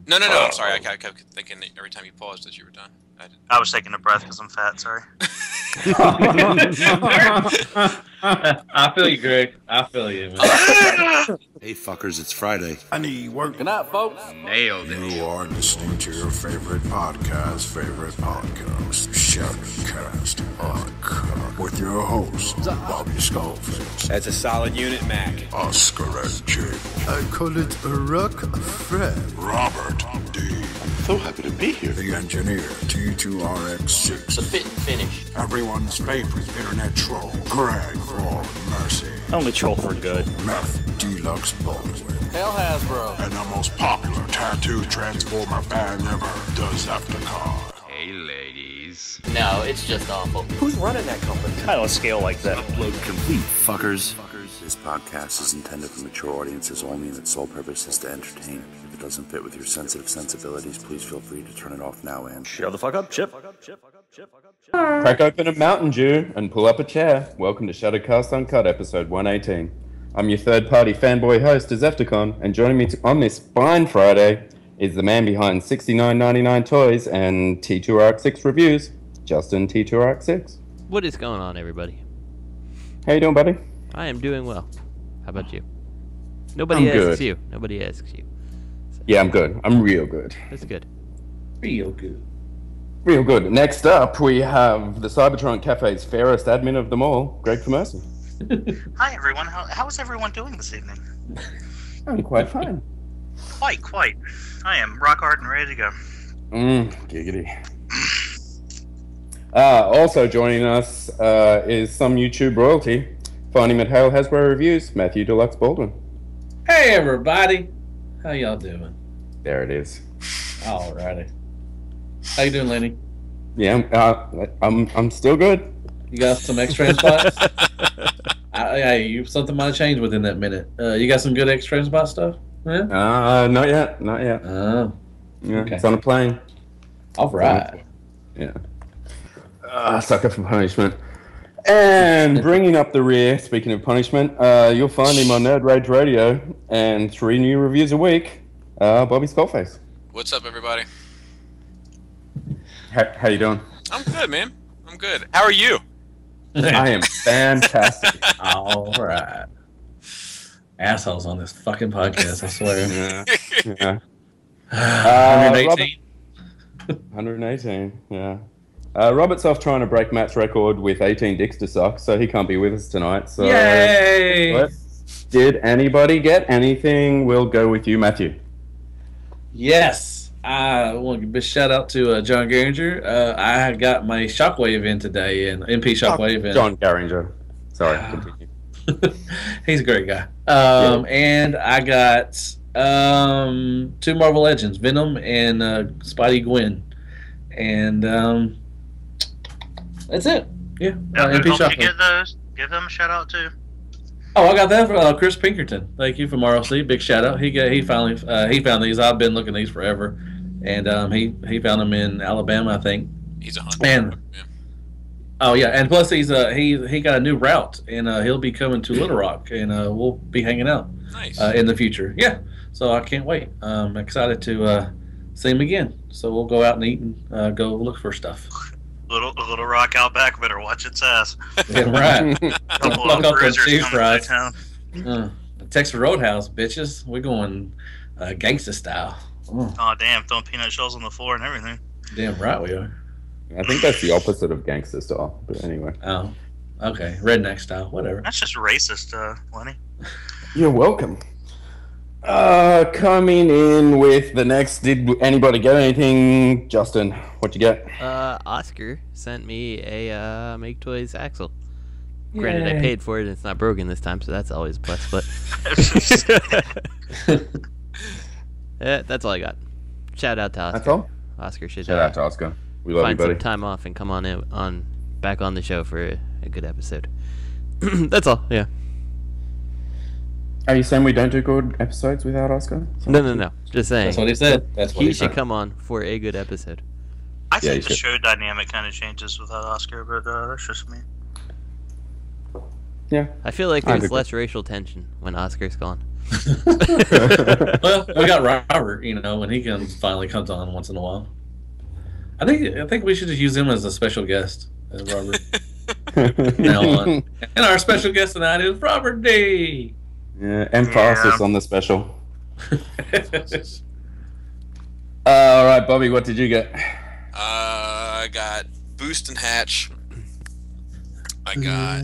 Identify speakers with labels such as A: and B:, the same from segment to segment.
A: No, I'm sorry. I kept thinking that every time you paused as you were done.
B: I was taking a breath because I'm fat, sorry.
C: I feel you, Greg. I feel you, man.
D: Hey, fuckers, it's Friday.
E: I need work.
F: Good night, folks.
C: Nailed it.
E: You are listening to your favorite podcast, Shoutcast Uncut, with your host, Bobby Skullface.
F: That's a solid unit, Mac.
E: Oscar and Jake. I call it a rock friend. Robert D.
D: So happy to be here.
E: The engineer, T2RX6.
F: The fit and finish.
E: Everyone's favorite internet troll, Greg for Mercy.
G: Only troll for good.
E: Meth Deluxe Baldwin.
F: Hell Hasbro.
E: And the most popular tattoo transformer band ever, the Zepticon.
C: Hey, ladies.
F: No, it's just awful. Who's running that company?
G: I don't scale like that.
D: Upload complete, fuckers. This podcast is intended for mature audiences only, and its sole purpose is to entertain. If it doesn't fit with your sensitive sensibilities, please feel free to turn it off now and
G: Shut the fuck up, Chip.
H: Crack open a Mountain Dew and pull up a chair. Welcome to Shadowcast Uncut, episode 118. I'm your third-party fanboy host, Zepticon, and joining me on this fine Friday is the man behind 69.99 Toys and T2RX6 Reviews, Justin T2RX6.
I: What is going on, everybody?
H: How you doing, buddy?
I: I am doing well. How about you? Nobody asks you. Nobody asks you. So,
H: yeah, I'm good. I'm real good.
I: that's good.
C: Real good.
H: Real good. Next up, we have the Cybertron Cafe's fairest admin of them all, Greg for Mercy.
B: Hi, everyone. How is everyone doing this evening?
H: I'm quite fine.
B: Quite. I am rock hard and ready to go.
H: Giggity. Also joining us is some YouTube royalty. Find him at Hail Hasbro Reviews, Matthew Deluxe Baldwin.
C: Hey, everybody. How y'all doing?
H: There it is.
C: Alrighty. How you doing, Lenny?
H: Yeah, I'm still good.
C: You got some X-Trans spots? Something might have changed within that minute. You got some good X-Trans spot stuff? Yeah?
H: Not yet.
C: Oh.
H: Yeah,
C: Okay.
H: It's on a plane.
C: Alright.
H: Yeah. Sucker for punishment. And bringing up the rear, speaking of punishment, you'll find him on Nerd Rage Radio and 3 new reviews a week. Bobby Skullface.
A: What's up, everybody?
H: How you doing?
A: I'm good, man. I'm good. How are you?
H: I am fantastic.
C: Alright. Assholes on this fucking podcast, I swear.
H: Yeah.
C: 118?
H: 118, yeah. Robert's off trying to break Matt's record with 18 dicks to suck, so he can't be with us tonight. So,
C: yay!
H: Did anybody get anything? We'll go with you, Matthew.
C: Yes. I want to give a shout out to John Garinger. I got my Shockwave in today, and MP Shockwave.
H: John Garinger. Sorry, continue.
C: He's a great guy. And I got 2 Marvel Legends, Venom and Spidey Gwen. And that's it. Yeah.
B: Now,
C: MP
B: don't
C: Shockwave.
B: forget those. Give them a shout out too.
C: Oh, I got that for Chris Pinkerton. Thank you from RLC. Big shout out. He finally found these. I've been looking at these forever, and he found them in Alabama, I think.
A: He's a hunter.
C: And oh yeah, and plus he got a new route, and he'll be coming to Little Rock, and we'll be hanging out
A: Nice.
C: in the future. Yeah, so I can't wait. I'm excited to see him again. So we'll go out and eat and go look for stuff.
B: Little Rock Outback better watch its ass.
C: Yeah, right.
B: Couple
C: Fuck
B: of
C: up them
B: cruisers
C: cheese
B: coming to
C: fries.
B: town.
C: Texas Roadhouse, bitches. We're going gangsta style.
B: Oh damn! Throwing peanut shells on the floor and everything.
C: Damn right we are.
H: I think that's the opposite of gangster style, but anyway.
C: Oh, okay. Redneck style, whatever.
B: That's just racist, Lenny.
H: You're welcome. Coming in with the next, did anybody get anything? Justin, what'd you get?
I: Oscar sent me a Make Toys Axle. Granted, I paid for it and it's not broken this time, so that's always a plus, but... yeah, that's all I got. Shout out to Oscar.
H: That's all?
I: Oscar should
H: Shout out to Oscar. We love you,
I: find
H: buddy.
I: some time off and come on back on the show for a good episode. That's all, yeah.
H: Are you saying we don't do good episodes without Oscar?
I: No. Just saying.
C: That's what he said. That's what
I: he
C: he
I: should
C: said.
I: come on for a good episode.
B: I
H: Yeah,
B: think
H: you
B: the
H: should.
B: show dynamic kind of changes without Oscar, but that's just me.
H: Yeah.
I: I feel like
H: I
I: there's
H: agree.
I: less racial tension when Oscar's gone.
C: Well, we got Robert, you know, when he finally comes on once in a while. I think we should just use him as a special guest, Robert. Now on. And our special guest tonight is Robert D.
H: Yeah, emphasis on the special. All right, Bobby, what did you get?
A: I got Boost and Hatch. I got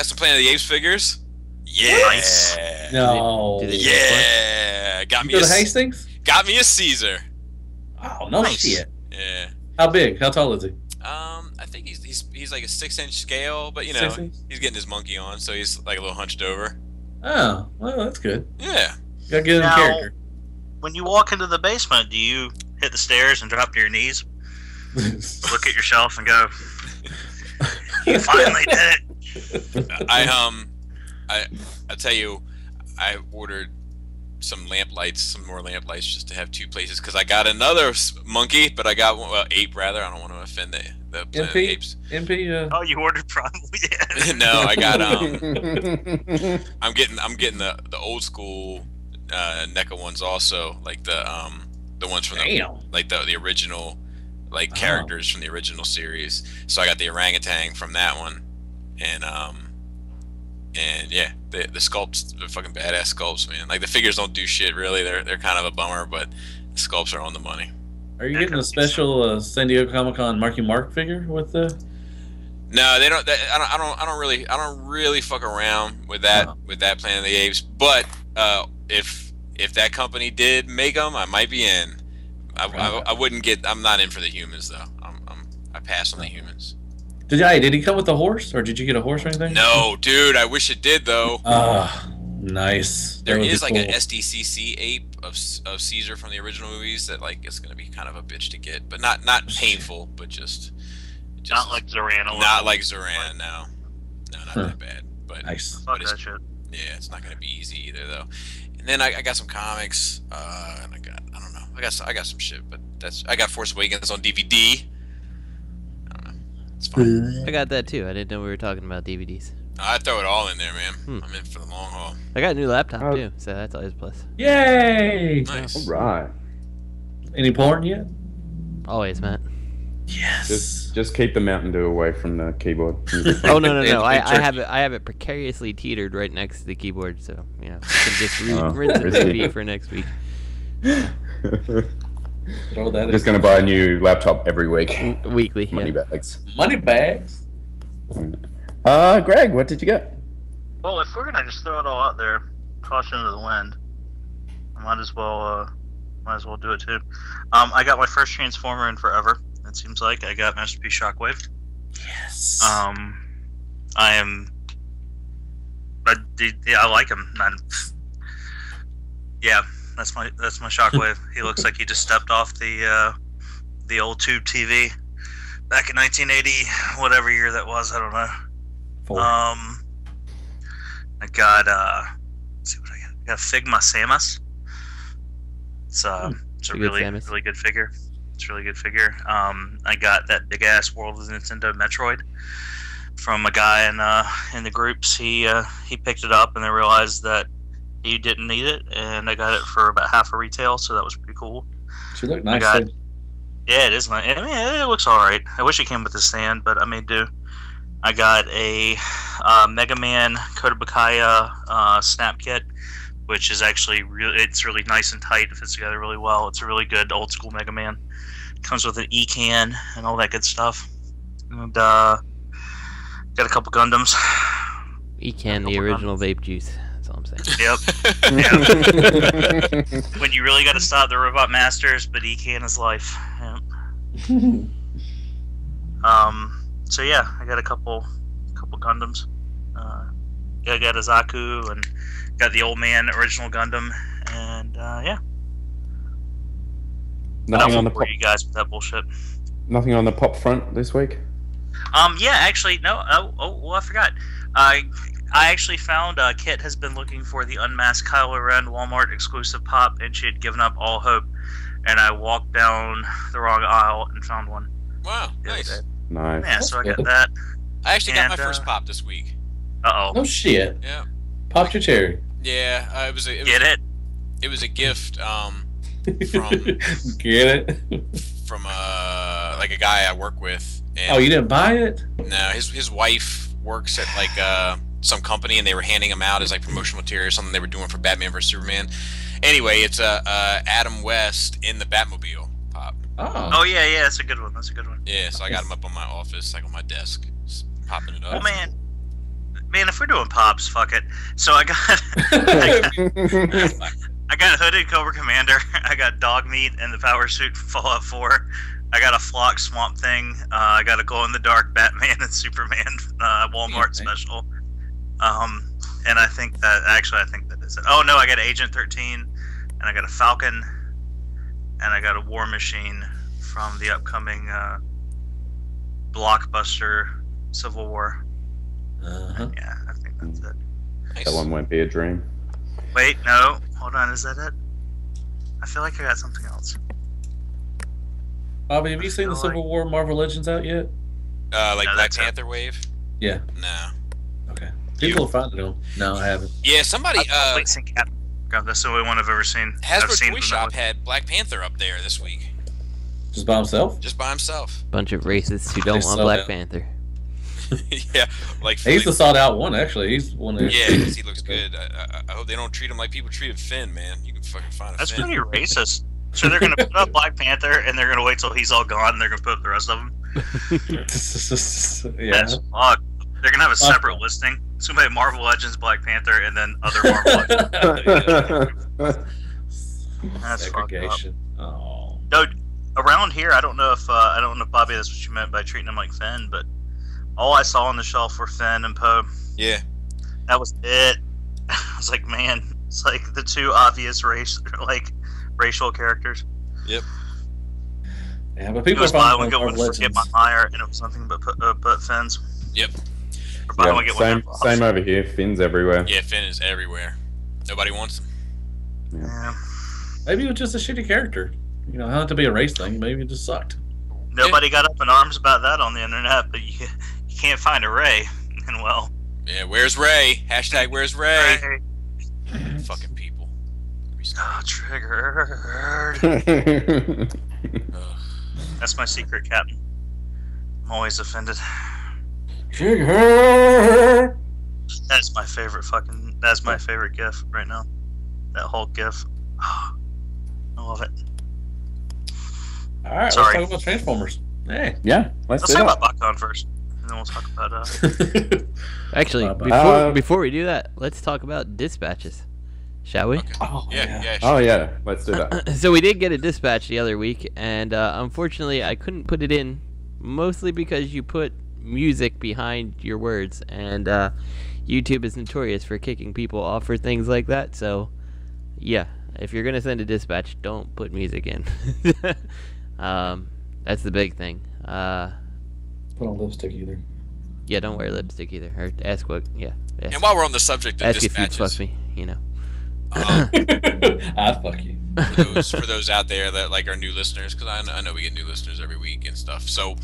A: some Planet of the Apes figures. Yeah.
B: Nice.
C: No.
A: Yeah. Got me
C: Go to Hastings?
A: Got me a Caesar.
C: Oh, no shit.
A: Yeah.
C: How big? How tall is he?
A: I think he's like a 6-inch scale, but you know,
C: 6 inch?
A: he's getting his monkey on, so he's like a little hunched over.
C: Oh, well, that's good.
A: Yeah.
C: Gotta get in
B: Now,
C: character.
B: When you walk into the basement, do you hit the stairs and drop to your knees? Look at yourself and go, "You finally did it."
A: I tell you, I ordered some more lamp lights just to have two places because I got another monkey, but I got ape rather. I don't want to offend the Planet of the Apes.
C: MP.
B: Oh, you ordered probably. Yeah.
A: No, I got I'm getting the old school NECA ones also, like the ones from the original characters from the original series. So I got the orangutan from that one, and yeah, the sculpts, they're fucking badass sculpts, man. Like the figures don't do shit really. They're kind of a bummer, but the sculpts are on the money.
C: Are you getting a special San Diego Comic-Con Marky Mark figure with the?
A: No, they don't. I don't really fuck around with that Planet of the Apes. But if that company did make them, I might be in. I wouldn't get. I'm not in for the humans though. I pass on the humans.
C: Did he come with a horse, or did you get a horse or anything?
A: No, dude. I wish it did though.
C: Nice.
A: There is like an SDCC ape of Caesar from the original movies that it's gonna be kind of a bitch to get, but not painful, but just
B: not like Zoran.
A: Not like Zoran. No, not that bad. But
C: nice.
B: Fuck that shit.
A: Yeah, it's not gonna be easy either though. And then I got some comics, and I don't know. I got some shit, but I got Force Awakens on DVD. I don't know. It's fine.
I: I got that too. I didn't know we were talking about DVDs.
A: I throw it all in there, man. I'm in for the long haul.
I: I got a new laptop too, so that's always a plus.
C: Yay!
A: Nice.
H: All right.
C: Any porn yet?
I: Always, Matt.
C: Yes.
H: Just keep the Mountain Dew away from the keyboard.
I: Oh no! I have it precariously teetered right next to the keyboard, so you know I can just rinse and repeat for next week.
H: Just gonna buy a new laptop every week.
I: Weekly.
H: Money bags.
C: Money bags.
H: Greg, what did you get?
B: Well, if we're gonna just throw it all out there, caution to the wind. I might as well do it too. I got my first Transformer in forever. It seems like I got Masterpiece Shockwave.
C: Yes.
B: I like him. Yeah, that's my Shockwave. He looks like he just stepped off the old tube TV back in 1980, whatever year that was. I don't know.
C: 4.
B: I got let's see what I got. I got Figma Samus. It's a really good figure. It's a really good figure. I got that big ass World of Nintendo Metroid from a guy in the groups. He picked it up and then realized that he didn't need it, and I got it for about half a retail, so that was pretty cool.
C: She looked nice.
B: Yeah, it is nice. I mean, it looks all right. I wish it came with a stand, but I may do. I got a Mega Man Kodabakaya snap kit, which is actually it's really nice and tight. It fits together really well. It's a really good old school Mega Man. Comes with an E-can and all that good stuff. And got a couple Gundams.
I: E-can, the original vape juice. That's all I'm saying.
B: Yep. When you really got to stop the Robot Masters, but E-can is life. Yep. So yeah, I got a couple Gundams. I got a Zaku and got the Old Man original Gundam, and yeah.
H: Nothing on the
B: pop. You guys with that bullshit.
H: Nothing on the pop front this week.
B: Yeah, actually, no. Well, I forgot. I actually found Kit has been looking for the unmasked Kylo Ren Walmart exclusive pop, and she had given up all hope. And I walked down the wrong aisle and found one.
A: Wow, nice.
H: Nice.
B: Yeah, so I got that.
A: I actually got my first pop this week.
C: No shit.
A: Yeah.
C: Popped your cherry.
A: Yeah, it was a gift from
C: Get it?
A: from like a guy I work with. And
C: Oh, you didn't buy it?
A: no, his wife works at like some company, and they were handing him out as like promotional material or something they were doing for Batman vs Superman. Anyway, it's Adam West in the Batmobile pop.
B: Oh yeah, that's a good one. That's a good one.
A: Yeah, so I got him up on my office, like on my desk, just popping it up.
B: Oh man, if we're doing pops, fuck it. So I got I got Hooded Cobra Commander. I got Dogmeat and the Power Suit from Fallout 4. I got a Flock Swamp Thing. I got a Glow in the Dark Batman and Superman Walmart special. And I think that is it. Oh no, I got Agent 13, and I got a Falcon, and I got a War Machine from the upcoming blockbuster Civil War. Yeah, I think that's it.
A: Nice.
H: That one won't be a dream.
B: Wait, no, hold on, is that it? I feel like I got something else.
C: Bobby, have you seen the Civil War Marvel Legends out yet?
A: Like Black Panther wave?
C: Yeah.
A: No.
C: Okay. People are finding them. No, I haven't.
A: Yeah, somebody.
B: That's the only one I've ever seen.
A: Hasbro Toy Shop had Black Panther up there this week.
C: Just by himself?
A: Just by himself.
I: Bunch of racists who don't want Black Panther.
A: Yeah, like
C: he's the sought out one. Actually, he's one.
A: Yeah, because he looks good. I hope they don't treat him like people treated Finn. Man, you can fucking find a
B: That's
A: Finn.
B: pretty racist. So they're gonna put up Black Panther, and they're gonna wait till he's all gone. And they're gonna put up the rest of them.
C: Yeah.
B: That's fucked. They're gonna have a separate listing. It's gonna be Marvel Legends, Black Panther, and then other Marvel Legends. That's
C: segregation.
B: Oh. No, around here, I don't know if Bobby, that's what you meant by treating him like Finn, but all I saw on the shelf were Finn and Poe.
A: Yeah.
B: That was it. I was like, man, it's like the two obvious racial characters.
A: Yep.
C: Yeah, but people
B: it was buy one get one
C: Legends.
B: forget my Meyer, and it was nothing but Fins.
A: Yep.
B: Or buy one get one.
H: Same over here. Fins everywhere.
A: Yeah, Finn is everywhere. Nobody wants him.
B: Yeah.
C: Maybe it was just a shitty character. You know, not to be a race thing. Maybe it just sucked.
B: Nobody got up in arms about that on the internet, but you can't find a Ray. And well.
A: Yeah, where's Ray? Hashtag where's Ray? Fucking people.
B: Oh, triggered. That's my secret, Captain. I'm always offended.
C: Trigger.
B: That's my favorite That's my favorite GIF right now. That whole GIF. I love it.
C: All right,
B: Sorry.
C: let's talk about Transformers. Hey.
H: Yeah, let's
B: talk about BAWTKHAN first, and then we'll talk about.
I: Actually, before we do that, let's talk about dispatches, shall we?
A: Okay.
C: Oh
A: yeah.
H: Oh yeah, let's do that.
I: So we did get a dispatch the other week, and unfortunately, I couldn't put it in, mostly because you put music behind your words, and YouTube is notorious for kicking people off for things like that. So, yeah, if you're gonna send a dispatch, don't put music in. That's the big thing.
C: Put on lipstick either.
I: Yeah, don't wear lipstick either. Or ask what. Yeah.
A: And while we're on the subject of
I: ask
A: dispatches,
I: if you fuck me. You know.
C: I fuck you.
A: For those out there that like are new listeners, because I know we get new listeners every week and stuff. So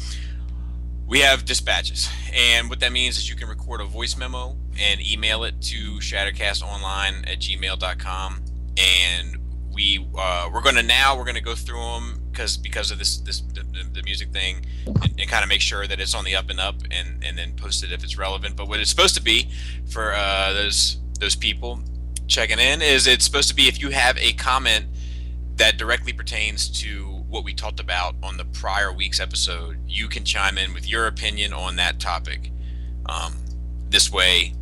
A: we have dispatches, and what that means is you can record a voice memo and email it to shattercastonline@gmail.com, and we're gonna go through them because of the music thing, and kind of make sure that it's on the up and up, and then post it if it's relevant. But what it's supposed to be for those people checking in is it's supposed to be if you have a comment that directly pertains to what we talked about on the prior week's episode, you can chime in with your opinion on that topic. This way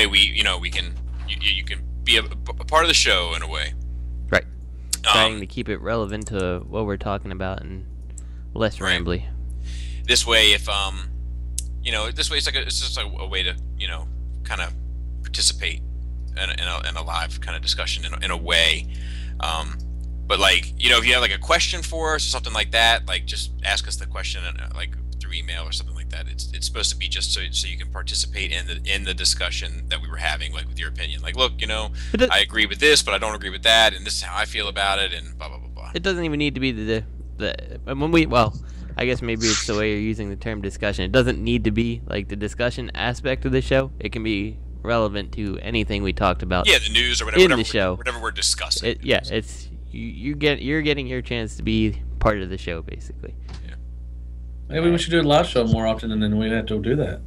A: we can you can be a part of the show in a way.
I: Right. Trying to keep it relevant to what we're talking about and less rambly.
A: This way, if this way it's just like a way to kind of participate in a live kind of discussion in a way. But like if you have like a question for us or something like that, like just ask us the question like through email or something like that. It's supposed to be just so you can participate in the discussion that we were having, like with your opinion. Like, look, I agree with this, but I don't agree with that, and this is how I feel about it, and blah blah blah blah.
I: It doesn't even need to be I guess maybe it's the way you're using the term discussion. It doesn't need to be like the discussion aspect of the show. It can be relevant to anything we talked about.
A: Yeah, the news or whatever.
I: In the show,
A: whatever we're discussing.
I: It's you're getting your chance to be part of the show, basically.
A: Yeah.
C: Maybe we should do a live show more often, and then we have to do that.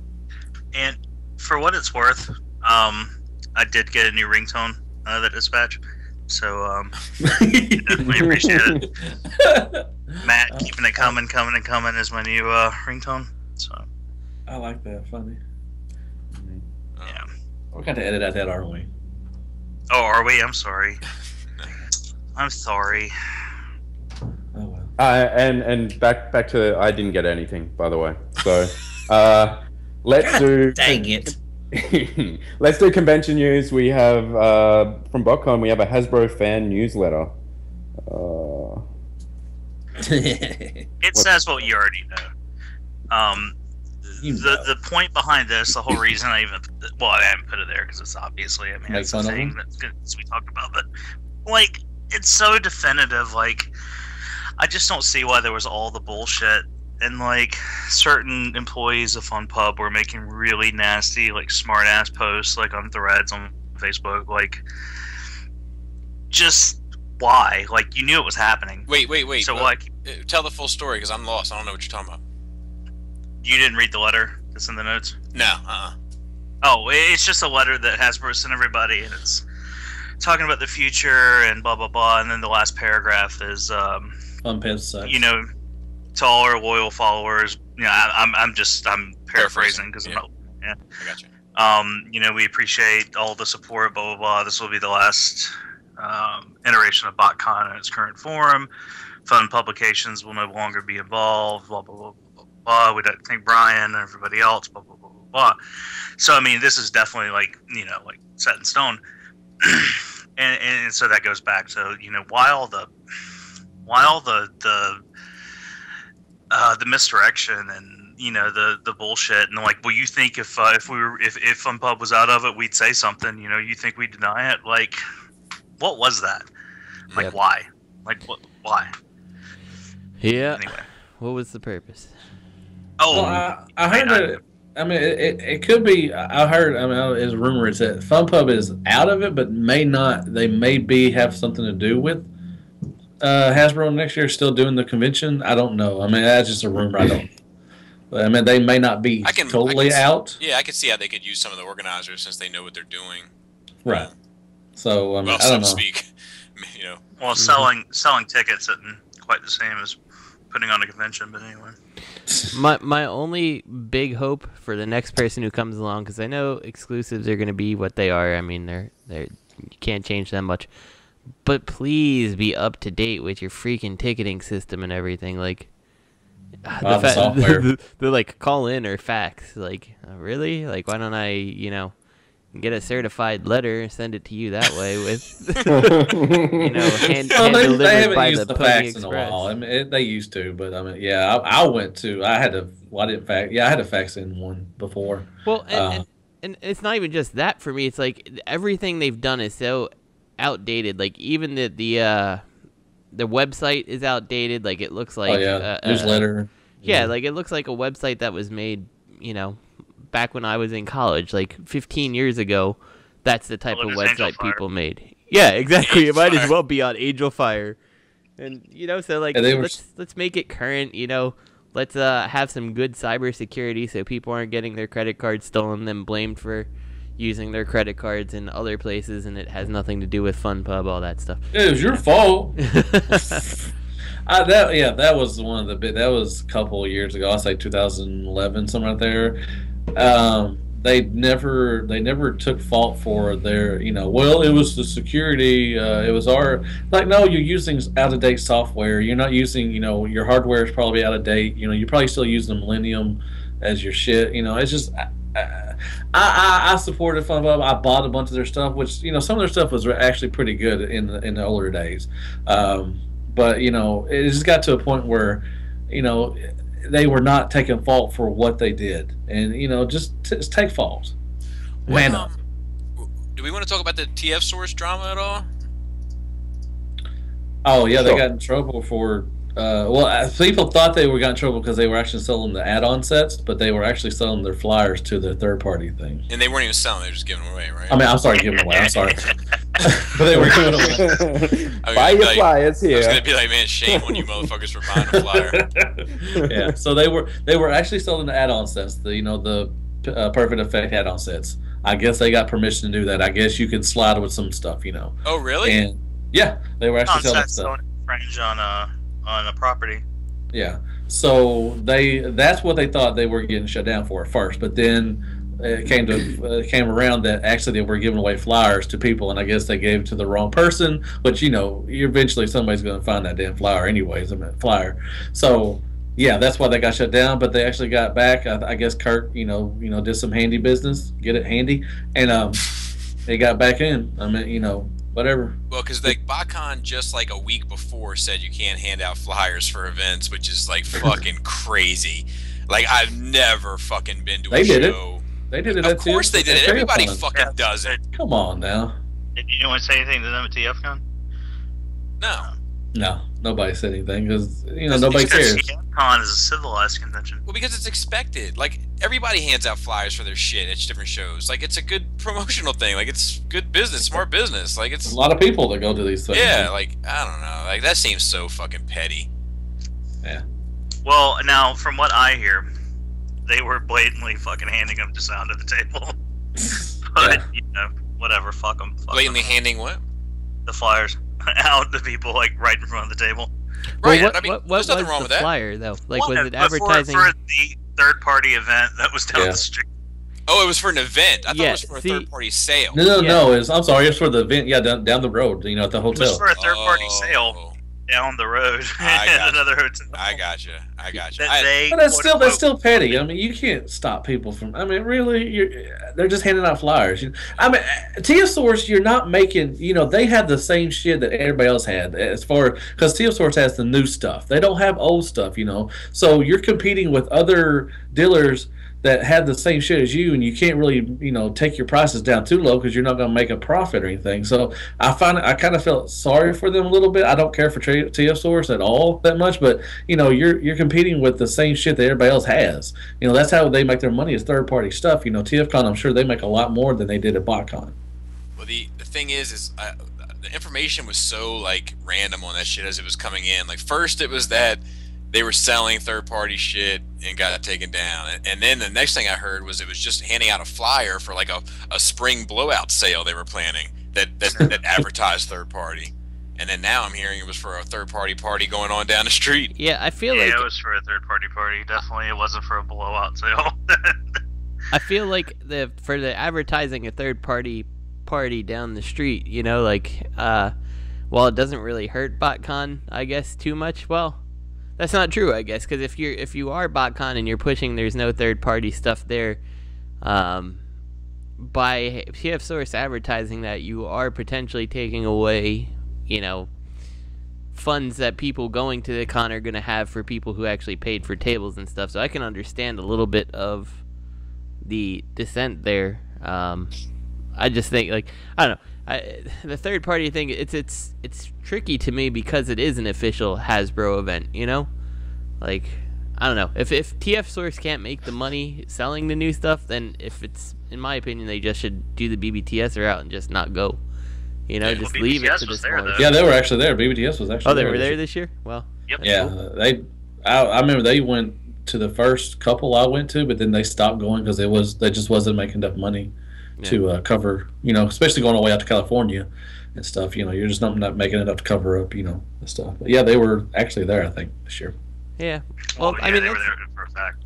B: And for what it's worth, I did get a new ringtone out of the dispatch, so definitely appreciate it. Matt, keeping it coming is my new ringtone. So
C: I like that. Funny.
B: Yeah.
C: We're going to edit out that, aren't we?
B: Oh, are we? I'm sorry. I'm sorry.
C: Oh well.
H: And back to I didn't get anything, by the way. So let's do.
C: Dang it.
H: Let's do convention news. We have from BAWTKHAN. We have a Hasbro fan newsletter.
B: It says what you already know. The point behind this, the whole reason I haven't put it there because it's obviously, I mean, it's a thing that we talked about, but like, it's so definitive. Like, I just don't see why there was all the bullshit, and like, certain employees of FunPub were making really nasty, like, smart ass posts, like on threads on Facebook, like, just why? Like, you knew it was happening.
A: Wait.
B: So like,
A: tell the full story because I'm lost. I don't know what you're talking about.
B: You didn't read the letter that's in the notes?
A: No.
B: Oh, it's just a letter that Hasbro sent everybody, and it's talking about the future and blah blah blah. And then the last paragraph is,
C: you
B: know, to all our loyal followers. You know, I'm paraphrasing because I'm not. Yeah,
A: I got you.
B: You know, we appreciate all the support. Blah blah blah. This will be the last iteration of BAWTKHAN in its current form. Fun publications will no longer be involved. Blah blah blah. We'd like to thank Brian and everybody else, blah, blah, blah, blah, blah. So, I mean, this is definitely, like, you know, like, set in stone. and so that goes back to, you know, while the misdirection and, you know, the bullshit, and, like, well, you think if FunPub was out of it, we'd say something, you know, you think we'd deny it? Like, what was that? Like, why? Like, why?
I: Yeah.
B: Anyway.
I: What was the purpose?
C: Oh, well, I heard that. I mean, it could be. I heard. I mean, it's rumor is that FunPub is out of it, but may not. They may have something to do with Hasbro next year. Still doing the convention. I don't know. I mean, that's just a rumor. I don't. But, I mean, they may not be totally out.
A: Yeah, I could see how they could use some of the organizers since they know what they're doing.
C: Right. So I mean,
A: well,
C: I don't know.
A: Speak. You know.
B: Well, selling tickets isn't quite the same as putting on a convention, but anyway.
I: My only big hope for the next person who comes along, because I know exclusives are going to be what they are. I mean, they're you can't change them much. But please be up to date with your freaking ticketing system and everything. Like,
C: the software.
I: They're like, call in or fax. Like, really? Like, why don't I, you know, get a certified letter, send it to you that way with, you know, hand delivered
C: they haven't
I: by
C: used
I: the
C: the
I: Pony
C: fax
I: Express.
C: in a while. I mean, they used to, but I mean, yeah, I had to fax in one before.
I: Well, and it's not even just that for me. It's like everything they've done is so outdated. Like even the website is outdated. Like it looks like
C: newsletter.
I: Yeah, like it looks like a website that was made, you know, back when I was in college, like 15 years ago. That's the type of website people made. Yeah, exactly. It might as well be on Angel Fire. And, you know, so, like, let's make it current, you know. Let's have some good cybersecurity so people aren't getting their credit cards stolen, then blamed for using their credit cards in other places, and it has nothing to do with FunPub, all that stuff.
C: It was your fault. That was one of the that was a couple of years ago. I'll say 2011, somewhere out there. They never took fault for their, you know, well, it was the security, it was our, like, no, you're using out of date software. You're not using, you know, your hardware is probably out of date. You know, you're probably still using the Millennium as your shit. You know, it's just, I supported FunPub. I bought a bunch of their stuff, which, you know, some of their stuff was actually pretty good in the older days. But, you know, it just got to a point where, you know, they were not taking fault for what they did, and you know, just take fault. Man up.
A: Do we want to talk about the TF Source drama at all?
C: Oh yeah, sure. They got in trouble for People thought they got in trouble because they were actually selling the add-on sets, but they were actually selling their flyers to their third-party thing.
A: And they weren't even selling; they were just giving them away, right?
C: I mean, I'm sorry, giving away. I'm sorry, but they were giving away.
H: Buy your flyers here.
A: I was gonna be like, man, shame on you motherfuckers for buying a flyer.
C: Yeah, so they were actually selling the add-on sets, the Perfect Effect add-on sets. I guess they got permission to do that. I guess you could slide with some stuff,
A: Oh, really?
C: And yeah, they were actually selling stuff.
B: Fringe on a property.
C: Yeah, so that's what they thought they were getting shut down for at first, but then it came around that actually they were giving away flyers to people, and I guess they gave it to the wrong person. But eventually somebody's going to find that damn flyer anyways. Flyer. So yeah, that's why they got shut down. But they actually got back. I guess Kurt, did some handy business, get it handy, and they got back in. I mean, whatever.
A: Well, because BAWTKHAN just like a week before said you can't hand out flyers for events, which is like fucking crazy. Like I've never fucking been to a show.
C: They did it.
A: Of course they did it. Everybody fucking does it.
C: Come on now.
B: Did you want to say anything to them at TFCon?
C: No, nobody said anything because nobody cares.
B: TFCon is a civilized convention.
A: Well, because it's expected. Like everybody hands out flyers for their shit at different shows. Like it's a good promotional thing. Like it's good business, smart business. Like it's
C: a lot of people that go to these things.
A: Yeah, like I don't know. Like that seems so fucking petty.
C: Yeah.
B: Well, now from what I hear, they were blatantly fucking handing them just out at the table. But whatever. Fuck them.
A: Blatantly handing what?
B: The flyers out to people like right in front of the table.
A: Right.
I: Well,
A: I mean,
I: what
A: there's nothing
I: was
A: wrong
I: the
A: with that.
I: flyer though? Like, was it advertising
B: for the third-party event that was down the street?
A: Oh, it was for an event. I thought it was for a third-party sale.
C: No. I'm sorry. It's for the event. Yeah, down the road. At the hotel.
B: It was for a third-party sale down the road at another hotel.
A: I gotcha.
C: But that's still petty. I mean, you can't stop people from. I mean, really, they're just handing out flyers. I mean, TF Source, you're not making. They had the same shit that everybody else had as far because TF Source has the new stuff. They don't have old stuff. So you're competing with other dealers that had the same shit as you, and you can't really, take your prices down too low because you're not going to make a profit or anything. So I kind of felt sorry for them a little bit. I don't care for TF Source at all that much, but you're competing with the same shit that everybody else has. That's how they make their money is third party stuff. TFCon, I'm sure they make a lot more than they did at BAWTKHAN.
A: Well, the thing is the information was so like random on that shit as it was coming in. Like first it was that they were selling third-party shit and got it taken down. And then the next thing I heard was it was just handing out a flyer for like a spring blowout sale they were planning that advertised third-party. And then now I'm hearing it was for a third-party party going on down the street.
I: Yeah, I feel like
B: it was for a third-party party. Definitely, it wasn't for a blowout sale.
I: I feel like for the advertising a third-party party down the street, while it doesn't really hurt BAWTKHAN, I guess, too much, well, that's not true, I guess, because if you are BAWTKHAN and you're pushing there's no third-party stuff there, by TF Source advertising that, you are potentially taking away, funds that people going to the con are going to have for people who actually paid for tables and stuff. So I can understand a little bit of the dissent there. I just think, I don't know. The third party thing, it's tricky to me because it is an official Hasbro event, I don't know. If TF Source can't make the money selling the new stuff, then in my opinion, they just should do the BBTS route and just not go. Just leave it to the smaller.
C: Yeah, they were actually there. BBTS was actually.
I: Oh, they were there this year. Well,
B: yep.
C: Yeah,
B: cool.
C: I remember they went to the first couple I went to, but then they stopped going because they just wasn't making enough money to cover, especially going all the way out to California and stuff. You're just not making enough to cover up, the stuff. But yeah, they were actually there, I think, this year.
I: Yeah. Well, I mean,
B: they were there for a fact.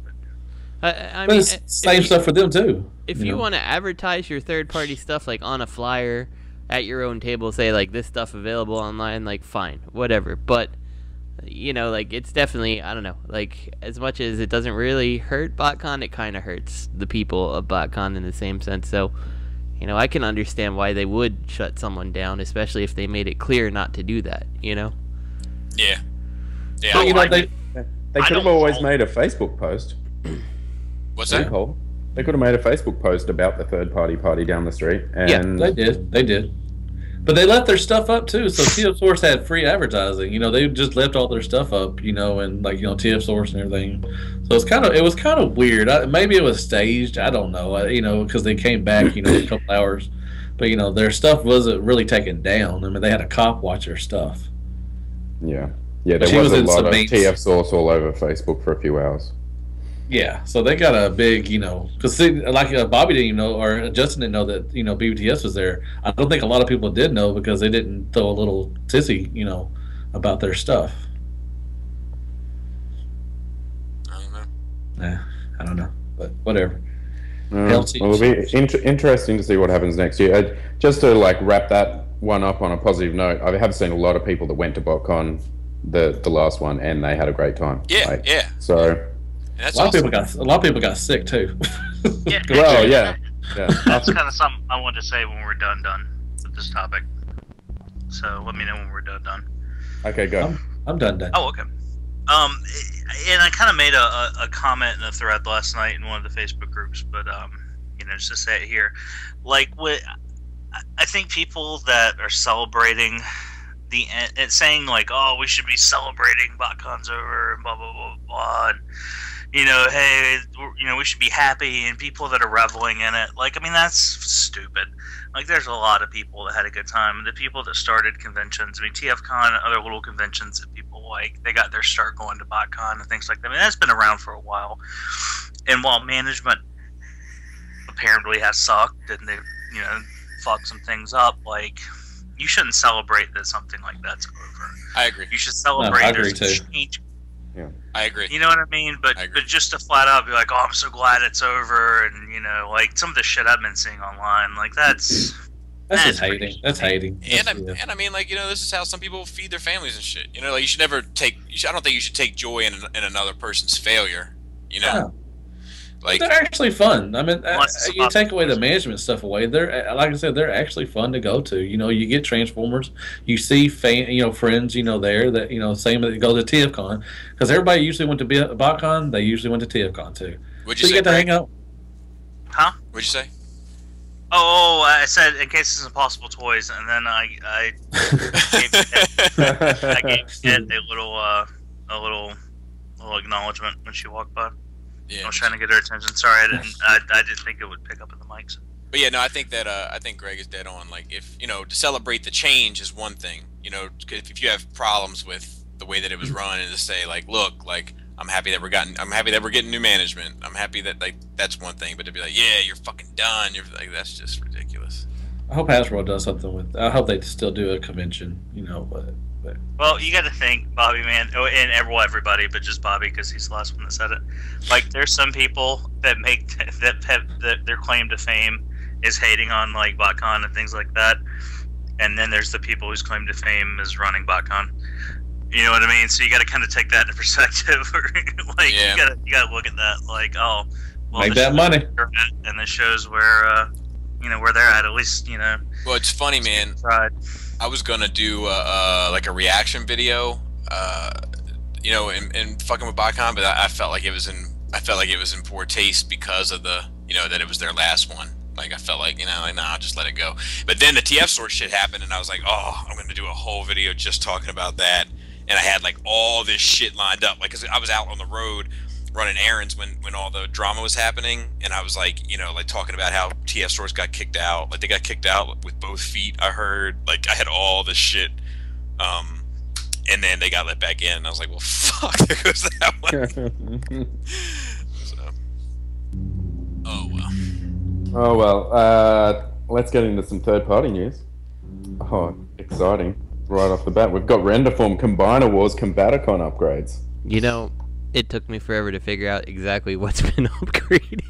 C: I mean, it's same stuff for them too.
I: If you want to advertise your third-party stuff on a flyer at your own table, say this stuff available online, fine, whatever. But it's definitely, I don't know, as much as it doesn't really hurt BAWTKHAN, it kind of hurts the people of BAWTKHAN in the same sense. So, I can understand why they would shut someone down, especially if they made it clear not to do that.
A: Yeah.
H: But, they could have always made a Facebook post.
A: What's that?
H: They could have made a Facebook post about the third party down the street. And
C: yeah, they did. But they left their stuff up too. So TF Source had free advertising. You know, they just left all their stuff up. You know, and like TF Source and everything. So it was kind of weird. Maybe it was staged. I don't know. You know, because they came back. You know, a couple hours. But you know, their stuff wasn't really taken down. I mean, they had a cop watch their stuff.
H: Yeah, there was a lot of TF Source all over Facebook for a few hours.
C: Yeah, so they got a big, you know, because Bobby didn't even know, or Justin didn't know that, you know, BBTS was there. I don't think a lot of people did know because they didn't throw a little tissy, you know, about their stuff.
A: I don't know.
C: Yeah, I don't know, but whatever.
H: Well, it'll be interesting to see what happens next year. Just to like wrap that one up on a positive note, I have seen a lot of people that went to BAWTKHAN, the last one, and they had a great time.
A: Yeah, yeah.
H: So.
C: A lot of people got sick too.
B: Yeah.
H: Well, yeah.
B: That's kind of something I wanted to say when we're done with this topic. So let me know when we're done.
H: Okay, go.
C: I'm done.
B: Oh, okay. And I kind of made a comment in a thread last night in one of the Facebook groups, but you know, just to say it here, like I think people that are celebrating it's saying like, oh, we should be celebrating BAWTKHAN's over and blah blah blah blah. And, you know, hey, you know, we should be happy, and people that are reveling in it. Like, I mean, that's stupid. Like, there's a lot of people that had a good time. And the people that started conventions, I mean, TFCon and other little conventions that people like, they got their start going to BAWTKHAN and things like that. I mean, that's been around for a while. And while management apparently has sucked and they've, you know, fucked some things up, like, you shouldn't celebrate that something like that's over.
A: I agree.
B: You should celebrate
C: there's a
B: change.
H: Yeah,
A: I agree.
B: You know what I mean? But just to flat out be like, oh, I'm so glad it's over, and you know, like some of the shit I've been seeing online, like that's
C: just hating. That's hating.
A: And I mean, like, you know, this is how some people feed their families and shit. You know, like you should never take. I don't think you should take joy in another person's failure. You know.
C: Yeah.
A: Like,
C: they're actually fun. I mean, you take away the management stuff away. They're, like I said, they're actually fun to go to. You know, you get Transformers, you see friends, you know, there that, you know, same that go to TFCon, because everybody usually went to BAWTKHAN. They usually went to TFCon too.
A: What'd you say?
C: You get to hang out.
B: Huh?
A: What'd you say?
B: Oh, I said in case it's Impossible Toys, and then I gave Ed a little acknowledgement when she walked by.
A: Yeah.
B: I was trying to get her attention. Sorry, I didn't think it would pick up in the mics.
A: But yeah, no, I think that I think Greg is dead on. Like, if you know, to celebrate the change is one thing. You know, if you have problems with the way that it was run, and to say like, look, like I'm happy that we're getting new management. I'm happy that, like, that's one thing. But to be like, yeah, you're fucking done. You're like, that's just ridiculous.
C: I hope Hasbro does something with. I hope they still do a convention. You know, but.
B: Well, you got to think, Bobby, man, and everybody, but just Bobby because he's the last one that said it. Like, there's some people that make that their claim to fame is hating on like BAWTKHAN and things like that, and then there's the people whose claim to fame is running BAWTKHAN. You know what I mean? So you got to kind of take that into perspective. Like, yeah. you got to look at that. Like, oh, well,
C: make that money,
B: and this shows where you know where they're at least. You know.
A: Well, it's funny, man. I was gonna do like a reaction video, you know, in fucking with BAWTKHAN, but I felt like it was in poor taste because of the, you know, that it was their last one. Like, I felt like, you know, like, nah, I'll just let it go. But then the TF Source shit happened, and I was like, oh, I'm gonna do a whole video just talking about that. And I had like all this shit lined up, like, 'cause I was out on the road running errands when all the drama was happening, and I was like, you know, like talking about how TF Source got kicked out, like they got kicked out with both feet. I heard, like, I had all this shit, and then they got let back in. And I was like, well, fuck, there goes that one. So,
H: oh well. Let's get into some third-party news. Oh, exciting! Right off the bat, we've got Renderform Combiner Wars Combaticon upgrades.
I: You know, it took me forever to figure out exactly what's been upgraded.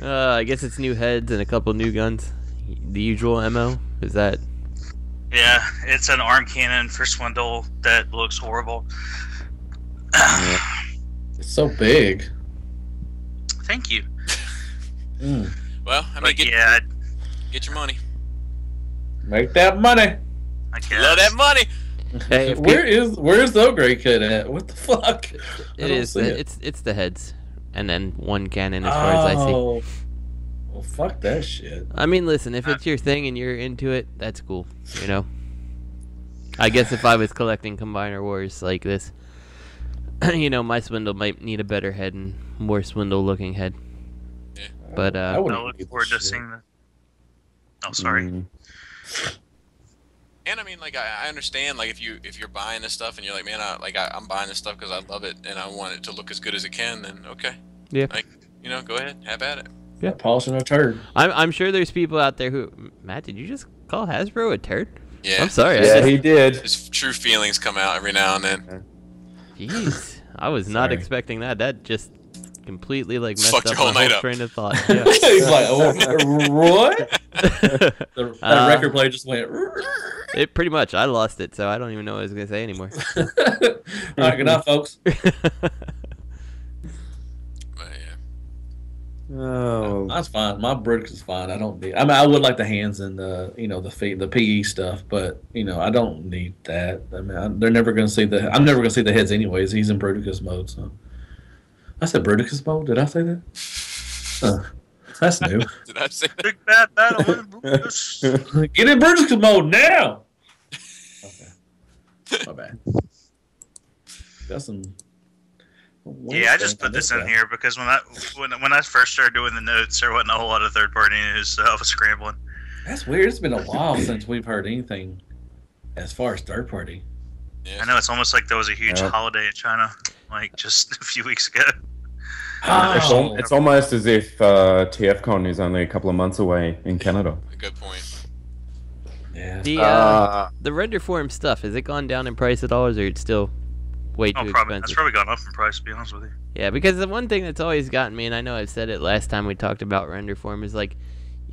I: I guess it's new heads and a couple new guns. The usual MO, is that?
B: Yeah, it's an arm cannon for Swindle that looks horrible.
C: It's so big.
B: Thank you.
A: Well, I mean, get your money.
C: Make that money.
B: I guess.
A: Love that money.
C: Hey, where's the upgrade kit at? What the fuck?
I: It's the heads, and then one cannon as far as I see.
C: Well, fuck that shit.
I: I mean, listen, if it's your thing and you're into it, that's cool. You know. I guess if I was collecting Combiner Wars like this, you know, my Swindle might need a better head and more Swindle-looking head.
A: Yeah.
I: But
B: I look forward to seeing that. Oh, sorry.
A: And I mean, like, I understand, like, if you're buying this stuff and you're like, man, I'm buying this stuff because I love it and I want it to look as good as it can, then okay.
I: Yeah.
A: Like, you know, go ahead, have at it.
C: Yeah, polishing a turd.
I: I'm sure there's people out there who... Matt, did you just call Hasbro a turd?
A: Yeah.
I: I'm sorry.
H: Yeah, he did.
A: His true feelings come out every now and then.
I: Jeez. I was not expecting that. That just completely, like, messed
A: Fucked
I: up
A: your whole
I: my
A: night
I: whole
A: up.
I: train of thought. Yeah.
C: He's like, oh, what? The record player just went...
I: It pretty much. I lost it, so I don't even know what I was going to say anymore.
C: All right, good night, folks.
H: Oh,
C: that's fine. My bricks is fine. I don't need. I mean, I would like the hands and the, you know, the PE stuff, but you know, I don't need that. I mean, they're never going to see the. I'm never going to see the heads anyways. He's in Bruticus mode, so. I said Bruticus mode. Did I say that? That's new.
A: Did I say that?
B: Big bad battle in Bruticus.
C: Get in Bruticus mode now. Okay. My bad. Got some.
B: Yeah, I just put this in here because when I first started doing the notes, there wasn't a whole lot of third-party news, so I was scrambling.
C: That's weird. It's been a while since we've heard anything as far as third-party.
A: Yeah.
B: I know, it's almost like there was a huge holiday in China, like just a few weeks ago.
C: Oh.
H: It's almost as if TFCon is only a couple of months away in Canada.
A: A good point.
C: Yeah.
I: The Renderform stuff, has it gone down in price at all, or is it still way too expensive?
B: That's probably gone up in price, to be honest with you.
I: Yeah, because the one thing that's always gotten me, and I know I've said it last time we talked about Renderform, is like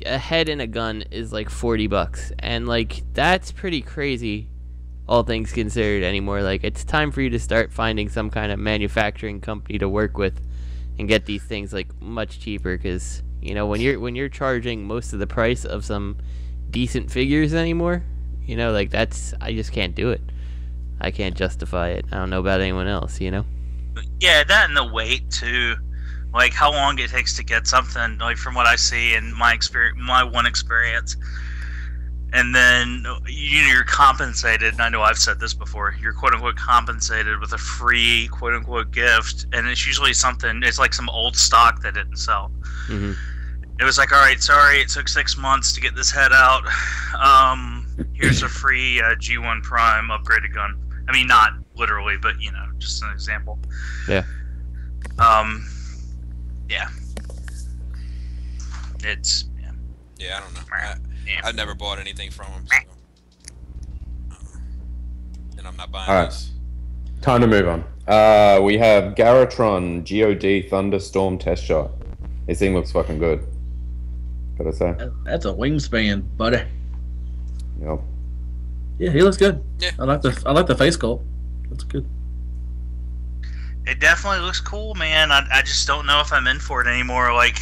I: a head and a gun is like $40, and like that's pretty crazy, all things considered anymore. Like it's time for you to start finding some kind of manufacturing company to work with and get these things like much cheaper, because you know when you're charging most of the price of some decent figures anymore, you know, like that's, I just can't do it. I can't justify it. I don't know about anyone else, you know?
B: Yeah, that and the wait too. Like how long it takes to get something, like from what I see in my experience, my one experience. And then you're compensated, and I know I've said this before, you're quote-unquote compensated with a free quote-unquote gift, and it's usually something, it's like some old stock that didn't sell.
I: Mm-hmm.
B: It was like, alright, sorry, it took 6 months to get this head out. Here's a free G1 Prime upgraded gun. I mean, not literally, but, you know, just an example.
I: Yeah.
B: Yeah. It's, yeah.
A: Yeah, I don't know. I've never bought anything from them, so. And I'm not buying this.
H: Time to move on. We have Garatron G.O.D Thunderstorm test shot. This thing looks fucking good. Gotta say.
C: That's a wingspan, buddy.
H: Yep.
C: Yeah, he looks good.
A: Yeah.
C: I like the face sculpt. That's good.
B: It definitely looks cool, man. I just don't know if I'm in for it anymore. Like,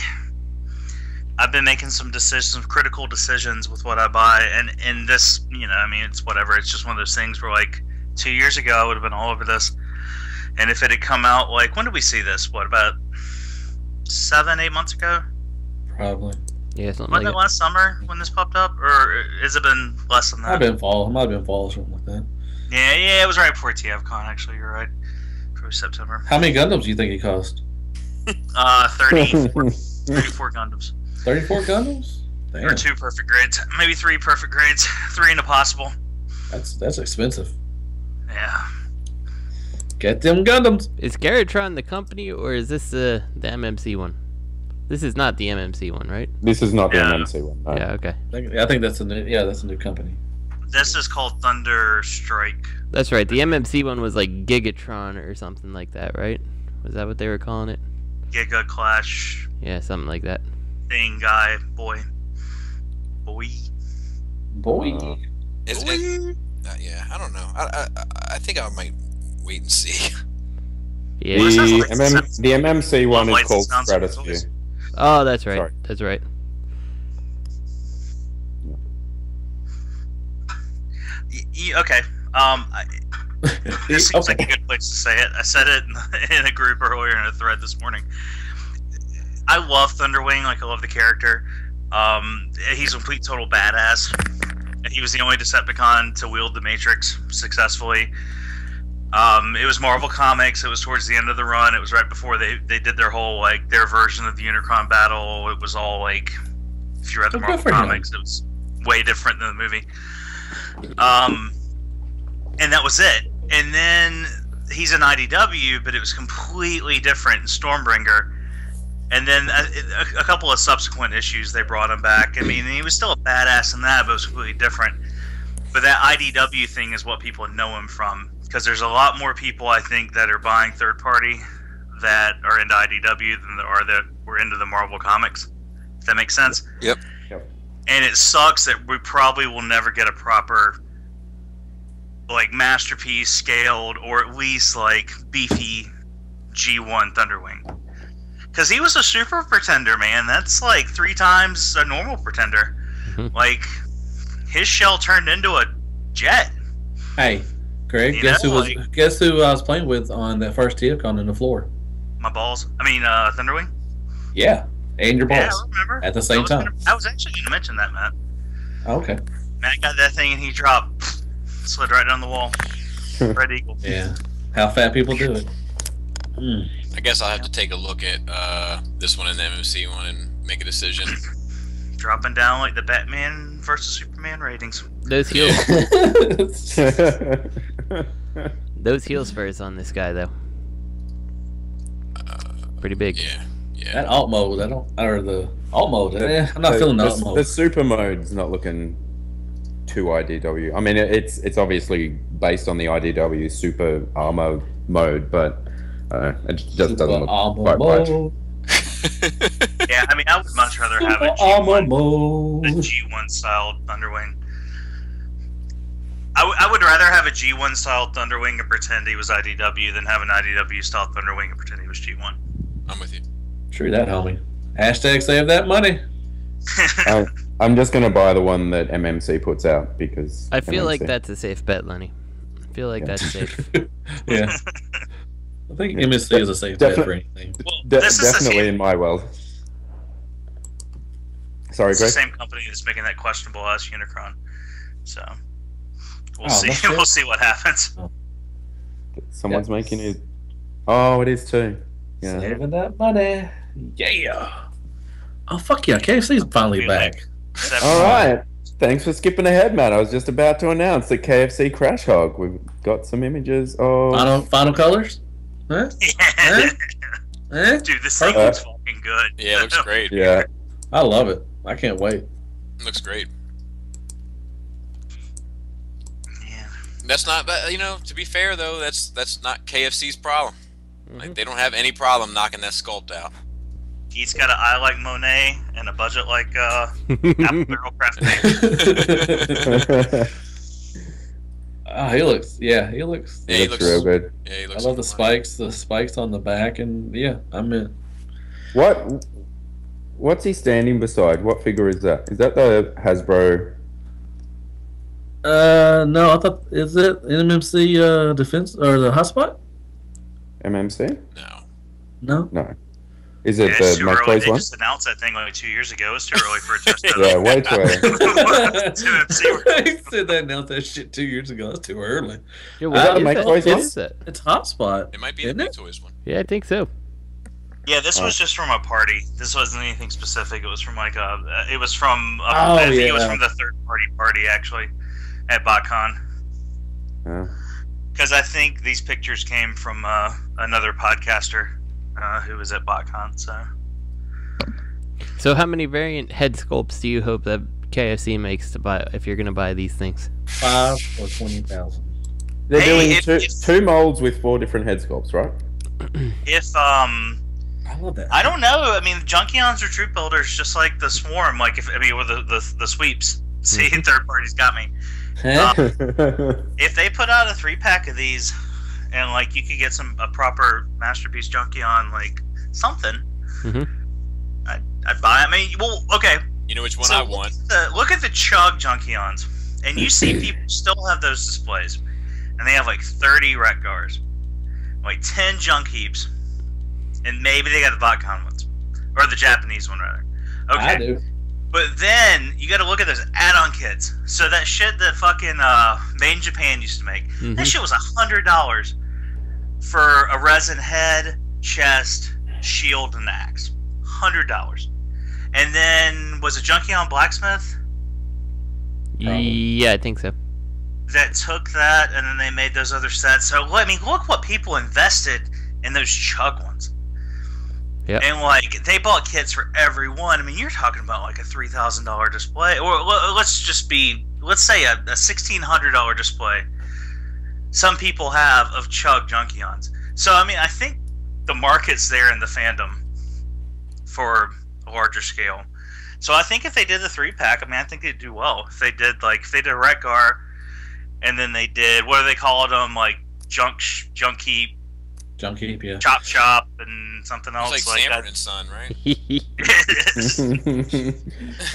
B: I've been making some critical decisions with what I buy, and this, you know, I mean, it's whatever. It's just one of those things where, like, 2 years ago, I would have been all over this. And if it had come out, like, when did we see this? What, about 7-8 months ago?
C: Probably.
I: Yeah, something
B: Wasn't
I: like
B: it last summer when this popped up? Or has it been less than that?
C: Might have been fall or something like that.
B: Yeah, it was right before TFCon, actually. You're right. For September.
C: How many Gundams do you think he cost?
B: 34 Gundams.
C: 34 Gundams? Damn.
B: Or 2 perfect grades. Maybe 3 perfect grades. 3 in a possible.
C: That's expensive.
B: Yeah.
C: Get them Gundams.
I: Is Garatron the company, or is this the MMC one? This is not the MMC one, right?
H: This is not the MMC one. No.
I: Yeah, okay.
C: I think that's a new company.
B: This is called Thunder Strike.
I: That's right. The MMC one was like Gigatron or something like that, right? Was that what they were calling it?
B: Giga Clash.
I: Yeah, something like that.
B: Thing guy. Boy.
A: Yeah, I don't know. I think I might wait and see.
I: Yeah.
H: The MMC one is called Stratosphere.
I: Oh, that's right.
H: Sorry.
I: That's right.
B: Okay. This seems like a good place to say it. I said it in a group earlier in a thread this morning. I love Thunderwing. Like, I love the character. He's a complete total badass. He was the only Decepticon to wield the Matrix successfully. It was Marvel Comics. It was towards the end of the run. It was right before they did their whole, like, their version of the Unicron battle. It was all, like, if you read the Marvel Comics, it was way different than the movie. And that was it. And then he's an IDW, but it was completely different in Stormbringer. And then a couple of subsequent issues, they brought him back. I mean, he was still a badass in that, but it was completely different. But that IDW thing is what people know him from. Because there's a lot more people, I think, that are buying third party that are into IDW than there are that were into the Marvel Comics. If that makes sense?
A: Yep.
B: And it sucks that we probably will never get a proper, like, masterpiece scaled, or at least, like, beefy G1 Thunderwing. Because he was a super pretender, man. That's like 3 times a normal pretender. Like, his shell turned into a jet.
C: Hey, Greg, guess who I was playing with on that first TFCon on the floor?
B: My balls. I mean, Thunderwing?
C: Yeah, and your balls.
B: Yeah, I remember.
C: At the same time.
B: I was actually going to mention that, Matt.
C: Okay.
B: Matt got that thing and he dropped. Slid right down the wall. Red Eagle.
C: Yeah. How fat people do it.
A: I guess I'll have to take a look at this one and the MMC one and make a decision.
B: Dropping down like the Batman versus Superman ratings.
I: Those heels. Those heel spurs on this guy, though. Pretty big.
A: Yeah.
C: That alt mode, I'm not feeling the alt mode.
H: The super mode's not looking too IDW. I mean, it's obviously based on the IDW super armor mode, but it just doesn't look quite right.
B: Yeah, I mean, I would much rather have a G1 style Thunderwing. I would rather have a G1 style Thunderwing and pretend he was IDW than have an IDW style Thunderwing and pretend he was G1.
A: I'm with you.
C: True that, homie. Hashtag save that money.
H: I'm just going to buy the one that MMC puts out because
I: I feel like that's a safe bet, Lenny. I feel like that's safe.
C: Yeah. I think MSC is a safe bet for anything.
B: Well,
H: definitely in my world. Sorry,
B: Greg?
H: Greg?
B: It's the same company that's making that questionable ass Unicron. So, we'll see. We'll see what happens.
H: Someone's making it. Oh, it is too. Yeah.
C: Saving that money. Yeah. Oh, fuck yeah. KFC's finally back.
H: All right. Thanks for skipping ahead, Matt. I was just about to announce the KFC Crash Hog. We've got some images of...
C: Final colors? Huh?
B: Yeah.
C: Huh?
B: Dude, this thing looks fucking good.
A: Yeah, it looks great.
H: Yeah.
C: I love it. I can't wait.
A: It looks great.
B: Yeah.
A: That's not, to be fair, though, that's not KFC's problem. Like, they don't have any problem knocking that sculpt out.
B: He's got an eye like Monet and a budget like Apple Barrel Craft.
C: He looks
H: real good.
A: Yeah, he looks
C: I love the spikes on the back, and yeah, I'm in.
H: What's he standing beside? What figure is that? Is that the Hasbro?
C: No, I thought, is it MMC defense or the hotspot?
H: MMC?
C: No.
H: Is it
B: the
H: Mac Toys one?
B: They just announced that thing like 2 years ago. It's too early for it to
H: Yeah, way too early.
C: He said they announced that shit 2 years ago. That's too early.
I: Yeah, what
H: Mac Toys one?
C: It's Hotspot.
A: It might be the Mac Toys one.
I: Yeah, I think so.
B: Yeah, this was just from a party. This wasn't anything specific. It was from like it was from I think it was from the third party actually at BAWTKHAN.
H: Yeah.
B: Because I think these pictures came from another podcaster who was at BAWTKHAN.
I: So how many variant head sculpts do you hope that KFC makes to buy if you're going to buy these things?
C: 5 or 20,000.
H: They're doing two molds with 4 different head sculpts, right?
C: I love that.
B: I don't know. I mean, Junkions are troop builders, just like the Swarm. Like with the sweeps. See, third party's got me. If they put out a 3-pack of these, and like you could get a proper masterpiece Junkion, like something, I'd buy it. I mean, well, okay.
A: You know which one I want?
B: Look at the Chug Junkions, and you see people still have those displays, and they have like 30 Retgars, like 10 Junk Heaps, and maybe they got the BAWTKHAN ones. or the Japanese one rather. Okay.
C: I do.
B: But then you got to look at those add-on kits. So that shit that fucking Made in Japan used to make, that shit was $100 for a resin head, chest, shield, and axe. $100. And then was it Junkion Blacksmith?
I: Yeah, I think so.
B: That took that, and then they made those other sets. So I mean, look what people invested in those Chug ones.
I: Yeah.
B: And like they bought kits for every one. I mean, you're talking about like a $3,000 display, or let's say a $1,600 display. Some people have of Chug Junkions. So I mean, I think the market's there in the fandom for a larger scale. So I think if they did the 3-pack, I mean, I think they'd do well. If they did Retgar, and then they did, what do they call them, like Junk Heap,
C: yeah.
B: Chop, and something else
A: it's like Sanford and Son, right?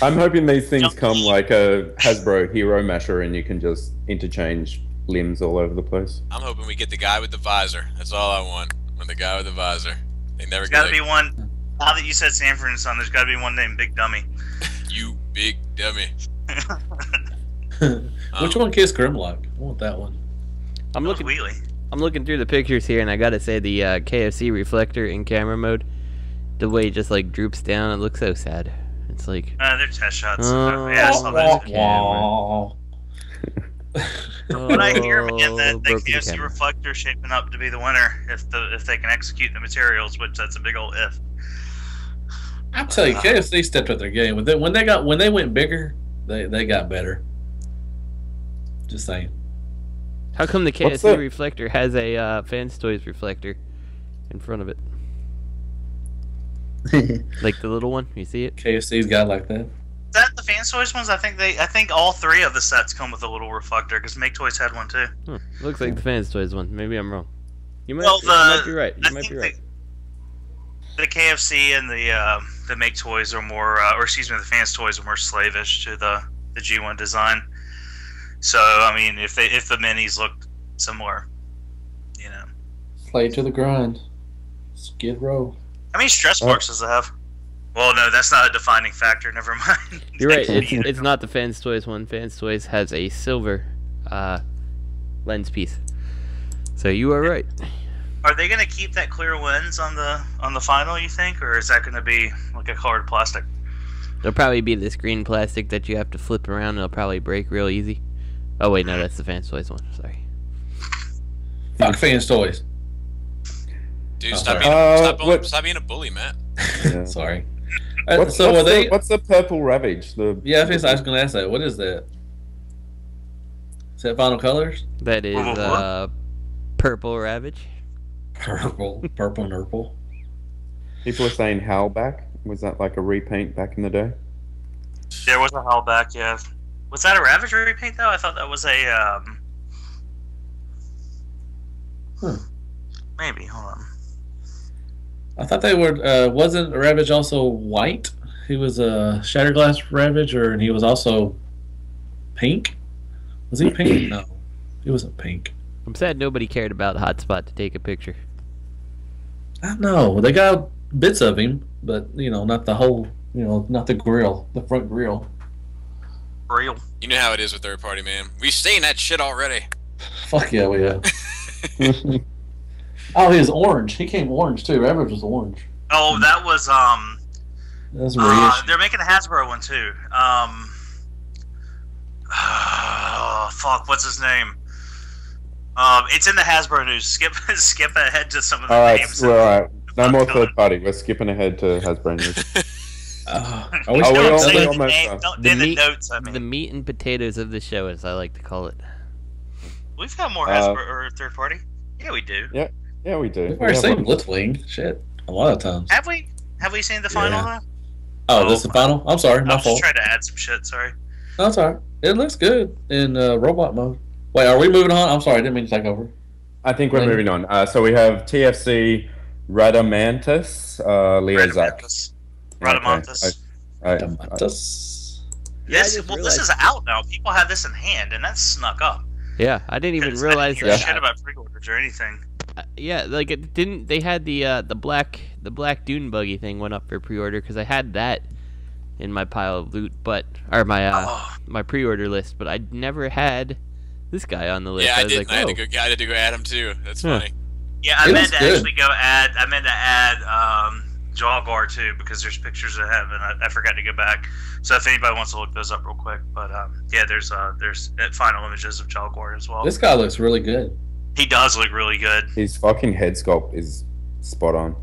H: I'm hoping these things come like a Hasbro Hero Masher, and you can just interchange limbs all over the place.
A: I'm hoping we get the guy with the visor. That's all I want. The guy with the visor. They never
B: There's got to be one. Now that you said Sanford and Son, there's got to be one named Big Dummy.
A: You big dummy.
C: Which one kissed Grimlock? I want that one.
I: I'm looking through the pictures here, and I gotta say the KFC reflector in camera mode, the way it just like droops down, it looks so sad. It's like
B: they're test shots. Yeah, I saw that. But I hear, man, that the KFC reflector is shaping up to be the winner if they can execute the materials, which that's a big old if.
C: I tell you, KFC stepped up their game. When they went bigger, they got better. Just saying.
I: How come the KFC reflector has a Fans Toys reflector in front of it? Like the little one, you see it?
C: KFC's got like that.
B: Is that the Fans Toys ones? I think all 3 of the sets come with a little reflector because Make Toys had one too.
I: Looks like the Fans Toys one. Maybe I'm wrong. You might be right. You might be right.
B: The KFC and the Make Toys are more, or excuse me, the Fans Toys are more slavish to the G1 design. So I mean, if the minis looked similar, you know.
C: Play to the grind. Skid Row.
B: How many stress marks does it have? Well, no, that's not a defining factor. Never mind.
I: You're right. It's not the Fans Toys one. Fans Toys has a silver lens piece. So you are right.
B: Are they going to keep that clear lens on the final, you think, or is that going to be like a colored plastic?
I: It'll probably be this green plastic that you have to flip around, and it'll probably break real easy. Oh wait, no, that's the Fans Toys one. Sorry.
C: Fuck Fans Toys.
A: Dude, stop being a bully, Matt.
H: Yeah.
C: Sorry.
H: What's the purple Ravage?
C: Yeah, I was going to ask that. What is that? Is that Final Colors?
I: That is Purple Ravage.
C: Purple Nurple.
H: People are saying Howlback. Was that like a repaint back in the day?
B: There was a Howlback, yeah. Was that a Ravage repaint though? I thought that was a maybe. Hold on.
C: I thought they were. Wasn't Ravage also white? He was a Shatterglass Ravage, and he was also pink. Was he pink? No, he wasn't pink.
I: I'm sad nobody cared about Hotspot to take a picture.
C: I know they got bits of him, but not the whole. Not the grill, the front grill.
B: Grill.
A: You know how it is with third party, man. We've seen that shit already.
C: Fuck yeah, we have. Oh, he was orange. He came orange too. Ravage was orange.
B: Oh, that was
C: That's reissue.
B: They're making a Hasbro one too. Oh, fuck, what's his name? It's in the Hasbro news. Skip ahead to some of the names.
H: All right. No more third party. We're skipping ahead to Hasbro news.
I: The meat and potatoes of the show, as I like to call it.
B: We've got more Hasbro or third party. Yeah, we do.
H: Yeah, we do.
C: We've already seen Blitzwing. Shit, a lot of times.
B: Have we? Have we seen the final?
C: Yeah. Oh, this is the final? I'm sorry, my fault.
B: I was just trying to add some shit. Sorry.
C: No, that's alright. It looks good in robot mode. Wait, are we moving on? I'm sorry, I didn't mean to take over.
H: I think we're moving on. So we have TFC Rhadamanthus, Leo Zack.
B: Rhadamanthus.
C: Rhadamanthus.
B: Yes, well, this is out now. People have this in hand, and that's snuck up.
I: Yeah, I didn't even realize
B: that. Shit about pre-orders or anything.
I: Yeah, like it didn't. They had the black dune buggy thing went up for pre-order because I had that in my pile of loot, or my pre-order list, but I never had this guy on the list.
A: Yeah, I
I: was
A: didn't.
I: like,
A: I had to go add him too. That's funny.
B: Yeah, I meant to actually go add. I meant to add Jawgar too because there's pictures I have and I forgot to go back. So if anybody wants to look those up real quick, but yeah, there's final images of Jawgar as well.
C: This guy looks really good.
B: He does look really good.
H: His fucking head sculpt is spot on.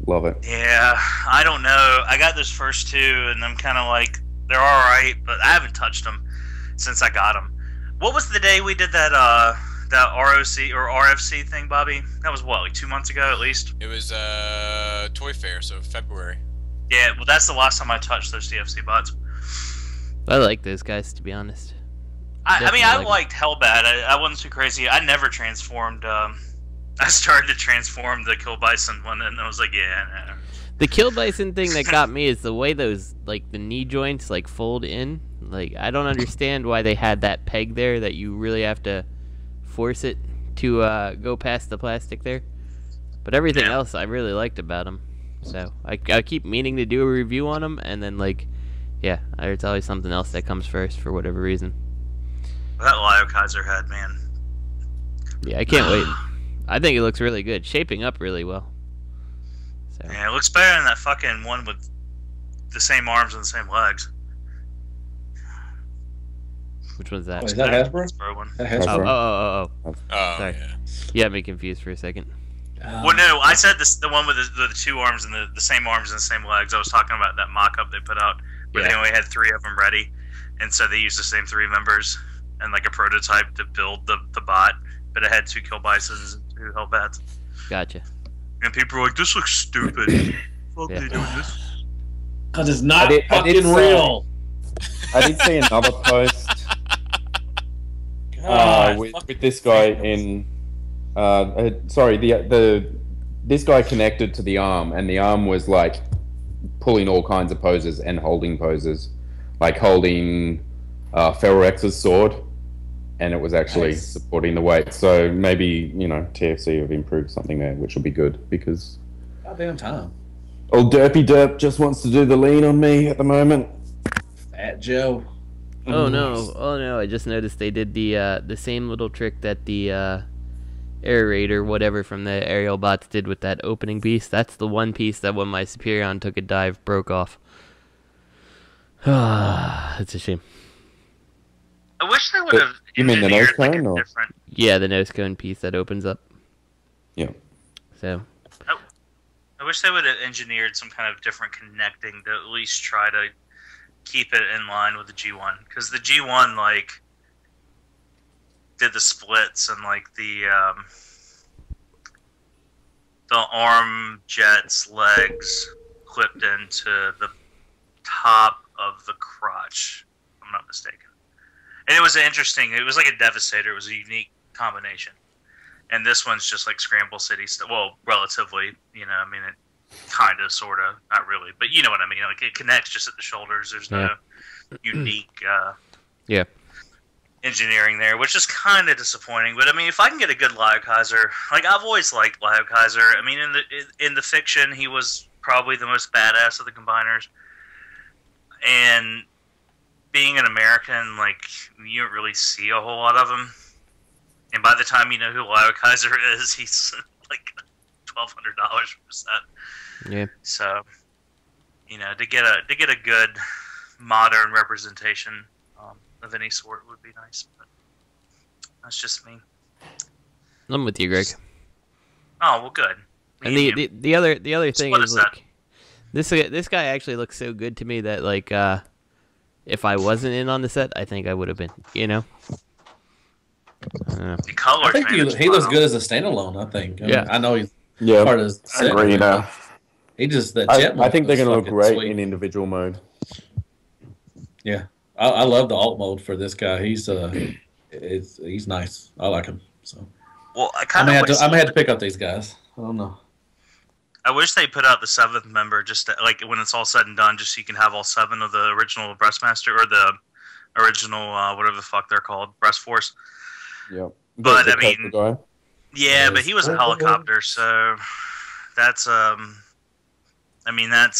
H: Love it.
B: Yeah, I don't know. I got those first two, and I'm kind of like, they're all right, but I haven't touched them since I got them. What was the day we did that ROC or RFC thing, Bobby? That was what, like 2 months ago at least?
A: It was Toy Fair, so February.
B: Yeah, well, that's the last time I touched those TFC bots.
I: I like those guys, to be honest.
B: I mean, I liked Hellbat. I wasn't too crazy. I never transformed. I started to transform the Kill Bison one, and I was like, yeah. No.
I: The Kill Bison thing that got me is the way those, like, the knee joints, like, fold in. Like, I don't understand why they had that peg there that you really have to force it to go past the plastic there. But everything else I really liked about them. So, I keep meaning to do a review on them, and then, like, yeah, there's always something else that comes first for whatever reason.
B: That Lio Kaiser head, man.
I: Yeah, I can't wait. I think it looks really good. Shaping up really well. So.
B: Yeah, it looks better than that fucking one with the same arms and the same legs.
I: Which one's that?
C: Wait, is that Hasbro?
B: Hasbro one.
I: Oh. Sorry.
A: Yeah.
I: You had me confused for a second.
B: Well, no, I said the one with the two arms and the same arms and the same legs. I was talking about that mock-up they put out where they only had 3 of them ready, and so they used the same 3 members and like a prototype to build the bot, but it had 2 Kill Bisons and 2 Hellbats.
I: Gotcha.
B: And people were like, "This looks stupid." Fuck, they doing this?
C: Because it's not fucking real.
H: I did see another post with this guy in. Sorry, this guy connected to the arm, and the arm was like pulling all kinds of poses and holding poses, like holding Ferrex's sword, and it was actually supporting the weight. So maybe, TFC have improved something there, which will be good because
C: goddamn time.
H: Old Derpy Derp just wants to do the lean on me at the moment.
C: Fat Joe.
I: Oh no! I just noticed they did the same little trick that the Air Raid or whatever from the aerial bots did with that opening piece. That's the one piece that when my Superion took a dive broke off. It's a shame.
B: I wish they would have.
H: You mean the nose cone? Or?
I: Yeah, the nose cone piece that opens up.
H: Yeah.
I: So.
B: I wish they would have engineered some kind of different connecting to at least try to keep it in line with the G1, because the G1 like did the splits and like the arm jet's legs clipped into the top of the crotch, if I'm not mistaken. And it was interesting. It was like a Devastator. It was a unique combination. And this one's just like Scramble City. Well, relatively, it kind of, sort of, not really, but you know what I mean. Like it connects just at the shoulders. There's no unique engineering there, which is kind of disappointing. But I mean, if I can get a good Lio Kaiser, like I've always liked Lio Kaiser. I mean, in the fiction, he was probably the most badass of the combiners. And being an American, like you don't really see a whole lot of him. And by the time you know who Lio Kaiser is, he's like $1,200 for a set.
I: Yeah.
B: So, to get a good modern representation of any sort would be nice. But that's just me.
I: I'm with you, Greg.
B: Oh well, good.
I: And the other thing is like this guy actually looks so good to me that like if I wasn't in on the set, I think I would have been.
B: The color.
C: I think he looks good as a standalone. I think. I know he's part of the set.
H: I agree,
C: He just
H: I think they're going to look great in individual mode.
C: Yeah, I love the alt mode for this guy. He's nice. I like him. So.
B: Well,
C: I may have to pick up these guys. I don't know.
B: I wish they put out the 7th member just to, like when it's all said and done, just so you can have all 7 of the original Breastmaster or the original whatever the fuck they're called, Breast Force.
H: Yeah,
B: but I mean, Yeah, but he was a helicopter, so that's I mean that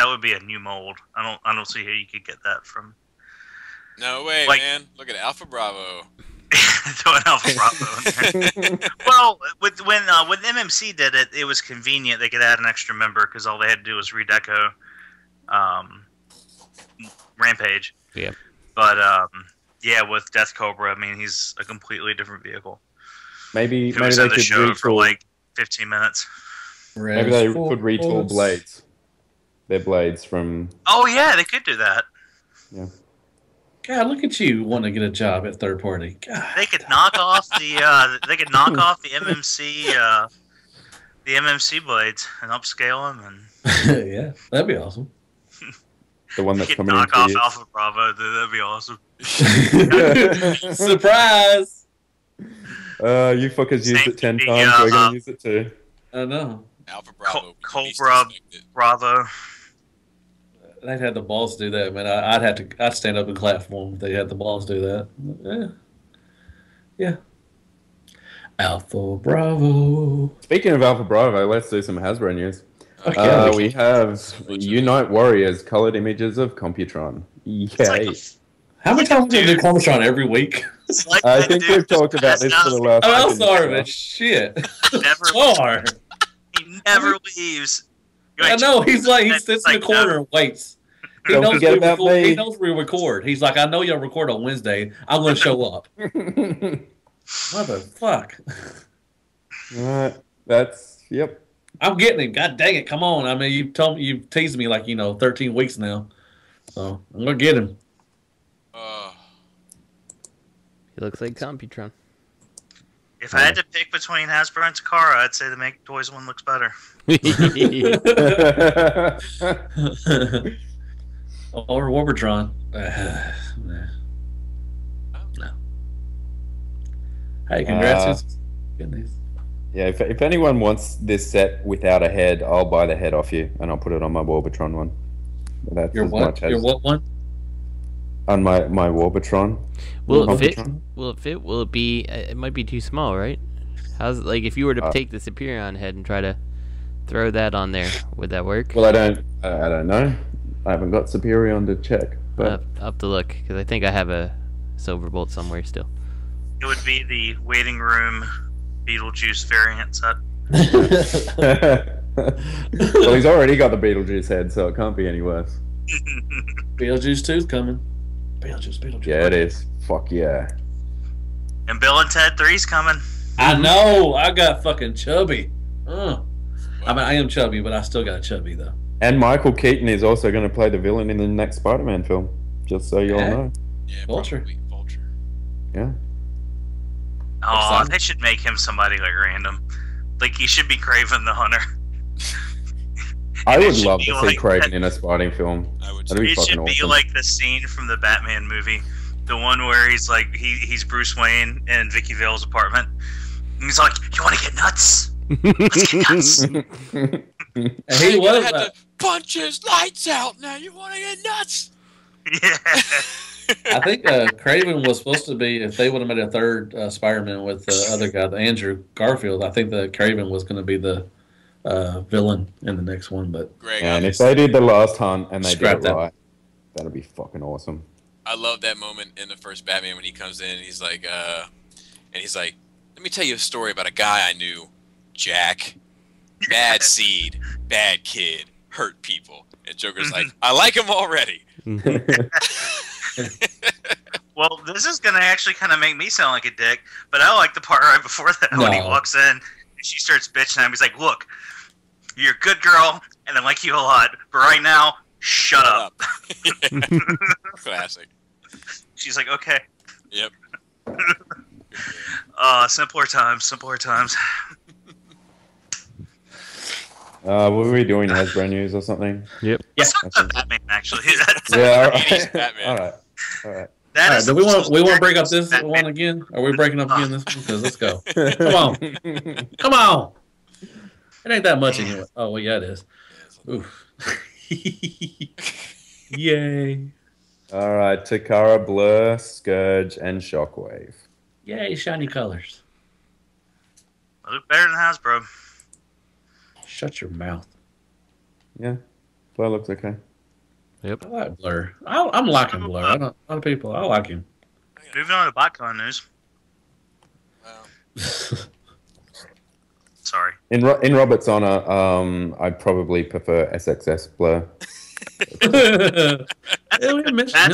B: would be a new mold. I don't see how you could get that from.
A: No way,
B: like,
A: man! Look at Alpha Bravo.
B: Throw an Alpha Bravo in there. Well, when MMC did it, it was convenient. They could add an extra member because all they had to do was redeco Rampage.
I: Yeah.
B: But yeah, with Death Cobra, I mean, he's a completely different vehicle.
H: Maybe
B: He was
H: they
B: in the
H: could
B: show for
H: retool.
B: like 15 minutes.
H: Maybe they could retool blades. Their blades from.
B: Oh yeah, they could do that.
H: Yeah.
C: God, look at you wanting to get a job at third party. God.
B: They could knock off the they could knock off the MMC blades and upscale them, and
C: Yeah, that'd be awesome.
H: The one
B: they
H: that's
B: could
H: coming in
B: knock
H: 2
B: off
H: years.
B: Alpha Bravo. That'd be awesome.
C: Surprise!
H: You fuckers used it 10
B: thing,
H: times. We're gonna use it too.
C: I know.
A: Alpha Bravo.
B: Cobra Bravo.
C: They'd had the balls to do that, man. I'd stand up and clap for them if they had the balls to do that. Yeah. Yeah. Alpha Bravo.
H: Speaking of Alpha Bravo, let's do some Hasbro news.
C: Okay.
H: We have Unite Warriors colored images of Computron. Yay!
C: How many times do you do Combatron every week?
B: Like
H: I think we've talked about this for the last.
C: I'm sorry, but shit.
B: Never, he never leaves.
C: I know, he sits in the corner and waits. He
H: Don't
C: knows,
H: forget about me.
C: He knows we record. He's like, I know you'll record on Wednesday. I'm going to show up. Motherfuck.
H: Alright, that's, yep.
C: I'm getting him. God dang it. Come on. I mean, you've teased me like, 13 weeks now. So, I'm going to get him.
I: He looks like Computron.
B: If I had to pick between Hasbro and Takara, I'd say the Make Toys one looks better.
C: Or Warbertron. No. Hey, congrats. Goodness.
H: Yeah, if anyone wants this set without a head, I'll buy the head off you and I'll put it on my Warbertron one. That's
C: Your
H: as
C: what?
H: much as
C: Your what one?
H: on my Warbertron.
I: Will it fit?
H: Computron.
I: Will it fit? Will it be? It might be too small, right? How's like if you were to take the Superion head and try to throw that on there, would that work?
H: Well, I don't know. I haven't got Superion to check, but
I: I'll have to look because I think I have a Silverbolt somewhere still.
B: It would be the waiting room Beetlejuice variant set.
H: well, he's already got the Beetlejuice head, so it can't be any worse.
C: Beetlejuice 2's coming. Beetlejuice.
H: Yeah, it is. Fuck yeah.
B: And Bill and Ted 3's coming.
C: I know. I got fucking chubby. I mean, I am chubby, but I still got chubby, though.
H: And Michael Keaton is also going to play the villain in the next Spider-Man film. Just so you all know.
A: Yeah,
C: Vulture.
A: Vulture.
H: Yeah.
B: Oh, they should make him somebody like random. Like he should be Kraven the Hunter.
H: I would
B: should
H: love
B: be
H: to
B: like
H: see Kraven
B: that.
H: in a Spider film. That'd be
B: It
H: fucking
B: should be
H: awesome.
B: like the scene from the Batman movie, the one where he's like he's Bruce Wayne in Vicky Vale's apartment. And he's like, "You want to get nuts? Let's get nuts."
C: He was
A: had to punch his lights out. Now you want to get nuts?
B: Yeah.
C: I think Kraven was supposed to be, if they would have made a third Spider-Man with the other guy, the Andrew Garfield, I think that Kraven was going to be the villain in the next one. But
H: and if they did the last hunt and they
C: Scrap
H: did it
C: that.
H: right, that'd be fucking awesome.
A: I love that moment in the first Batman when he comes in and he's like, let me tell you a story about a guy I knew, Jack. Bad seed, bad kid, hurt people. And Joker's like, I like him already.
B: Well, this is gonna actually kind of make me sound like a dick, but I like the part right before that when he
C: No.
B: walks in and she starts bitching at him. He's like, "Look, you're a good girl, and I like you a lot, but right now, shut up."
A: Classic.
B: She's like, "Okay."
A: Yep.
B: Simpler times, simpler times.
H: Were we doing Hasbro news or something?
I: Yep.
B: Let's talk about Batman, actually.
H: Yeah.
A: Batman.
H: All right. All right.
B: That
C: all right,
B: is
C: do we want to break up this
B: Batman.
C: one again? Are we breaking up again this one? Because let's go. Come on. Come on. It ain't that much anyway. Oh, well, yeah, it is. Oof. Yay.
H: All right. Takara, Blurr, Scourge, and Shockwave.
C: Yay, shiny colors.
B: They look better than Hasbro.
C: Shut your mouth.
H: Yeah, Blur looks okay.
C: Yep. I like Blurr. I'm liking Blurr. I don't, a lot of people. I like him.
B: Moving on to BAWTKHAN news. Sorry.
H: In Robert's honor, I'd probably prefer SXS Blur.
B: That's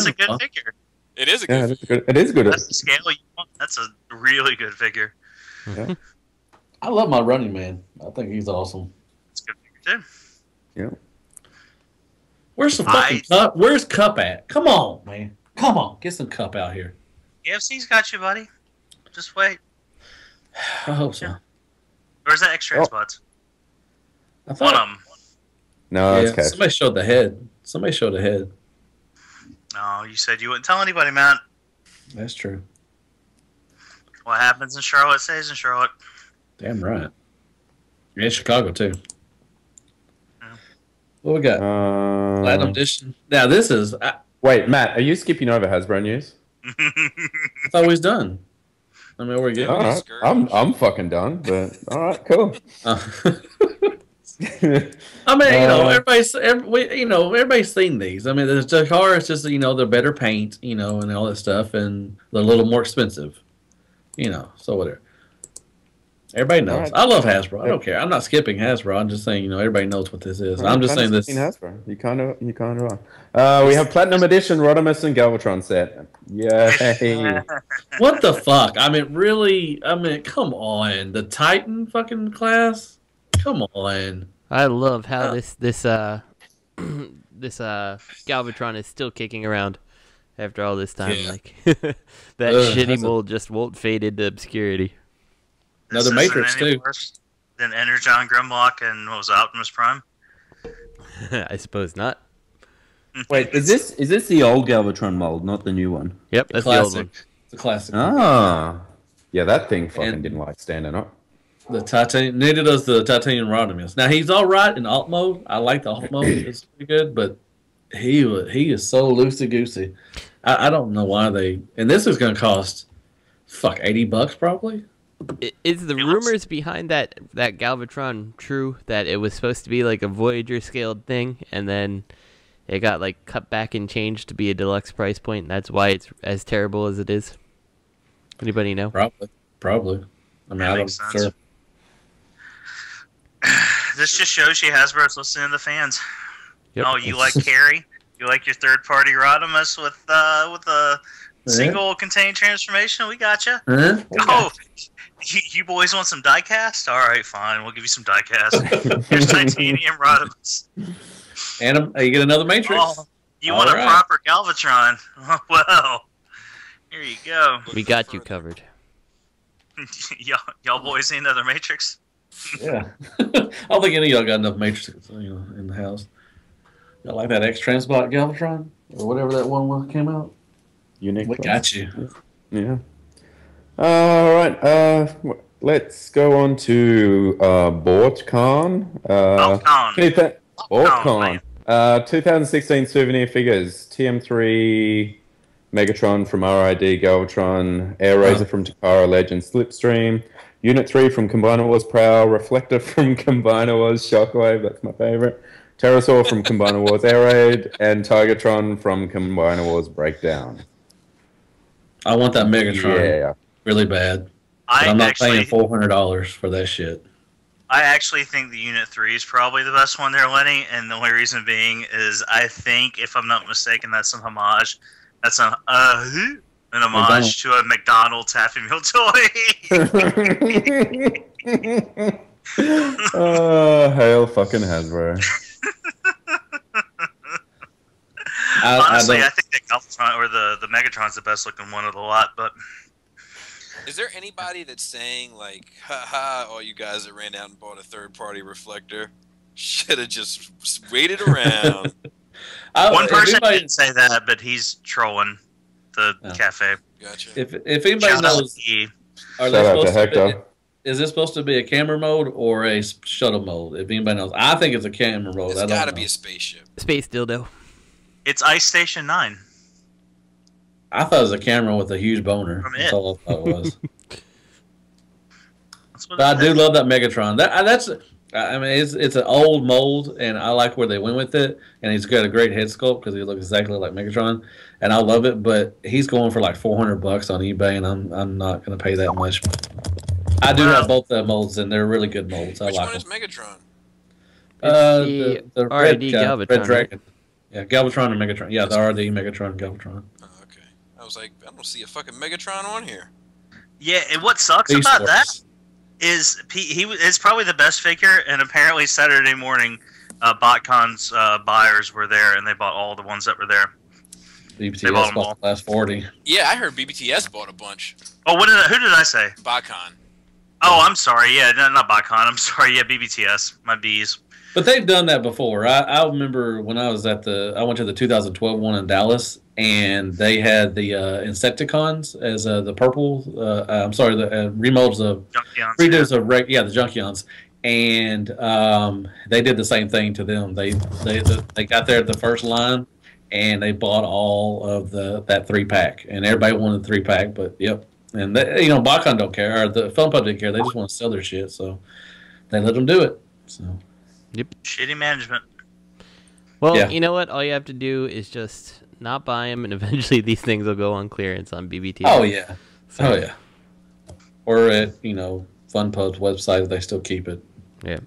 B: a good figure.
A: It is a good
H: figure. It is good.
B: That's the scale you want. That's a really good figure.
H: Yeah.
C: I love my Running Man. I think he's awesome.
B: It's a good figure, too.
H: Yeah.
C: Where's the fucking cup? Where's Cup at? Come on, man. Come on. Get some Cup out here.
B: KFC's got you, buddy. Just wait.
C: I hope so.
B: Yeah. Where's that extra spots?
C: I thought.
H: No,
C: yeah,
H: it's
C: somebody showed the head. Somebody showed the head.
B: No, you said you wouldn't tell anybody, man.
C: That's true.
B: What happens in Charlotte stays in Charlotte.
C: Damn right. Yeah, Chicago too. Yeah. What we got? Platinum Edition. Now this is.
H: Wait, Matt, are you skipping over Hasbro news?
C: I thought we was done. I mean, we're getting.
H: All right. I'm fucking done. But all right, cool.
C: I mean, everybody's seen these. I mean, the Takara is just they're better paint, and all that stuff, and they're a little more expensive, so whatever. Everybody knows. Right. I love Hasbro. I don't care. I'm not skipping Hasbro. I'm just saying, everybody knows what this is. I'm just saying this.
H: Hasbro. You kind of are. We have Platinum Edition Rodimus and Galvatron set. Yay!
C: What the fuck? I mean, really? I mean, come on. The Titan fucking class. Come on.
I: I love how this Galvatron is still kicking around after all this time.
C: Yeah.
I: Like that shitty mold just won't fade into obscurity.
C: Another Matrix too.
B: Then Energon Grimlock and what was it, Optimus Prime?
I: I suppose not.
H: Wait, is this the old Galvatron mold, not the new one?
I: Yep, that's the old one.
C: It's a classic.
H: Ah, yeah, that thing fucking didn't like standing up.
C: The titanium, neither does the titanium Rodimus. Now he's all right in alt mode. I like the alt mode; it's pretty good. But he is so loosey goosey. I don't know why they. And this is going to cost, $80 probably.
I: Is the rumors behind that Galvatron true? That it was supposed to be like a Voyager scaled thing, and then it got like cut back and changed to be a deluxe price point. And that's why it's as terrible as it is. Anybody know?
C: Probably. I mean, I don't sure.
B: This just shows you Hasbro's listening to the fans.
I: Yep.
B: Oh, you like Carrie? You like your third-party Rodimus with a single contained transformation? We got you. Oh, you boys want some diecast? All right, fine. We'll give you some diecast. Here's titanium Rodimus.
C: And you get another Matrix.
B: Oh, you want a proper Galvatron? Well, here you go.
I: We got you covered.
B: Y'all boys need another Matrix?
C: Yeah. I don't think any of y'all got enough Matrixes, in the house. Y'all like that X-Transbot Galvatron? Or whatever that one came out?
H: Unique.
C: We got you.
H: Yeah. All right. Let's go on to BAWTKHAN. BAWTKHAN. 2016 souvenir figures. TM3 Megatron from RID Galvatron, Airazor from Takara Legends Slipstream, Unit 3 from Combiner Wars Prowl, Reflector from Combiner Wars Shockwave, that's my favorite, Terrorsaur from Combiner Wars Air and Tigatron from Combiner Wars Breakdown.
C: I want that Megatron really bad. I'm not paying $400 for that shit.
B: I actually think the Unit 3 is probably the best one they're letting, and the only reason being is I think, if I'm not mistaken, that's some homage. That's an homage to a McDonald's Happy Meal toy.
H: Hail fucking Hasbro.
B: Honestly, I think the Galvatron or the Megatron's the best looking one of the lot, but
A: is there anybody that's saying like, haha, all you guys that ran out and bought a third-party Reflector should have just waited around?
B: One person didn't say that, but he's trolling the cafe.
A: Gotcha.
C: If anybody knows, are they supposed to be, is this supposed to be a camera mode or a shuttle mode? If anybody knows, I think it's a camera mode.
A: It's got to be a spaceship.
I: Space dildo.
B: It's Ice Station 9.
C: I thought it was a camera with a huge boner. That's all I thought it was. But I do love that Megatron. I mean, it's an old mold, and I like where they went with it. And he's got a great head sculpt because he looks exactly like Megatron, and I love it. But he's going for like $400 on eBay, and I'm not going to pay that much. I do have both the molds, and they're really good molds. I
A: Which
C: like
A: one is
C: them.
A: Megatron?
C: The
I: RID
C: red
I: Galvatron.
C: Red Dragon. Yeah, Galvatron and Megatron. Yeah, the RID Megatron and Galvatron.
A: Oh, okay. I was like, I don't see a fucking Megatron on here.
B: Yeah, and what sucks
C: Beast
B: about
C: Wars.
B: that is it's probably the best figure, and apparently Saturday morning, BAWTKHAN's buyers were there, and they bought all the ones that were there.
C: BBTS bought the last 40.
A: Yeah, I heard BBTS bought a bunch.
B: Oh, who did I say?
A: BAWTKHAN.
B: Oh, I'm sorry. Yeah, no, not BAWTKHAN. I'm sorry. Yeah, BBTS. My bees.
C: But they've done that before. I remember when I was I went to the 2012 one in Dallas, and they had the Insecticons as the purple. I'm sorry, the remolds of redos of the Junkions, and they did the same thing to them. They got there at the first line, and they bought all of that 3-pack, and everybody wanted the 3-pack. But yep, and they, BAWTKHAN don't care, or the film pub didn't care. They just want to sell their shit, so they let them do it. So.
I: Yep.
B: Shitty management.
I: Well,
C: Yeah.
I: you know what? All you have to do is just not buy them, and eventually these things will go on clearance on BBT.
C: Oh yeah, oh yeah. Or at FunPub's website if they still keep it.
I: Yeah.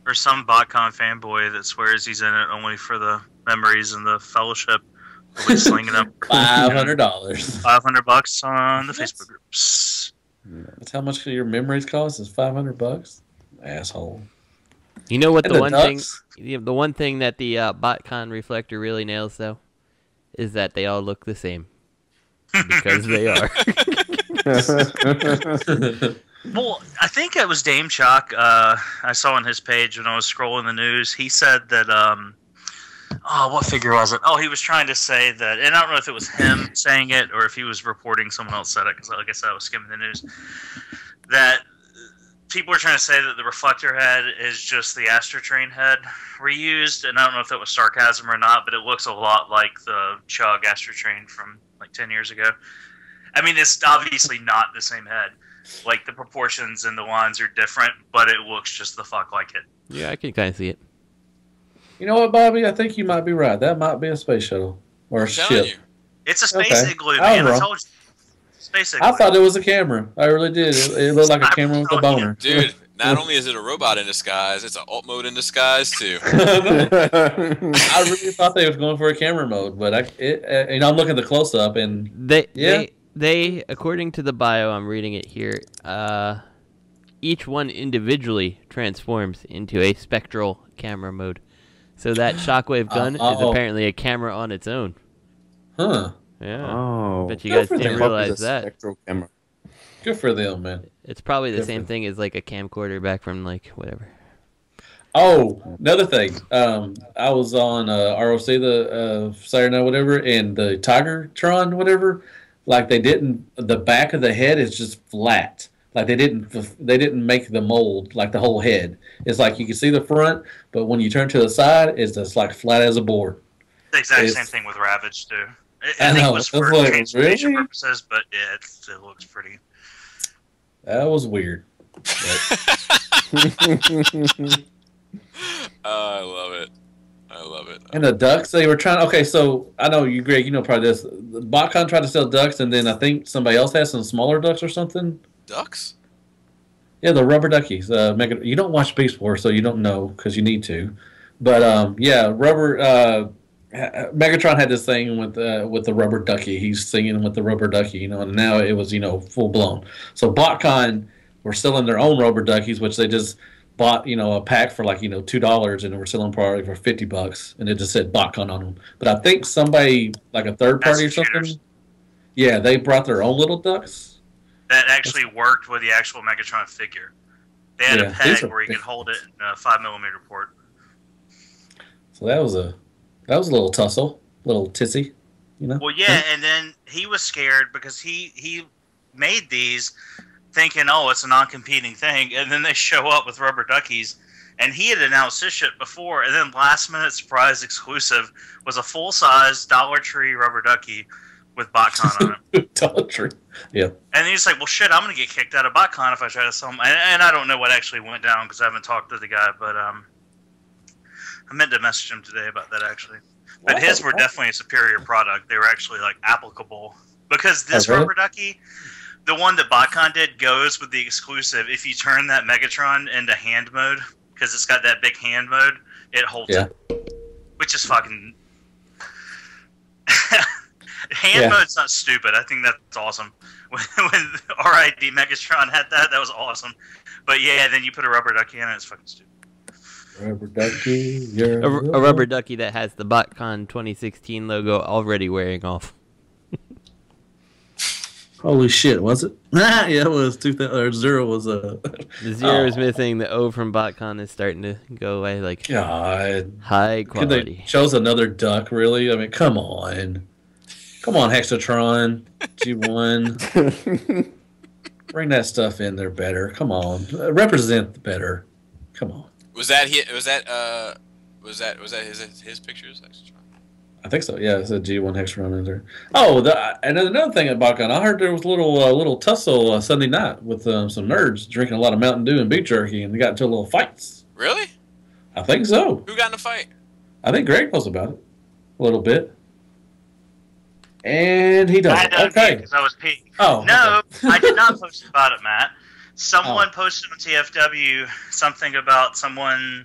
B: Or some BAWTKHAN fanboy that swears he's in it only for the memories and the fellowship. We'll be slinging up
C: $500.
B: $500 on the Facebook groups.
C: That's how much your memories cost? Is $500? Asshole.
I: You know what
C: And
I: the one thing?
C: ducks?
I: The one thing that the BAWTKHAN reflector really nails, though, is that they all look the same. Because they are.
B: Well, I think it was Dame Chalk. I saw on his page when I was scrolling the news. He said that. What figure was it? Oh, he was trying to say that, and I don't know if it was him saying it or if he was reporting someone else said it. Because like I said, I was skimming the news. That people are trying to say that the reflector head is just the Astrotrain head reused, and I don't know if that was sarcasm or not, but it looks a lot like the Chug Astrotrain from like 10 years ago. I mean, it's obviously not the same head. Like, the proportions and the lines are different, but it looks just the fuck like it.
I: Yeah, I can kind of see it.
C: You know what, Bobby? I think you might be right. That might be a space shuttle or a ship.
B: It's a space igloo, man. I told you. Space igloo.
C: I thought it was a camera. I really did. It looked like a camera with a boner.
A: Dude, not only is it a robot in disguise, it's an alt mode in disguise, too.
C: I really thought they was going for a camera mode, but I'm looking at the close-up, and
I: they, according to the bio, I'm reading it here, each one individually transforms into a spectral camera mode. So that Shockwave gun is apparently a camera on its own.
C: Huh.
I: Yeah.
H: Oh.
I: But you guys didn't realize that.
H: Spectral camera.
C: Good for them, man.
I: It's probably the same thing as like a camcorder back from like whatever.
C: Oh, another thing. I was on ROC the Saturday night, whatever, and the Tigatron, whatever. Like the back of the head is just flat. Like they didn't make the mold like the whole head. It's like you can see the front, but when you turn to the side, it's just like flat as a board.
B: The exact same thing with Ravage too.
C: I
B: think
C: know.
B: it was for
C: Like,
B: transformation
C: really?
B: purposes, but yeah, it looks pretty.
C: That was weird.
A: I love it. I love it.
C: And the ducks, they were trying. Okay, so I know you, Greg. You know probably this. BAWTKHAN tried to sell ducks, and then I think somebody else has some smaller ducks or something.
A: Ducks?
C: Yeah, the rubber duckies. You don't watch Beast Wars, so you don't know because you need to. But yeah, rubber. Megatron had this thing with the rubber ducky. He's singing with the rubber ducky, and now it was full blown. So BAWTKHAN were selling their own rubber duckies, which they just bought a pack for like $2, and they were selling probably for $50, and it just said BAWTKHAN on them. But I think somebody like a third party or something. Yeah, they brought their own little ducks.
B: That actually worked with the actual Megatron figure. They had a peg where you could hold it in a 5mm port.
C: So that was a little tussle, little tissy,
B: Well, yeah, and then he was scared because he made these thinking, oh, it's a non-competing thing, and then they show up with rubber duckies, and he had announced this shit before, and then last-minute surprise exclusive was a full-size Dollar Tree rubber ducky with BAWTKHAN on it.
C: Idolatry. Yeah.
B: And he's like, well, shit, I'm going to get kicked out of BAWTKHAN if I try to sell them. And I don't know what actually went down because I haven't talked to the guy, but I meant to message him today about that, actually. But his were definitely a superior product. They were actually, like, applicable. Because this rubber ducky, the one that BAWTKHAN did, goes with the exclusive. If you turn that Megatron into hand mode, because it's got that big hand mode, it holds it. Which is fucking... hand mode's not stupid. I think that's awesome. When RID Megatron had that was awesome. But yeah, then you put a rubber ducky in it, it's fucking stupid.
C: Rubber ducky,
I: a rubber ducky that has the BAWTKHAN 2016 logo already wearing off.
C: Holy shit, was it? Yeah, it was 2000. Or Zero was
I: the zero is missing. The O from BAWTKHAN is starting to go away. Like,
C: God,
I: high quality.
C: They chose another duck, really? I mean, come on, Hexatron, G1, bring that stuff in there better. Come on, represent better. Come on.
A: Was that his pictures?
C: I think so. Yeah, it's a G1 Hexatron in there. Oh, and another thing at BAWTKHAN, I heard there was a little tussle Sunday night with some nerds drinking a lot of Mountain Dew and beef jerky, and they got into little fights.
A: Really?
C: I think so.
A: Who got in a fight?
C: I think Greg knows about it a little bit. And he doesn't. Okay.
B: Because I was peeing.
C: Oh.
B: No, okay. I did not post about it, Matt. Someone posted on TFW something about someone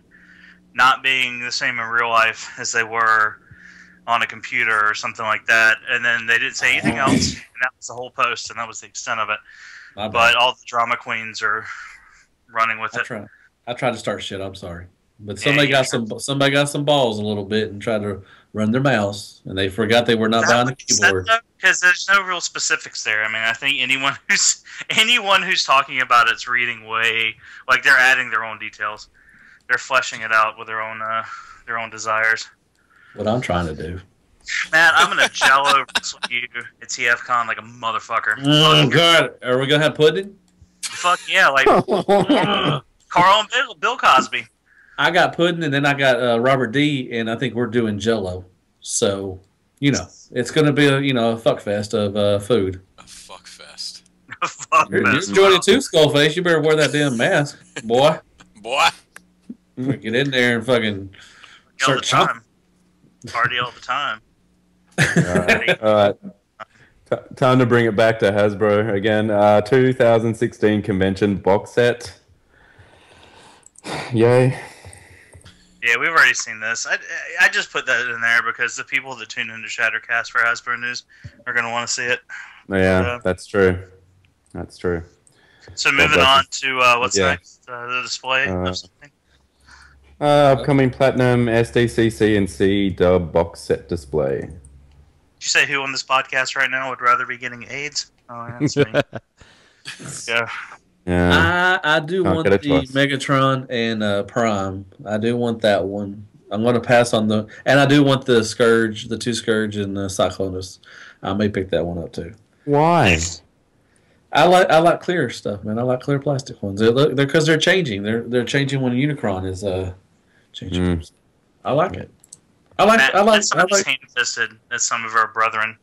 B: not being the same in real life as they were on a computer or something like that, and then they didn't say anything else, and that was the whole post, and that was the extent of it. But all the drama queens are running with it.
C: I tried to start shit. I'm sorry, but somebody got some balls a little bit and tried to run their mouths, and they forgot they were not behind the keyboard.
B: Because there's no real specifics there. I mean, I think anyone who's talking about it's reading way like they're adding their own details. They're fleshing it out with their own desires.
C: What I'm trying to do.
B: Matt, I'm gonna jello wrestle you at TFCon like a motherfucker.
C: Oh God, are we gonna have pudding?
B: Fuck yeah, like Carl and Bill Cosby.
C: I got pudding, and then I got Robert D, and I think we're doing jello. So, it's gonna be a fuck fest of food.
A: A fuck fest.
B: A fuck fest.
C: You're joining too, Skullface. You better wear that damn mask, boy.
A: Boy.
C: Get in there and fucking start chopping.
B: Party all the time.
H: All right. Time to bring it back to Hasbro again. 2016 Convention Boxset. Yay.
B: Yeah, we've already seen this. I just put that in there because the people that tune into Shattercast for Hasbro News are going to want to see it.
H: Yeah, that's true. That's true.
B: So moving on to what's next? The display of something?
H: Upcoming Platinum, SDCC, and CDub box set display.
B: Did you say who on this podcast right now would rather be getting AIDS? Oh, yeah, that's me.
H: Yeah.
C: I do want the Megatron and Prime. I do want that one. I'm going to pass on and I do want the Scourge, the 2 Scourge and the Cyclonus. I may pick that one up too.
H: Why?
C: I like clear stuff, man. I like clear plastic ones. They're because they're changing. They're changing when Unicron is changing. I like it. I like
B: hand-fisted as some of our brethren.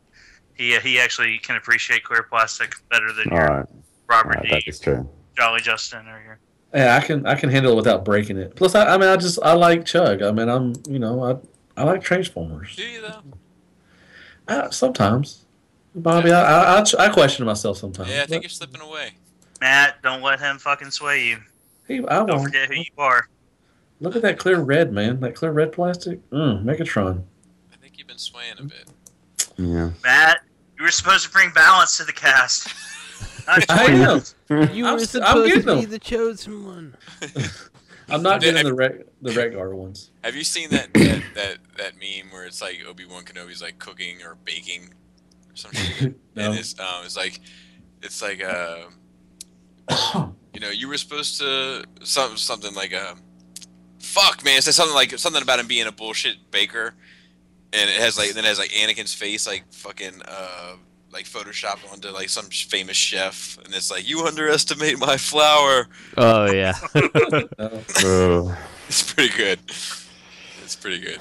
B: He actually can appreciate clear plastic better than Robert D.
H: That is true.
B: Jolly Justin or your.
C: Yeah, I can handle it without breaking it. Plus, I like Chug. I mean, I like Transformers.
A: Do you though?
C: Sometimes, Bobby. I question myself sometimes.
A: Yeah, I think you're slipping away.
B: Matt, don't let him fucking sway you. Don't forget who you are.
C: Look at that clear red, man. That clear red plastic. Megatron.
A: I think you've been swaying a bit.
H: Yeah.
B: Matt, you were supposed to bring balance to the cast.
C: I know.
I: You were supposed to be the chosen one.
C: I'm not getting the regular ones.
A: Have you seen that meme where it's like Obi-Wan Kenobi's like cooking or baking or something?
C: No.
A: And it's like you were supposed to something like fuck man, it says something about him being a bullshit baker, and it has Anakin's face like fucking like photoshopped onto like some famous chef, and it's like, you underestimate my flour.
I: Oh yeah.
A: It's pretty good. It's pretty good.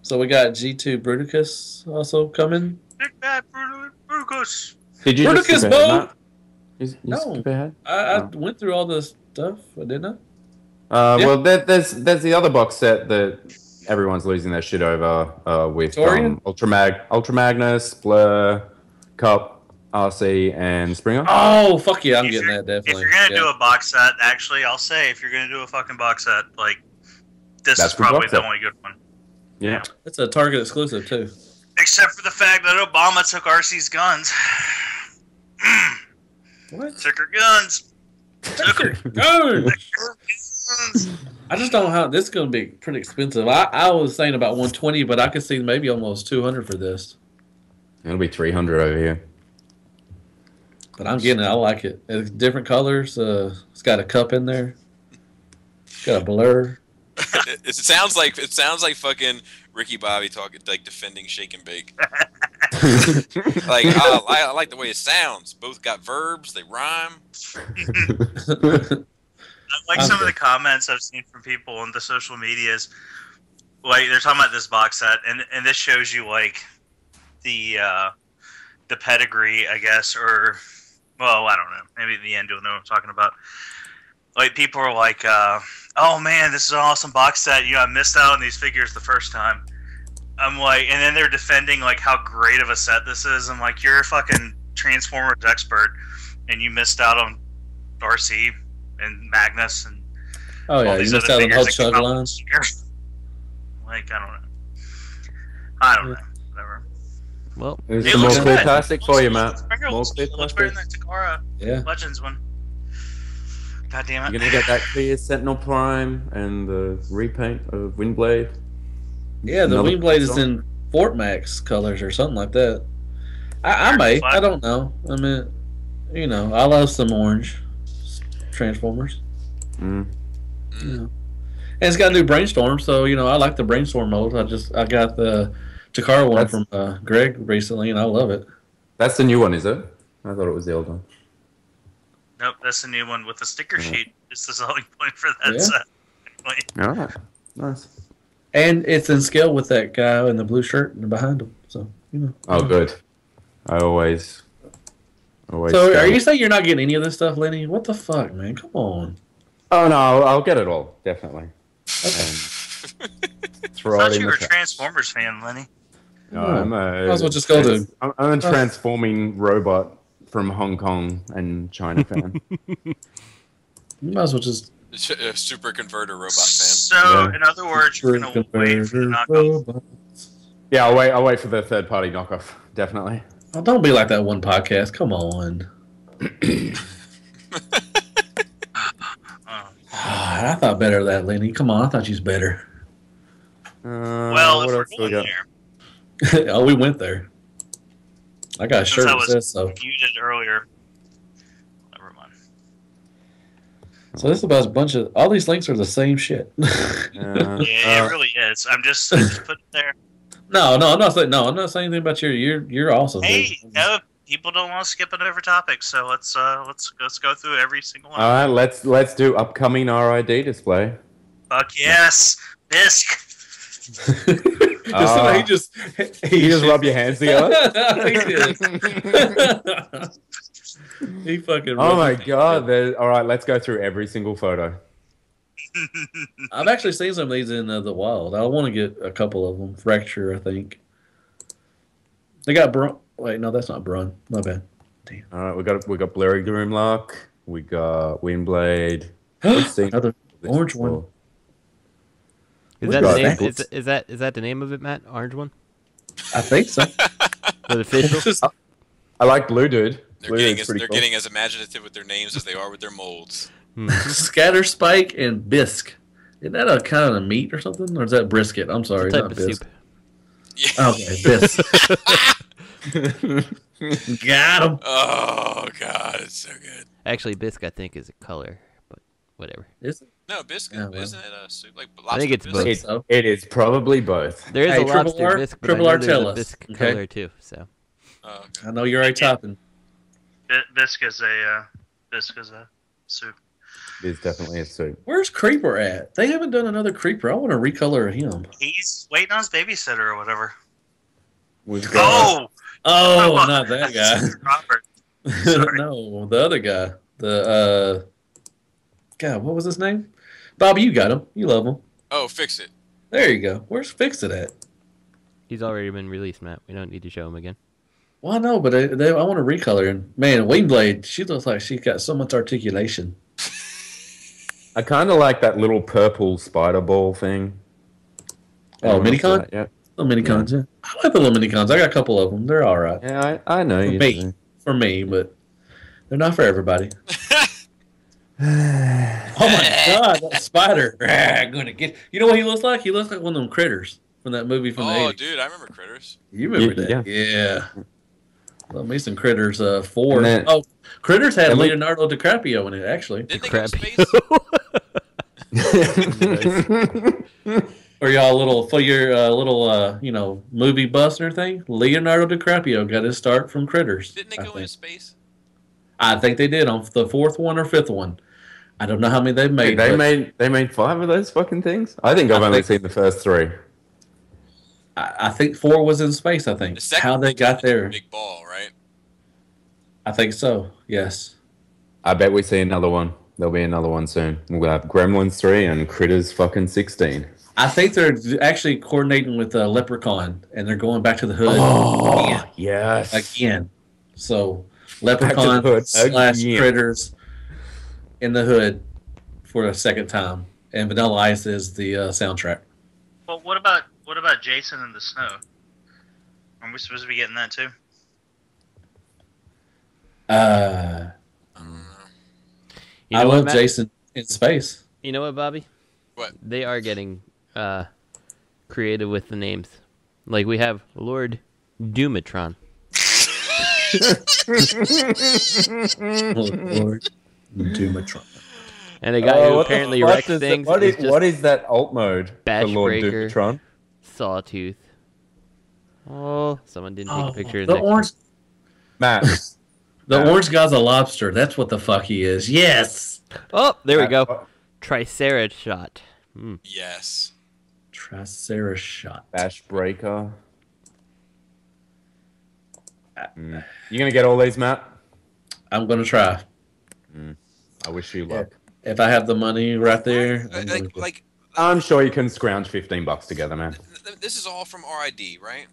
C: So we got G2 Bruticus also coming.
B: Big bad Brutus.
H: Did you just
C: Bruticus
H: skip ahead,
C: Bo!
H: Matt? You
C: No.
H: skip ahead?
C: I went through all this stuff, didn't I?
H: Yeah. Well, there's the other box set that everyone's losing their shit over with Ultra Magnus, Blurr, Cup, RC, and Springer.
C: Oh, fuck yeah, I'm getting that, definitely.
B: If you're going to do a box set, actually, I'll say, if you're going to do a fucking box set, like, this
H: That's
B: is probably
H: box
B: the
H: set.
B: only good one.
H: Yeah.
C: It's a Target exclusive, too.
B: Except for the fact that Obama took RC's guns.
C: What?
B: Took her guns. Took her
C: Guns!
B: guns.
C: I just don't know how this is going to be pretty expensive. I was saying about 120, but I could see maybe almost 200 for this.
H: It'll be 300 over here.
C: But I'm getting it. I like it. It's different colors. It's got a cup in there. It's got a blur.
A: It sounds like fucking Ricky Bobby talking, like defending Shake and Bake. Like I like the way it sounds. Both got verbs. They rhyme.
B: I like some of the comments I've seen from people on the social medias. Like they're talking about this box set, and this shows you like the pedigree, I guess, or well, I don't know. Maybe at the end you'll know what I'm talking about. Like people are like, "Oh man, this is an awesome box set." You know, I missed out on these figures the first time. I'm like, and then they're defending like how great of a set this is. I'm like, you're a fucking Transformers expert, and you missed out on RC and Magnus and
C: Oh yeah,
B: all
C: you
B: these
C: missed
B: other
C: out on
B: figures
C: whole
B: that came
C: chug
B: out
C: lines.
B: this year. Like I don't know. Whatever.
I: Well,
H: There's
B: It
H: some more
B: looks
H: clear
B: good.
H: plastic for you, Matt.
B: Springer
H: More
B: looks
H: clear
B: better than
H: plastic.
B: that Takara
C: Yeah.
B: Legends one. God damn
H: You're
B: it.
H: gonna get that clear Sentinel Prime and the repaint of Windblade.
C: Yeah, the
H: Another
C: Wingblade is
H: song.
C: in Fort Max colors or something like that. I may. I don't know. I mean, you know, I love some orange Transformers.
H: Mm.
C: You know. And it's got a new Brainstorm, so you know I like the Brainstorm mold. I got the Takara one from Greg recently, and I love it.
H: That's the new one, is it? I thought it was the old one.
B: Nope, that's the new one with the sticker sheet. It's the selling point for that
C: Yeah.
B: set.
H: All right, nice.
C: And it's in scale with that guy in the blue shirt and behind him. So you know.
H: Oh, good. I always.
C: So are you saying you're not getting any of this stuff, Lenny? What the fuck, man? Come on.
H: Oh no, I'll get it all definitely.
B: I
H: Throw
B: thought
H: it in
B: you were
H: the
B: a Transformers fan, Lenny.
H: No, I'm
C: Might as well just go to.
H: I'm a transforming robot from Hong Kong and China fan.
C: You might as well just.
A: A super converter robot fan.
B: So,
H: Yeah.
B: in other words, you're going to wait for the knockoff.
H: Yeah, I'll wait for the third party knockoff. Definitely.
C: Oh, don't be like that one podcast. Come on. I thought better of that, Lenny. Come on, I thought you was better.
B: Well, if
H: what
B: we're
H: else do we
B: going
H: got?
B: there,
C: Oh, we went there. I got a
B: since
C: shirt
B: I
C: that
B: was
C: says so.
B: muted earlier. Never mind.
C: So this is about a bunch of. All these links are the same shit.
B: Yeah, it really is. I just put it there.
C: No, I'm not saying. No, I'm not saying anything about you're awesome.
B: Hey,
C: dude.
B: no, people don't want to skip it over topics, so let's go through every single one.
H: All right, let's do upcoming RID display.
B: Fuck yes, Bisque.
C: He just
H: You just rub your hands together.
C: He fucking.
H: Oh my
C: rubbed his
H: god! All right, let's go through every single photo.
C: I've actually seen some of these in the wild. I want to get a couple of them. Fracture, I think. They got Brun. Wait, no, that's not Brun. My bad. Damn.
H: All right, we got Blurry Grimlock. We got Windblade. Let's see.
C: Another orange one.
I: Is
C: What
I: that the
C: is
I: name?
C: that?
I: Is that the name of it, Matt? Orange one?
C: I think so.
I: Is it official?
H: I like Blue Dude. Blue
A: They're
H: Dude's pretty cool.
A: getting as imaginative with their names as they are with their molds.
C: Scatter Spike and Bisque. Isn't that a kind of meat or something? Or is that brisket? I'm sorry,
I: Type
C: not
I: of
C: bisque.
I: soup.
C: Okay, Bisque. Got him.
A: Oh god, it's so good.
I: Actually, bisque I think is a color, but whatever.
C: Is it?
A: No, biscuit.
C: Yeah, well.
A: Isn't it a soup? Like
I: I think it's
A: lobster
I: both.
A: biscuit?
H: It is probably both.
I: There is
C: Hey,
I: a
C: Triple
I: lobster
C: R?
I: bisque, but
C: Triple
I: I
C: R,
I: know there's
C: tell
I: a
C: us,
I: bisque
C: okay?
I: color too. So
A: Oh, okay.
C: I know you're already topping.
B: Bisque is a soup.
H: It is definitely a soup.
C: Where's Creeper at? They haven't done another Creeper. I want to recolor him.
B: He's waiting on his babysitter or whatever.
H: We've got.
C: Oh, not that guy.
B: Robert. Sorry.
C: No, the other guy. The God, what was his name? Bobby, you got him. You love him.
A: Oh, Fix It.
C: There you go. Where's Fix It at?
I: He's already been released, Matt. We don't need to show him again.
C: Well, I know, but I want to recolor him. Man, Wingblade, she looks like she's got so much articulation.
H: I kind of like that little purple spider ball thing.
C: Oh, Minicon?
H: Yeah.
C: Little Minicons, yeah. I like the little Minicons. I got a couple of them. They're all right.
H: Yeah, I know you do.
C: For me, but they're not for everybody. Oh my God, that spider! I'm gonna get. You know what he looks like? He looks like one of them critters from that movie from the 80s.
A: Oh, dude, I remember Critters.
C: You remember that? Yeah. Love me some Critters. 4.
H: Then,
C: Critters had Leonardo DiCaprio in it, actually.
A: Did they go to space?
C: Or y'all little for your little movie buff and everything? Leonardo DiCaprio got his start from Critters.
A: Didn't they go into space?
C: I think they did on the 4th one or 5th one. I don't know how many they've made.
H: They made 5 of those fucking things. I think I've only seen the first 3.
C: I think 4 was in space. I think how they got there.
A: Big ball, right?
C: I think so. Yes.
H: I bet we see another one. There'll be another one soon. We'll have Gremlins 3 and Critters fucking 16.
C: I think they're actually coordinating with Leprechaun, and they're going back to the hood.
H: Oh, yes.
C: Again. So, Leprechaun / Critters in the hood for a second time. And Vanilla Ice is the soundtrack.
B: Well, what about Jason in the Snow? Are we supposed to be getting that too?
C: I love Jason in space.
I: You know what, Bobby?
A: What?
I: They are getting creative with the names. Like we have Lord Doomatron.
C: Lord Doomatron.
I: And a guy who apparently wrecks things.
H: What is that alt mode for Lord Doomatron?
I: Sawtooth. Oh, someone didn't take a picture of
C: the orange.
H: Matt.
C: The orange guy's a lobster. That's what the fuck he is. Yes.
I: Oh, there we go. Triceratops.
A: Yes.
C: Triceratops.
H: Bash Breaker. You gonna get all these, Matt?
C: I'm gonna try.
H: I wish you luck.
C: If I have the money right there,
H: I'm sure you can scrounge $15 together, man.
A: This is all from RID, right?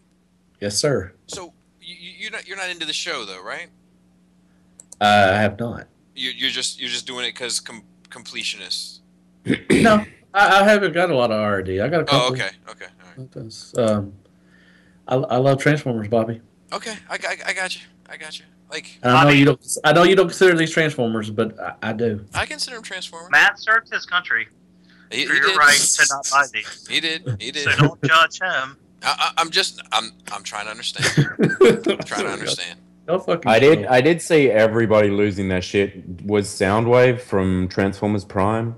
C: Yes, sir.
A: So you're not into the show though, right?
C: I have not.
A: You're just doing it because completionists.
C: No, I haven't got a lot of RD. I got a couple.
A: Oh, okay, all right.
C: I love Transformers, Bobby.
A: Okay, I got you. Like,
C: and I know you don't consider these Transformers, but I do.
A: I consider them Transformers.
B: Matt served his country for your right to not buy these.
A: He did.
B: So don't judge him.
A: I'm trying to understand. I'm trying to understand.
C: No fucking.
H: I did see everybody losing their shit. Was Soundwave from Transformers Prime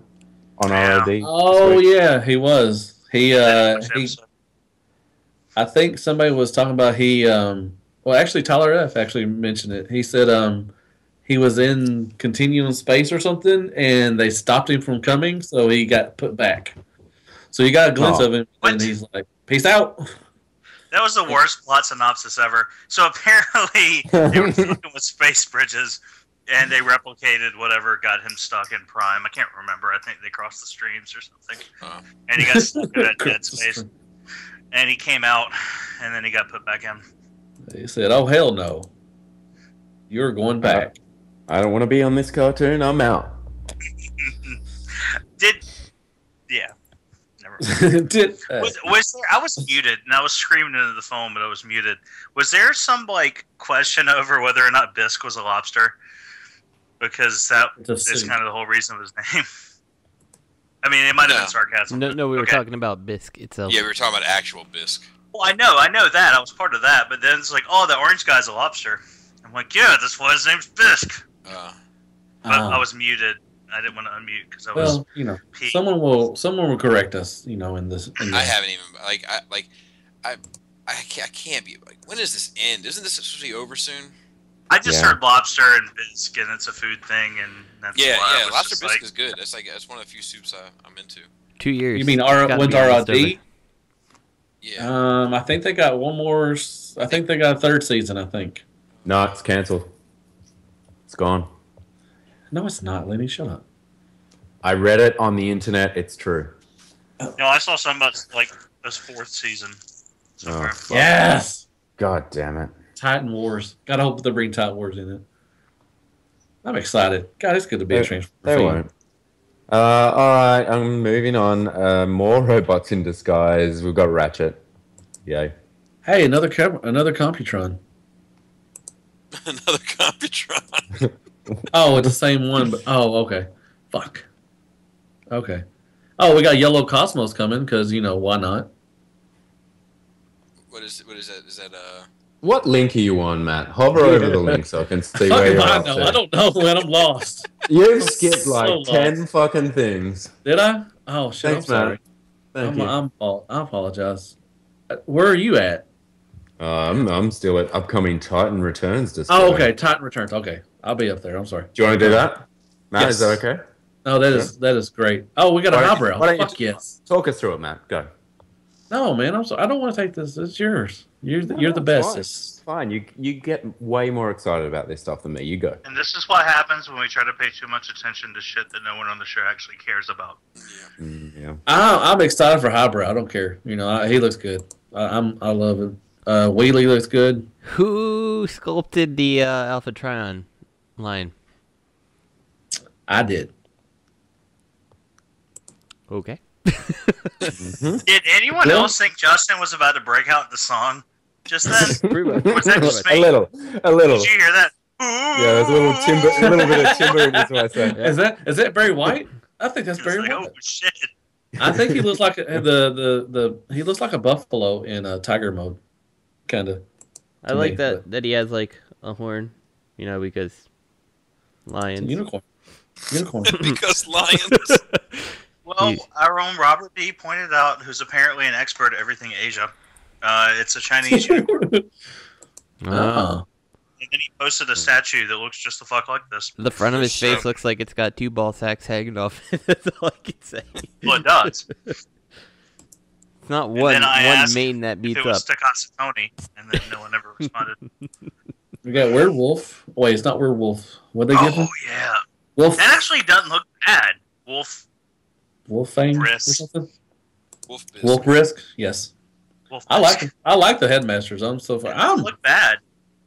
H: on RID?
C: Oh yeah, he was. I think somebody was talking about well, actually, Tyler F. actually mentioned it. He said he was in Continuum Space or something, and they stopped him from coming, so he got put back. So you got a glimpse of him, and he's like, peace out.
B: That was the worst plot synopsis ever. So apparently, they were fucking with space bridges, and they replicated whatever got him stuck in Prime. I can't remember. I think they crossed the streams or something. And he got stuck in that dead space. And he came out, and then he got put back in.
C: He said, oh, hell no. You're going back.
H: I don't want to be on this cartoon. I'm out.
B: Yeah. Never mind. Was there, I was muted, and I was screaming into the phone, but I was muted. Was there some, question over whether or not Bisque was a lobster? Because that is kind of the whole reason of his name. I mean, it might have been sarcasm.
I: No, we were talking about Bisque itself.
A: Yeah, we were talking about actual Bisque.
B: Well, I know that. I was part of that. But then it's like, oh, the orange guy's a lobster. I'm like, yeah, that's why his name's Bisque. But I was muted. I didn't want to unmute because I was.
C: Well, someone will correct us. In this.
A: I haven't even I can't be like. When does this end? Isn't this supposed to be over soon?
B: I just heard lobster and bisque, and it's a food thing, and that's why
A: lobster bisque is good. That's one of the few soups I'm into.
I: 2 years.
C: You mean when's RID?
A: Yeah.
C: I think they got one more I think they got a third season. I think.
H: No, it's cancelled. It's gone.
C: No, it's not. Lenny, shut up.
H: I read it on the internet. It's true.
B: No, I saw something about like this 4th season. Somewhere.
H: Oh,
C: Yes.
H: God damn it.
C: Titan Wars. Gotta hope they bring Titan Wars in it. I'm excited. God, it's good to be a Transformer.
H: They won't. Alright, I'm moving on. More robots in disguise. We've got Ratchet. Yay.
C: Hey, another Computron.
A: Another Computron.
C: Oh, it's the same one, but okay. Fuck. Okay. Oh, we got Yellow Cosmos coming because why not?
A: What is that? Is that
H: What link are you on, Matt? Hover over the link so I can see where you're up to.
C: I don't know, man. I'm lost.
H: You've skipped like
C: so
H: 10
C: lost.
H: fucking things.
C: Did I? Oh shit!
H: Thanks,
C: I'm sorry.
H: Matt. Thank you.
C: I apologize. Where are you at?
H: I'm still at upcoming Titan Returns display.
C: Oh, okay. Titan Returns. Okay, I'll be up there. I'm sorry.
H: Do you want to do that? Matt,
C: Yes.
H: is that okay?
C: No, that is great. Oh, we got a highbrow.
H: Why don't you
C: Fuck yes.
H: Talk us through it, Matt. Go.
C: No, man. I'm sorry. I don't want to take this. It's yours. You're the best.
H: It's fine. You get way more excited about this stuff than me. You go.
B: And this is what happens when we try to pay too much attention to shit that no one on the show actually cares about.
H: Yeah.
C: I'm excited for highbrow. I don't care. He looks good. I love him. Wheelie looks good.
I: Who sculpted the Alpha Trion line?
C: I did.
I: Okay.
B: Did anyone else think Justin was about to break out the song just then?
I: Pretty much.
B: Was that just me?
H: A little.
B: Did you hear that?
H: Yeah, there's a little bit of timber in his voice there.
C: Is that Barry White? I think that's Barry
B: Like,
C: White.
B: oh shit!
C: I think he looks like he looks like a buffalo in Tiger mode, kind of.
I: I like that he has like a horn, because lions.
C: Unicorn.
A: because lions?
B: Well, our own Robert B. pointed out, who's apparently an expert at everything Asia. It's a Chinese unicorn.
C: Oh.
B: And then he posted a statue that looks just the fuck like this.
I: The front of his face looks like it's got 2 ball sacks hanging off. That's all I can say.
B: Well, it does.
I: It's not one main that beats
B: if it was
I: up.
B: Takasa Tony, and then no one ever responded.
C: We got Werewolf. Wait, it's not Werewolf. What they give him?
B: Oh yeah,
C: Wolf.
B: that actually doesn't look bad.
C: Wolfang or
B: Brisk.
C: something.
A: Wolf
C: Wolf Brisk. Yes.
B: Wolf
C: I like him. I like the headmasters. I'm so far.
B: It doesn't look bad.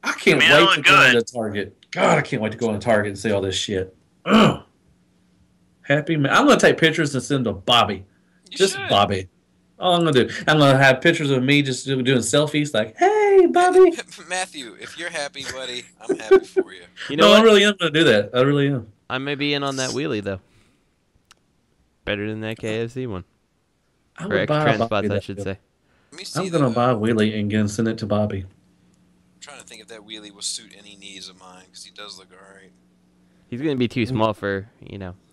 C: I can't
B: I mean,
C: wait
B: it
C: to
B: look
C: go
B: good.
C: into Target. God, I can't wait to go into Target and see all this shit. Ugh. Happy man. I'm gonna take pictures and send them to Bobby. Just
A: should.
C: Bobby. All I'm gonna do. I'm gonna have pictures of me just doing selfies, like, "Hey, Bobby."
A: Matthew, if you're happy, buddy, I'm happy for you.
I: You know
C: No,
I: what?
C: I really am gonna do that. I really am.
I: I may be in on that wheelie though. Better than that KFC one.
C: I
I: Or
C: would
I: extra
C: buy a
I: trans
C: Bobby
I: spots, I
C: that
I: should
C: good.
I: say.
A: Let me see.
C: I'm gonna buy a wheelie and then send it to Bobby.
A: I'm trying to think if that wheelie will suit any needs of mine because he does look alright.
I: He's gonna be too small for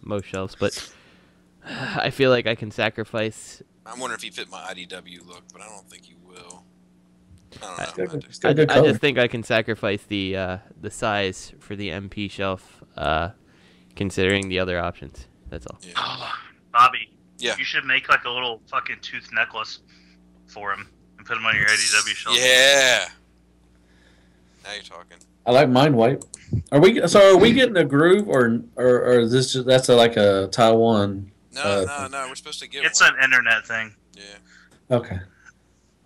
I: most shelves, but I feel like I can sacrifice.
A: I'm wondering if he fit my IDW look, but I don't think he will. I
C: It's
A: don't know.
C: got good
I: I
C: color.
I: just think I can sacrifice the size for the MP shelf, considering the other options. That's all.
A: Yeah.
B: Bobby,
A: Yeah.
B: you should make like a little fucking tooth necklace for him and put him on your IDW shelf.
A: Yeah. Now you're talking.
C: I like Mind Wipe. Are we getting a groove or is this just, that's like a Taiwan?
A: No. We're supposed to get
B: It's
A: one.
B: an internet thing.
A: Yeah.
C: Okay.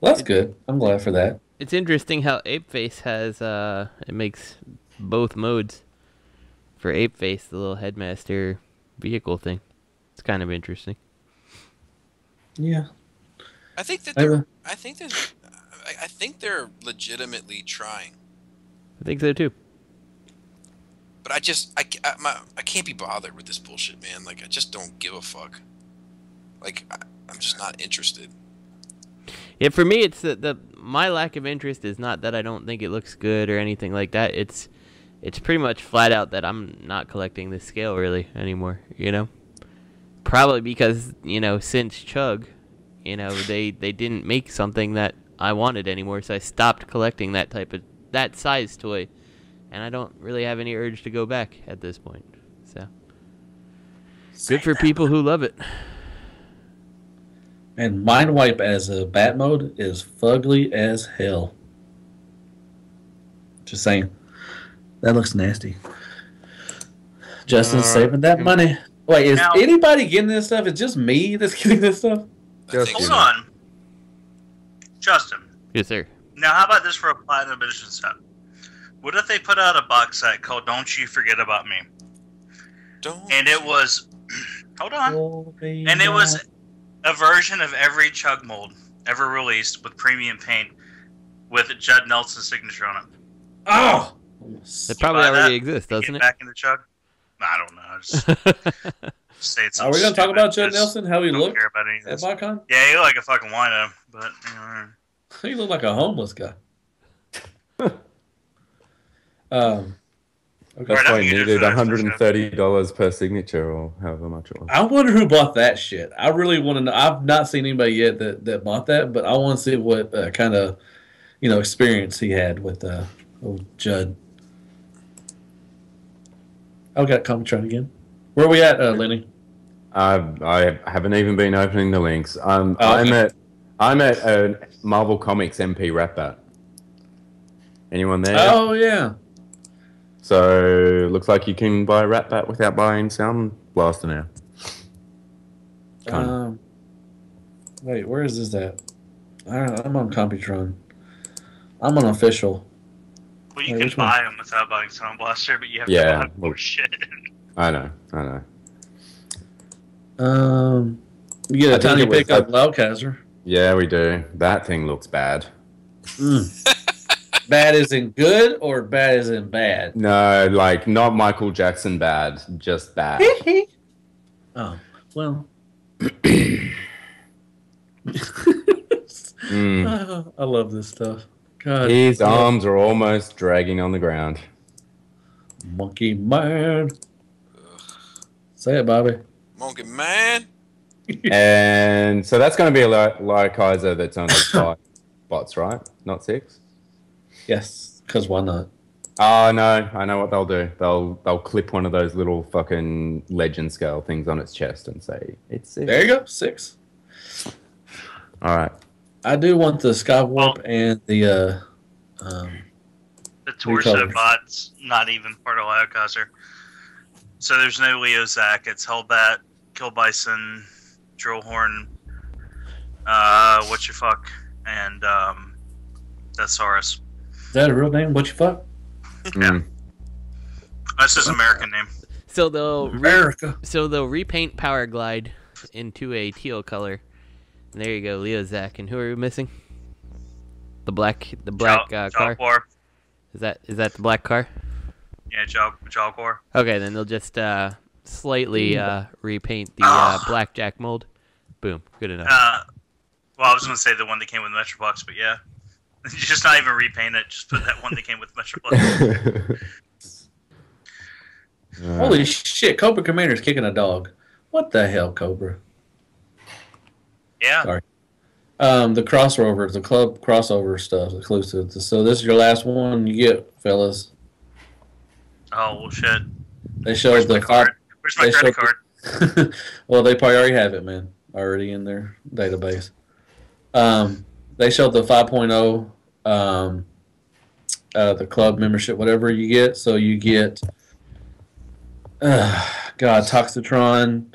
C: Well, that's good. I'm glad for that.
I: It's interesting how Apeface has it makes both modes for Apeface, the little headmaster vehicle thing. It's kind of interesting.
C: Yeah.
A: I think that I think they're legitimately trying.
I: I think so too.
A: But I can't be bothered with this bullshit, man. Like I just don't give a fuck. Like I'm just not interested.
I: Yeah, for me, it's my lack of interest is not that I don't think it looks good or anything like that. It's pretty much flat out that I'm not collecting this scale really anymore. Probably because since Chug, they didn't make something that I wanted anymore, so I stopped collecting that size toy, and I don't really have any urge to go back at this point. So good for people who love it.
C: And Mind Wipe as a bat mode is fugly as hell. Just saying. That looks nasty. Justin's saving that money. Wait, is anybody getting this stuff? It's just me that's getting this stuff?
B: Hold on. Justin.
I: Yes, sir.
B: Now, how about this for a Platinum Edition set? What if they put out a box set called Don't You Forget About Me? And it was... Hold on. And it was a version of every chug mold ever released with premium paint with Judd Nelson's signature on it.
C: Oh!
I: It probably already exists, doesn't it?
B: Back in the chug? I don't know. Just say it's
C: Are we going to talk about Judd Nelson? How he looked
B: at
C: BAWTKHAN?
B: Yeah, he looked like a fucking wino, but you know.
C: He looked like a homeless guy. Okay.
H: That's why he needed $130 per signature, or however much it was.
C: I wonder who bought that shit. I really want to know. I've not seen anybody yet that bought that, but I want to see what kind of experience he had with old Judd. I got Computron again. Where are we at, Lenny?
H: I haven't even been opening the links. I'm at a Marvel Comics MP Rat Bat. Anyone there?
C: Oh yeah.
H: So looks like you can buy Rat Bat without buying Sound Blaster now.
C: Wait, where is this at? I'm on Computron. I'm on official.
B: Well, you can buy them without buying Sound Blaster, but you have to buy more shit.
H: I know.
C: You get a tiny pickup Loudcaster.
H: Yeah, we do. That thing looks bad.
C: Bad as in good or bad as in bad?
H: No, like not Michael Jackson bad, just bad.
C: Oh, well. I love this stuff. God.
H: His arms are almost dragging on the ground.
C: Monkey man. Say it, Bobby.
A: Monkey man.
H: And so that's going to be a Lyokaiser that's only 5 bots, right? Not 6?
C: Yes, because why not?
H: Oh, no. I know what they'll do. They'll clip one of those little fucking legend scale things on its chest and say, it's 6.
C: There you go, 6.
H: All right.
C: I do want the Skywarp and the
B: Torso bot's not even part of Lyokaiser. So there's no Leo Zack. It's Hellbat, Kill Bison, Drillhorn, and that's Saurus.
C: Is that a real name? What you fuck?
B: Yeah. That's his American name.
I: So they'll repaint Power Glide into a teal color. And there you go, Leo Zack. And who are we missing? The black car. Is that the black car?
B: Yeah, Jaguar.
I: Okay, then they'll just slightly repaint the blackjack mold. Boom, good enough.
B: Well, I was going to say the one that came with Metro Box, but yeah. Just not even repaint it, just put that one that came with Metro Box.
C: Holy shit, Cobra Commander's kicking a dog. What the hell, Cobra?
B: Yeah.
C: Sorry. The crossovers, the club crossover stuff, exclusive. So this is your last one you get, fellas.
B: Oh, well, shit.
C: They showed the
B: card. Where's my credit card?
C: Well, they probably already have it, man. Already in their database. They showed the 5.0, the club membership, whatever you get. So you get, Toxitron.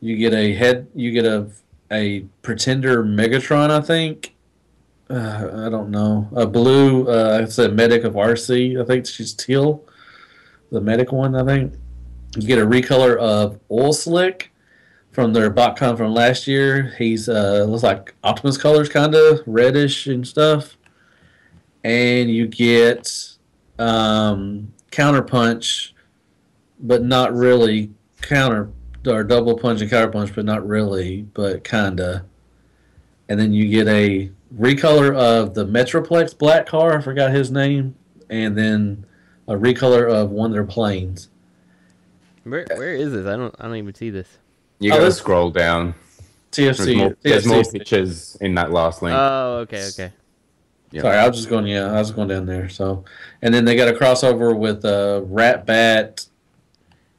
C: You get a Pretender Megatron, I think. I don't know. A blue, it's a medic of RC. I think she's teal. The medic one, I think. You get a recolor of Oil Slick from their BAWTKHAN from last year. He's looks like Optimus colors, kind of reddish and stuff. And you get Counterpunch, but not really or double punch and counter punch, but not really, but kinda. And then you get a recolor of the Metroplex black car. I forgot his name. And then a recolor of one of their planes.
I: Where is this? I don't even see this.
H: You gotta scroll down.
C: TFC.
H: There's more pictures in that last link.
I: Oh, okay.
C: Yeah. Sorry, I was going down there. So, and then they got a crossover with Rat Bat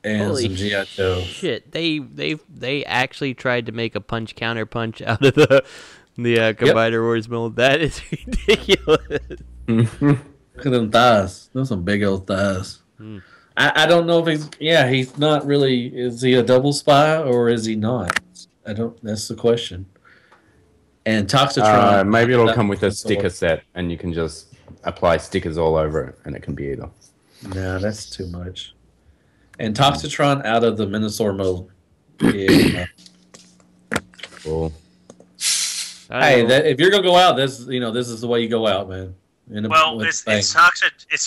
C: and
I: Holy
C: some G.I. Joe.
I: Shit, they actually tried to make a punch counter punch out of the Combiner Wars mold. That is ridiculous.
C: Look at them thighs. Those some big old thighs. I don't know if he's not really. Is he a double spy or is he not? I don't. That's the question. And Toxitron.
H: Maybe it'll come with a sticker set, and you can just apply stickers all over it, and it can be either.
C: No, that's too much. And Toxitron out of the Minosaur mold. Yeah.
H: Cool.
C: Hey, if you're gonna go out, this is the way you go out, man.
B: It's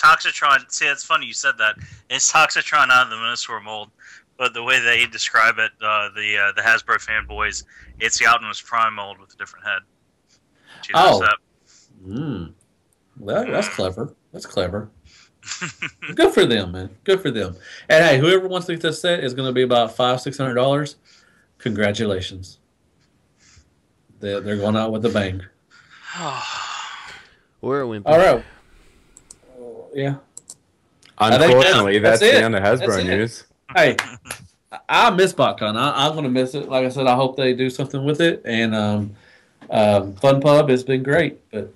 B: Toxitron. See, it's funny you said that. It's Toxitron out of the Minosaur mold, but the way they describe it, the Hasbro fanboys, it's the Optimus Prime mold with a different head.
C: That's clever. That's clever. Good for them, man. Good for them. And hey, whoever wants to get this set is going to be about $500-600. Congratulations. They're going out with a bang.
I: Or a whimper.
C: All right. Yeah.
H: Unfortunately, that's the end of Hasbro news.
C: Hey, I miss BAWTKHAN. I'm going to miss it. Like I said, I hope they do something with it. And Fun Pub has been great, but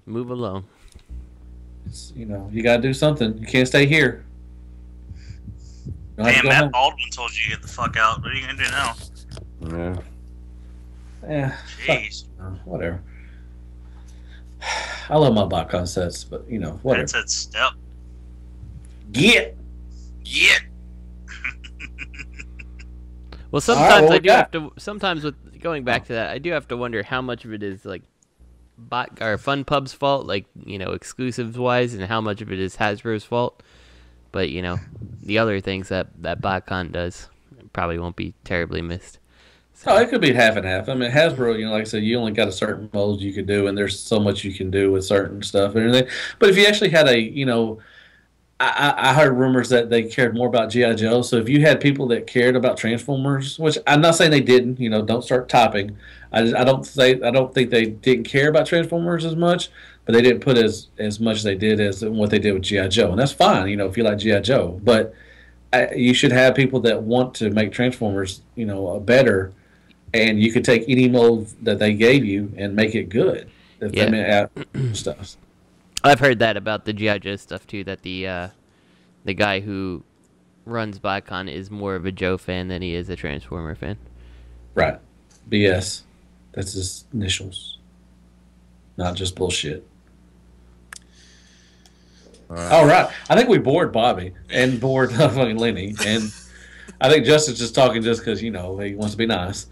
I: move along.
C: You got to do something. You can't stay here.
B: Damn, Matt Baldwin told you to get the fuck out. What are you going to do now?
C: Yeah.
B: Jeez.
C: Whatever. I love my BAWTKHAN sets, but whatever.
B: That's that step.
C: Get.
I: Well, sometimes I do have to. Sometimes with going back to that, I do have to wonder how much of it is like Fun Pub's fault, like exclusives wise, and how much of it is Hasbro's fault. But the other things that BAWTKHAN does probably won't be terribly missed.
C: So. Oh, it could be half and half. I mean, Hasbro, like I said, you only got a certain mold you could do, and there's so much you can do with certain stuff and everything. But if you actually had I heard rumors that they cared more about G.I. Joe. So if you had people that cared about Transformers, which I'm not saying they didn't, don't start topping. I don't think they didn't care about Transformers as much, but they didn't put as much as they did as what they did with G.I. Joe, and that's fine, if you like G.I. Joe. But you should have people that want to make Transformers, better, and you could take any mold that they gave you and make it good. If they meant stuff.
I: I've heard that about the G.I. Joe stuff too. That the guy who runs BAWTKHAN is more of a Joe fan than he is a Transformer fan.
C: Right. BS. That's his initials. Not just bullshit. All right. I think we bored Bobby and bored fucking Lenny, and I think Justin's just talking just because he wants to be nice.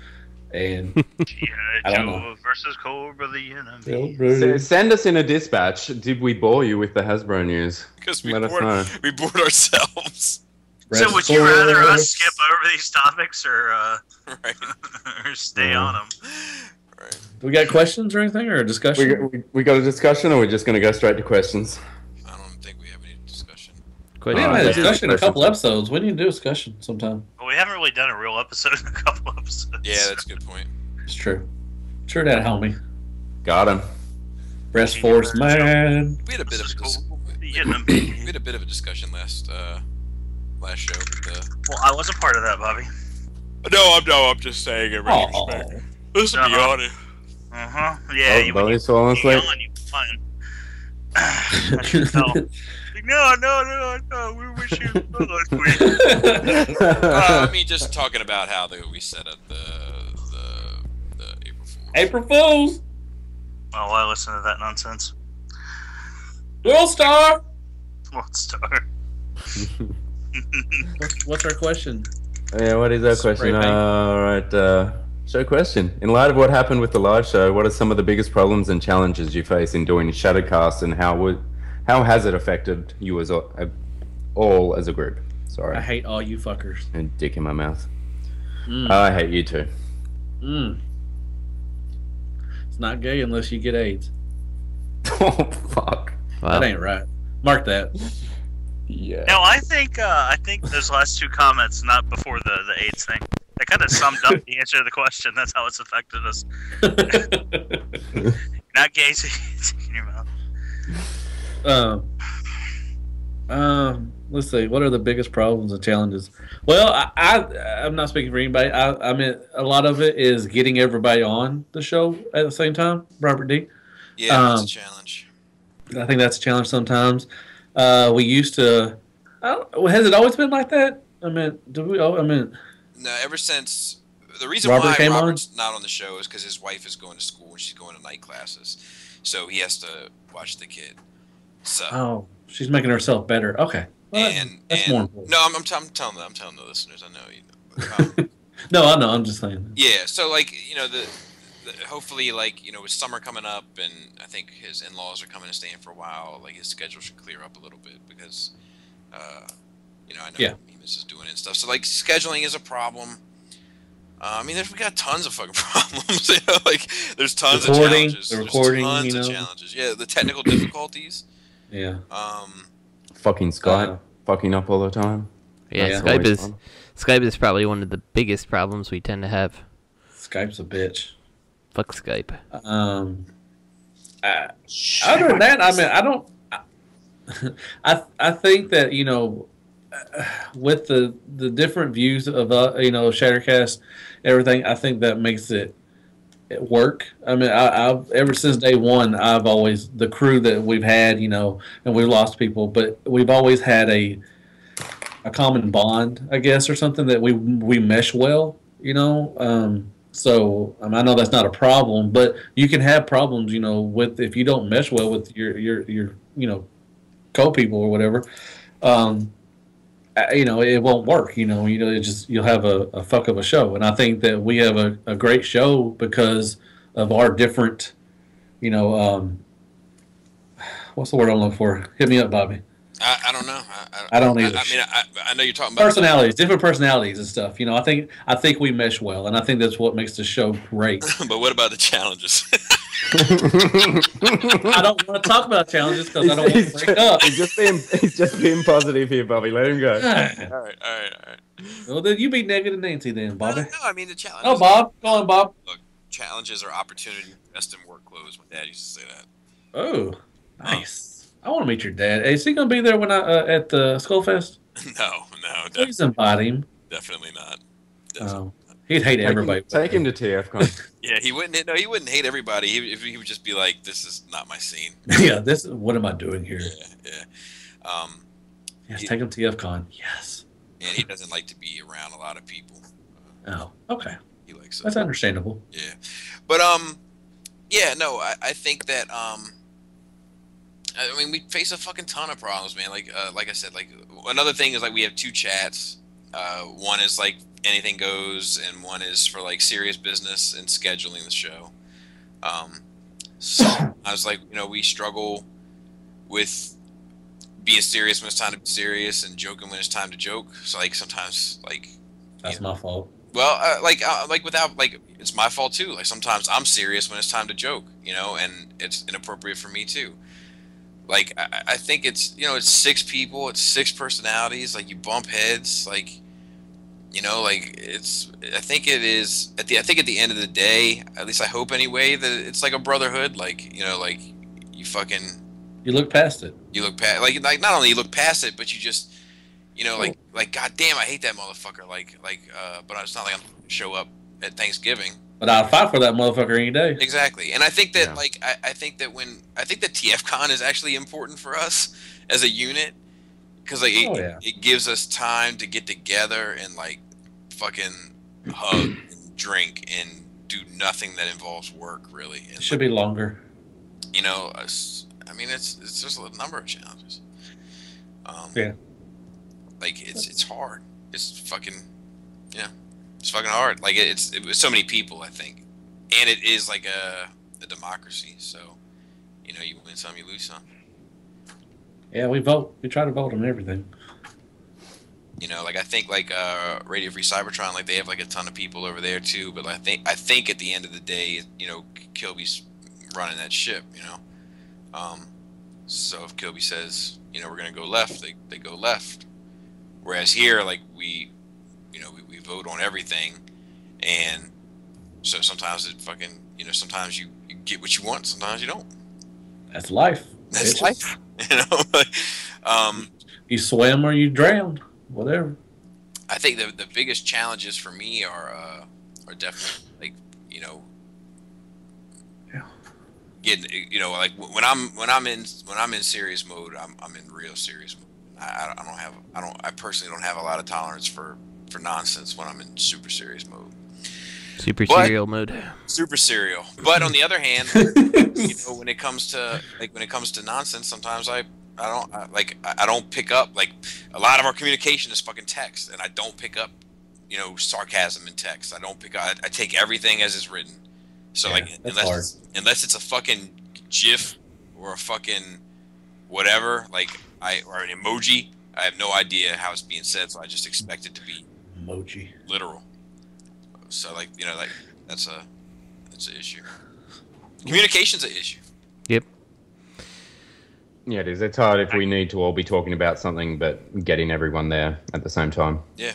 C: And I don't know.
B: Versus Cobra the enemy.
H: Send us in a dispatch. Did we bore you with the Hasbro news?
A: Because we bored ourselves.
B: So would you rather us skip over these topics or or stay on them?
A: Right.
C: Do we got questions or anything, or a discussion?
H: We got a discussion, or we're just going to go straight to questions?
A: I don't think we have any discussion.
C: We haven't had a discussion in a couple episodes. We need to do a discussion sometime.
B: Well, we haven't really done a real episode in a couple episodes.
A: Yeah, that's a good point.
C: It's true. True that, homie.
H: Got him.
C: Breast Force, man.
A: We had a bit of a discussion last show.
B: Well, I wasn't part of that, Bobby.
A: No, I'm just saying it. Respect. Listen to me on it.
B: Yeah, you
H: Bobby's falling asleep.
B: You fine. I should tell. No, we wish you
A: I mean, just talking about how we set up the April Fools.
C: April Fools!
B: Oh, I listen to that nonsense.
C: World Star!
B: World Star.
C: What's our question?
H: Yeah, what is our question? All right, show question. In light of what happened with the live show, what are some of the biggest problems and challenges you face in doing Shadowcast, and how has it affected you as all as a group? Sorry.
C: I hate all you fuckers.
H: And dick in my mouth. I hate you too.
C: It's not gay unless you get AIDS.
H: Oh, fuck.
C: Wow. That ain't right. Mark that.
H: Yeah.
B: No, I think those last two comments, not before the AIDS thing, that kind of summed up the answer to the question. That's how it's affected us. Not gay, so you dick in your mouth.
C: Let's see. What are the biggest problems and challenges? Well, I'm not speaking for anybody. I mean, a lot of it is getting everybody on the show at the same time. Robert D.
A: Yeah, that's a challenge.
C: I think that's a challenge sometimes. We used to. Has it always been like that? I mean,
A: no. Ever since the reason
C: Robert
A: why
C: came
A: Robert's not on the show is because his wife is going to school and she's going to night classes, so he has to watch the kid. So.
C: She's making herself better. Okay. Well, that's more important.
A: No, I'm telling the listeners. I know you know.
C: No, I know. I'm just saying.
A: Yeah. So like the hopefully like with summer coming up and I think his in-laws are coming and staying for a while. Like his schedule should clear up a little bit because I know he misses doing it and stuff. So like scheduling is a problem. I mean, we got tons of fucking problems. Like there's tons of challenges.
C: The recording,
A: there's tons of challenges. Yeah, the technical difficulties.
C: Yeah.
H: Fucking Skype, fucking up all the time.
I: Yeah, Skype is probably one of the biggest problems we tend to have.
C: Skype's a bitch.
I: Fuck Skype.
C: Other than that, I mean, I don't. I think that with the different views of Shattercast, everything, I think that makes it work. I mean, I've ever since day one, I've always the crew that we've had, and we've lost people, but we've always had a common bond, I guess, or something that we mesh well, So I know that's not a problem, but you can have problems, with if you don't mesh well with your co-people or whatever. It won't work. You'll have a fuck of a show, and I think that we have a great show because of our different, what's the word I'm looking for? Hit me up, Bobby.
A: I don't know.
C: I don't either.
A: I know you're talking about
C: personalities, different personalities and stuff. I think we mesh well, and I think that's what makes the show great.
A: But what about the challenges?
C: I don't want to talk about challenges because I don't want to break up.
H: He's just being positive here, Bobby. Let him go.
A: All right.
C: Well, then you be negative Nancy then, Bobby.
A: No, I mean the challenges.
C: Oh, Bob. Go on, Bob.
A: Look, challenges are opportunity to invest in work clothes. My dad used to say that.
C: Oh, nice. I want to meet your dad. Is he going to be there when at the Skullfest?
A: No.
C: Please invite him.
A: Definitely not.
C: He'd hate everybody.
H: Take him to TFCon.
A: Yeah, he wouldn't. No, he wouldn't hate everybody. He would just be like, "This is not my scene."
C: Yeah, what am I doing here?
A: Yeah.
C: Yes, take him to TFCon. Yes.
A: And he doesn't like to be around a lot of people.
C: Oh, okay.
A: He likes.
C: That's understandable.
A: Yeah, but yeah, no, I think that I mean, we face a fucking ton of problems, man. Like I said, like another thing is like we have two chats. One is like anything goes, and one is for like serious business and scheduling the show. So I was like, we struggle with being serious when it's time to be serious and joking when it's time to joke. So like sometimes like
C: that's my fault.
A: Well, without it's my fault too. Like sometimes I'm serious when it's time to joke, and it's inappropriate for me too. Like I think it's it's 6 people, it's 6 personalities. Like you bump heads, like it's. I think it is at the end of the day, at least I hope anyway, that it's like a brotherhood. Like like you
C: look past it.
A: You look past like not only you look past it, but you just like goddamn, I hate that motherfucker. But it's not like I'm gonna show up at Thanksgiving.
C: But I'll fight for that motherfucker any day.
A: Exactly, and I think that I think that TFCon is actually important for us as a unit because it gives us time to get together and like fucking hug and drink and do nothing that involves work really. And,
C: it should be longer.
A: I mean it's just a number of challenges.
C: Yeah.
A: Like it's hard. It's fucking it's fucking hard. Like it's so many people, I think, and it is like a democracy. So you win some, you lose some.
C: Yeah, we vote. We try to vote on everything.
A: Like I think like Radio Free Cybertron, like they have like a ton of people over there too. But I think at the end of the day, Kilby's running that ship. So if Kilby says we're gonna go left, they go left. Whereas here, like we vote on everything, and so sometimes it fucking sometimes you get what you want, sometimes you don't.
C: That's life.
A: That's life.
C: You swim or you drown, whatever.
A: I think the biggest challenges for me are definitely like getting, you know, like when I'm in serious mode, I'm in real serious mode. I personally don't have a lot of tolerance for nonsense when I'm in super serious mode.
I: Super serial mode.
A: Super serial. But on the other hand, you know, when it comes to nonsense, sometimes I don't pick up, like, a lot of our communication is fucking text, and I don't pick up, you know, sarcasm in text. I don't pick up. I take everything as it's written. So, yeah, like, unless it's a fucking GIF or a fucking whatever, like, or an emoji, I have no idea how it's being said, so I just expect it to be
C: emoji
A: literal. So, like, you know, like, that's an issue. Communication's an issue.
I: Yep.
H: Yeah, it is. It's hard if we need to all be talking about something, but getting everyone there at the same time.
A: Yeah.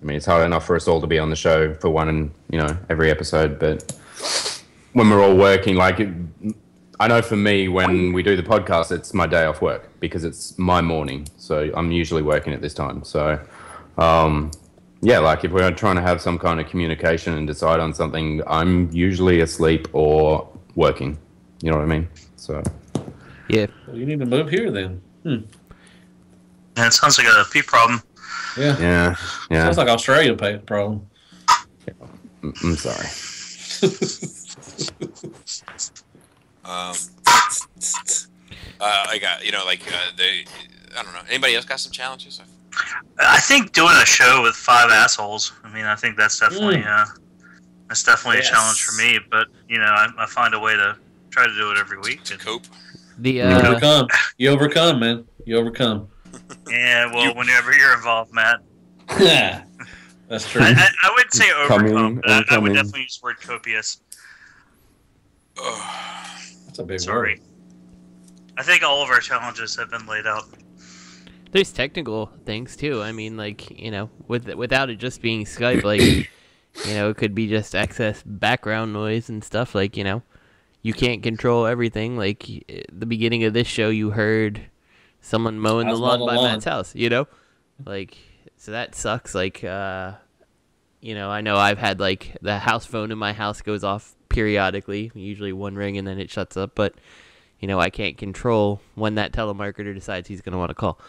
H: I mean, it's hard enough for us all to be on the show for one and, you know, every episode, but when we're all working, like, I know for me, when we do the podcast, it's my day off work because it's my morning. So I'm usually working at this time. So, yeah, like if we're trying to have some kind of communication and decide on something, I'm usually asleep or working. You know what I mean? So.
I: Yeah.
C: Well, you need to move here then.
B: Yeah, it sounds like a P problem.
C: Yeah. Sounds like Australia problem.
H: I'm sorry.
A: I got, you know, like, I don't know. Anybody else got some challenges?
B: I think doing a show with 5 assholes. I mean, I think that's definitely a challenge for me. But you know, I find a way to try to do it every week to
A: cope.
C: You overcome, man. You overcome.
B: Yeah, well, whenever you're involved, Matt.
C: Yeah, that's true.
B: I wouldn't say overcome. But I would definitely use the word copious.
C: That's a big word.
B: I think all of our challenges have been laid out.
I: There's technical things too. I mean, like, you know, without it just being Skype, like, you know, it could be just excess background noise and stuff. Like, you know, you can't control everything. Like, the beginning of this show, you heard someone mowing the lawn by Matt's house. You know, like, so that sucks. Like, you know I've had, like, the house phone in my house goes off periodically, usually one ring and then it shuts up. But, you know, I can't control when that telemarketer decides he's going to want to call.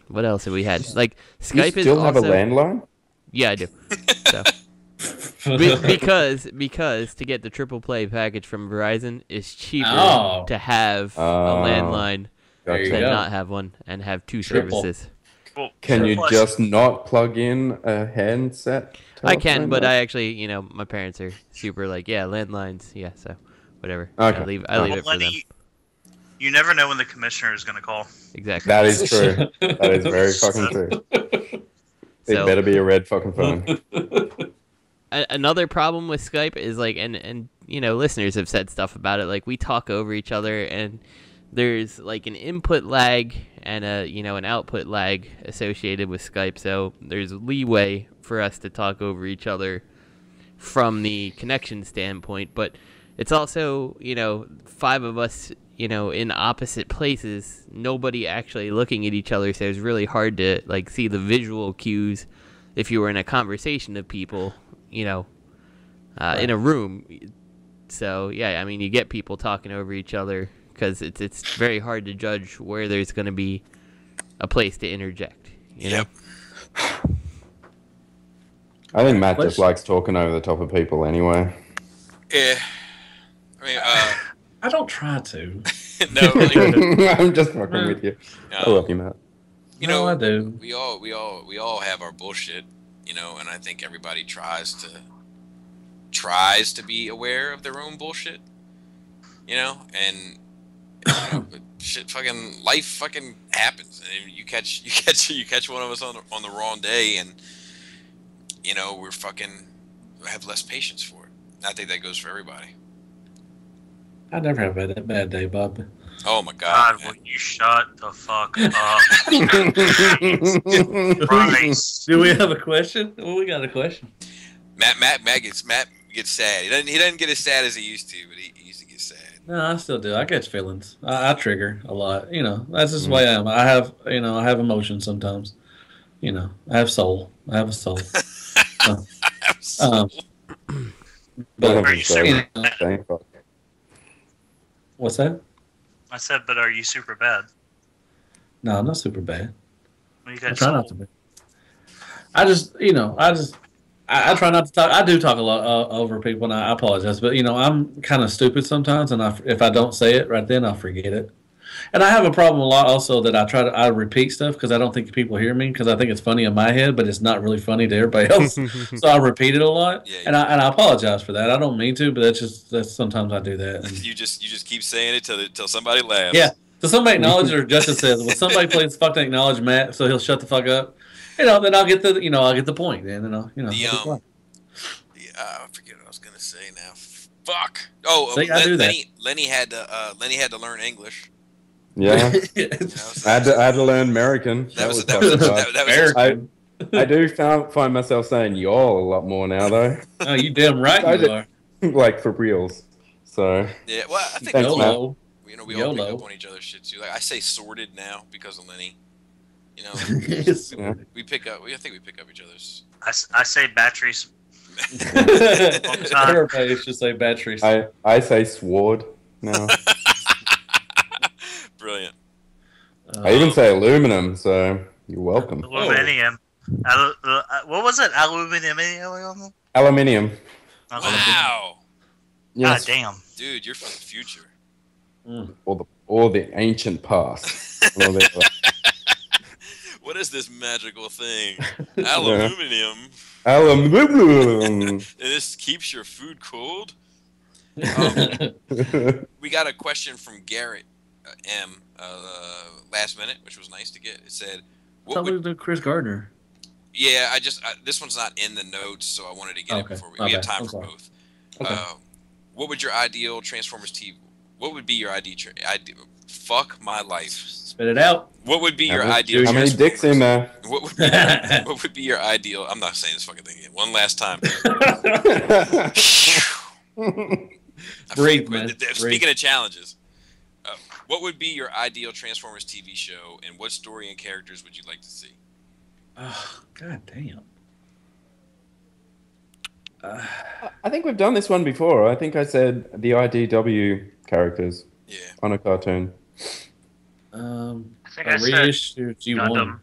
I: What else have we had? Like, Skype
H: you still have a landline?
I: Yeah, I do. So because to get the triple play package from Verizon is cheaper to have a landline than not have one and have 2 services.
B: Well,
H: can you just not plug in a handset?
I: I can, but I actually, you know, my parents are super like, yeah, landlines, yeah, so whatever. Okay. I leave it for them.
B: You never know when the commissioner is going to call.
I: Exactly.
H: That is true. That is very fucking true. It better be a red fucking phone.
I: Another problem with Skype is, like, and you know, listeners have said stuff about it. Like, we talk over each other, and there's, like, an input lag and an output lag associated with Skype. So there's leeway for us to talk over each other from the connection standpoint, but it's also, you know, 5 of us, you know, in opposite places, nobody actually looking at each other, so it's really hard to, like, see the visual cues if you were in a conversation of people, you know, in a room. So, yeah, I mean, you get people talking over each other because it's very hard to judge where there's going to be a place to interject, you know?
H: I think Matt just likes talking over the top of people anyway.
A: Yeah. I mean,
C: I don't try to.
A: No, really.
H: I'm just fucking with you. I love you, Matt.
A: You know,
C: I do.
A: We all have our bullshit, you know, and I think everybody tries to be aware of their own bullshit, you know, and you know, shit, fucking life, fucking happens, and you catch one of us on the wrong day, and you know, we have less patience for it. I think that goes for everybody.
C: I never have a bad day, Bob.
A: Oh my God!
B: Will you shut the fuck up? Christ.
C: Do we have a question? Well, we got a question.
A: Matt gets sad. He doesn't get as sad as he used to, but he used to get sad.
C: No, I still do. I catch feelings. I trigger a lot. You know, that's just the way I am. I have emotions sometimes. You know, I have soul. I have a soul. But
B: Are you super
C: you know, what's that?
B: I said, but are you super bad?
C: No, I'm not super bad.
B: Well, you
C: I
B: got
C: try not to be. I try not to talk. I do talk a lot over people, and I apologize. But I'm kind of stupid sometimes, and if I don't say it right then, I'll forget it. And I have a problem a lot also that I repeat stuff because I don't think people hear me because I think it's funny in my head, but it's not really funny to everybody else. So I repeat it a lot, and I apologize for that. I don't mean to, but that's sometimes I do that. And
A: you just keep saying it till somebody laughs.
C: yeah. So somebody acknowledges, or Justice says, "Well, somebody please fucking acknowledge Matt," so he'll shut the fuck up. Then I'll get the point, and then I'll
A: I forget what I was gonna say now. Fuck. Oh,
C: See, I do that.
A: Lenny had to learn English.
H: Yeah, I had to learn American.
A: That was
C: American.
H: I do find myself saying y'all a lot more now, though.
C: Oh, you damn right you are.
H: Like for reals. So
A: yeah, well, I think
H: thanks,
C: YOLO.
A: we all pick up on each other's shit too. Like I say sorted now because of Lenny. We pick up. I think we pick up each other's.
B: I say batteries.
C: Everybody should say batteries.
H: I say sword now.
A: Brilliant.
H: I even say aluminum, so you're welcome.
B: Aluminium. What was it? Aluminium?
H: Aluminium.
A: Wow.
H: Yes.
B: God damn.
A: Dude, you're from the future.
H: Or the ancient past.
A: What is this magical thing? Aluminium.
H: Aluminium.
A: This keeps your food cold? We got a question from Garrett M. Last minute, which was nice to get. It said,
C: "What would do Chris Gardner?"
A: Yeah, this one's not in the notes, so I wanted to get it before we have time for both.
C: Okay.
A: What would your ideal Transformers TV? What would be your ideal? Fuck my life.
C: Spit it out.
A: What would be your ideal?
H: How many dicks in there?
A: What would be your ideal? I'm not saying this fucking thing again. One last time.
C: Breathe, man.
A: Speaking of challenges, what would be your ideal Transformers TV show, and what story and characters would you like to see?
C: Oh, god damn.
H: I think we've done this one before. I think I said the IDW characters.
A: Yeah.
H: On a cartoon.
B: I think I said
C: reissue G1.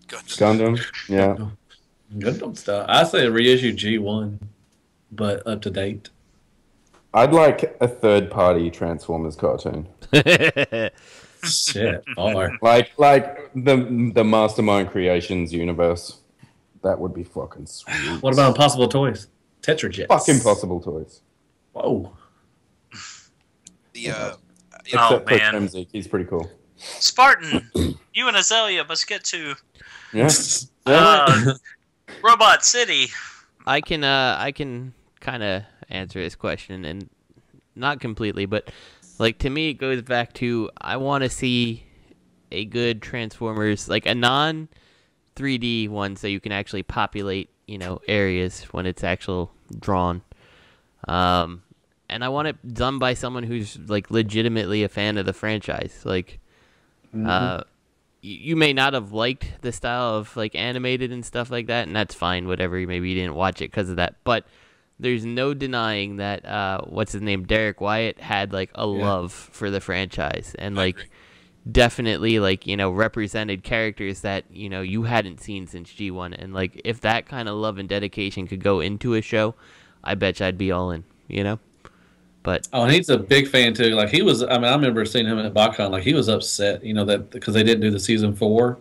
H: Gundam. Yeah.
C: Gundam stuff. I say a reissue G1, but up to date.
H: I'd like a third-party Transformers cartoon.
C: Shit, far.
H: Like the Mastermind Creations universe. That would be fucking sweet.
C: What about Impossible Toys? Tetrajets.
H: Fuck Impossible Toys.
C: Whoa.
H: Except for Zeke, he's pretty cool.
B: Spartan, you and Azalea must get to
H: Yeah.
B: Robot City.
I: I can kind of answer this question, and not completely, but like to me it goes back to I want to see a good Transformers, like a non 3D one, so you can actually populate areas when it's actual drawn. And I want it done by someone who's like legitimately a fan of the franchise. Like, you may not have liked the style of like animated and stuff like that, and that's fine. Whatever, maybe you didn't watch it because of that. But there's no denying that what's his name, Derek Wyatt, had like a love for the franchise, and like definitely like represented characters that you hadn't seen since G1. And like if that kind of love and dedication could go into a show, I bet you I'd be all in. But
C: and he's a big fan too. Like he was, I remember seeing him at BAWTKHAN. Like he was upset, that because they didn't do the season 4,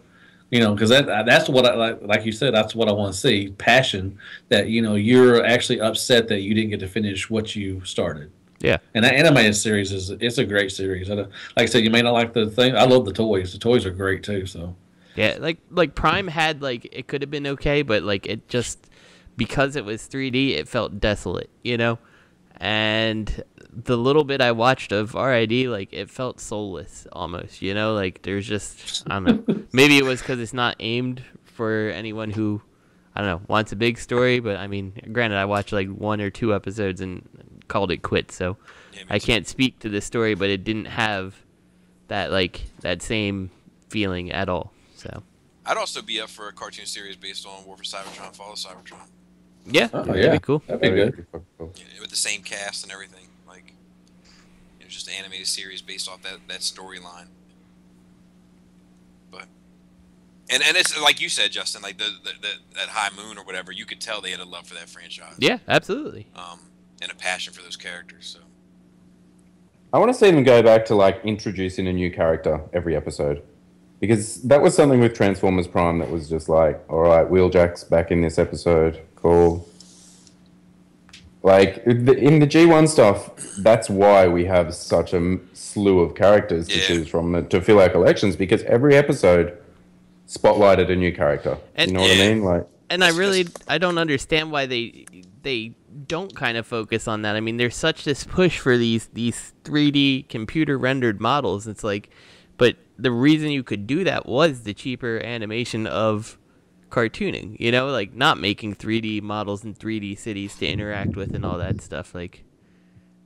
C: because that's what I like you said, that's what I want to see. Passion that you're actually upset that you didn't get to finish what you started.
I: Yeah,
C: and that animated series it's a great series. Like I said, you may not like the thing. I love the toys. The toys are great too. So
I: yeah, like Prime had like it could have been okay, but like it just because it was 3D, it felt desolate, And the little bit I watched of RID, like it felt soulless almost, like there's just, I don't know, maybe it was because it's not aimed for anyone who, I don't know, wants a big story. But I mean, granted, I watched like 1 or 2 episodes and called it quits, so I can't speak to the story, but it didn't have that same feeling at all. So
A: I'd also be up for a cartoon series based on War for Cybertron, Fall of Cybertron.
I: Yeah, that'd be cool.
C: That'd be good.
H: Cool.
A: Yeah, with the same cast and everything, like just an animated series based off that storyline. But and it's like you said, Justin, like that High Moon or whatever, you could tell they had a love for that franchise.
I: Yeah, absolutely.
A: And a passion for those characters. So
H: I want to see them go back to like introducing a new character every episode, because that was something with Transformers Prime that was just like, all right, Wheeljack's back in this episode, cool. Like in the G1 stuff, that's why we have such a slew of characters to choose from to fill our collections, because every episode spotlighted a new character.
I: And,
H: you know what I mean? Like,
I: and I don't understand why they don't kind of focus on that. I mean, there's such this push for these 3D computer rendered models. It's like, but the reason you could do that was the cheaper animation of cartooning, you know, like not making 3D models in 3D cities to interact with and all that stuff. Like,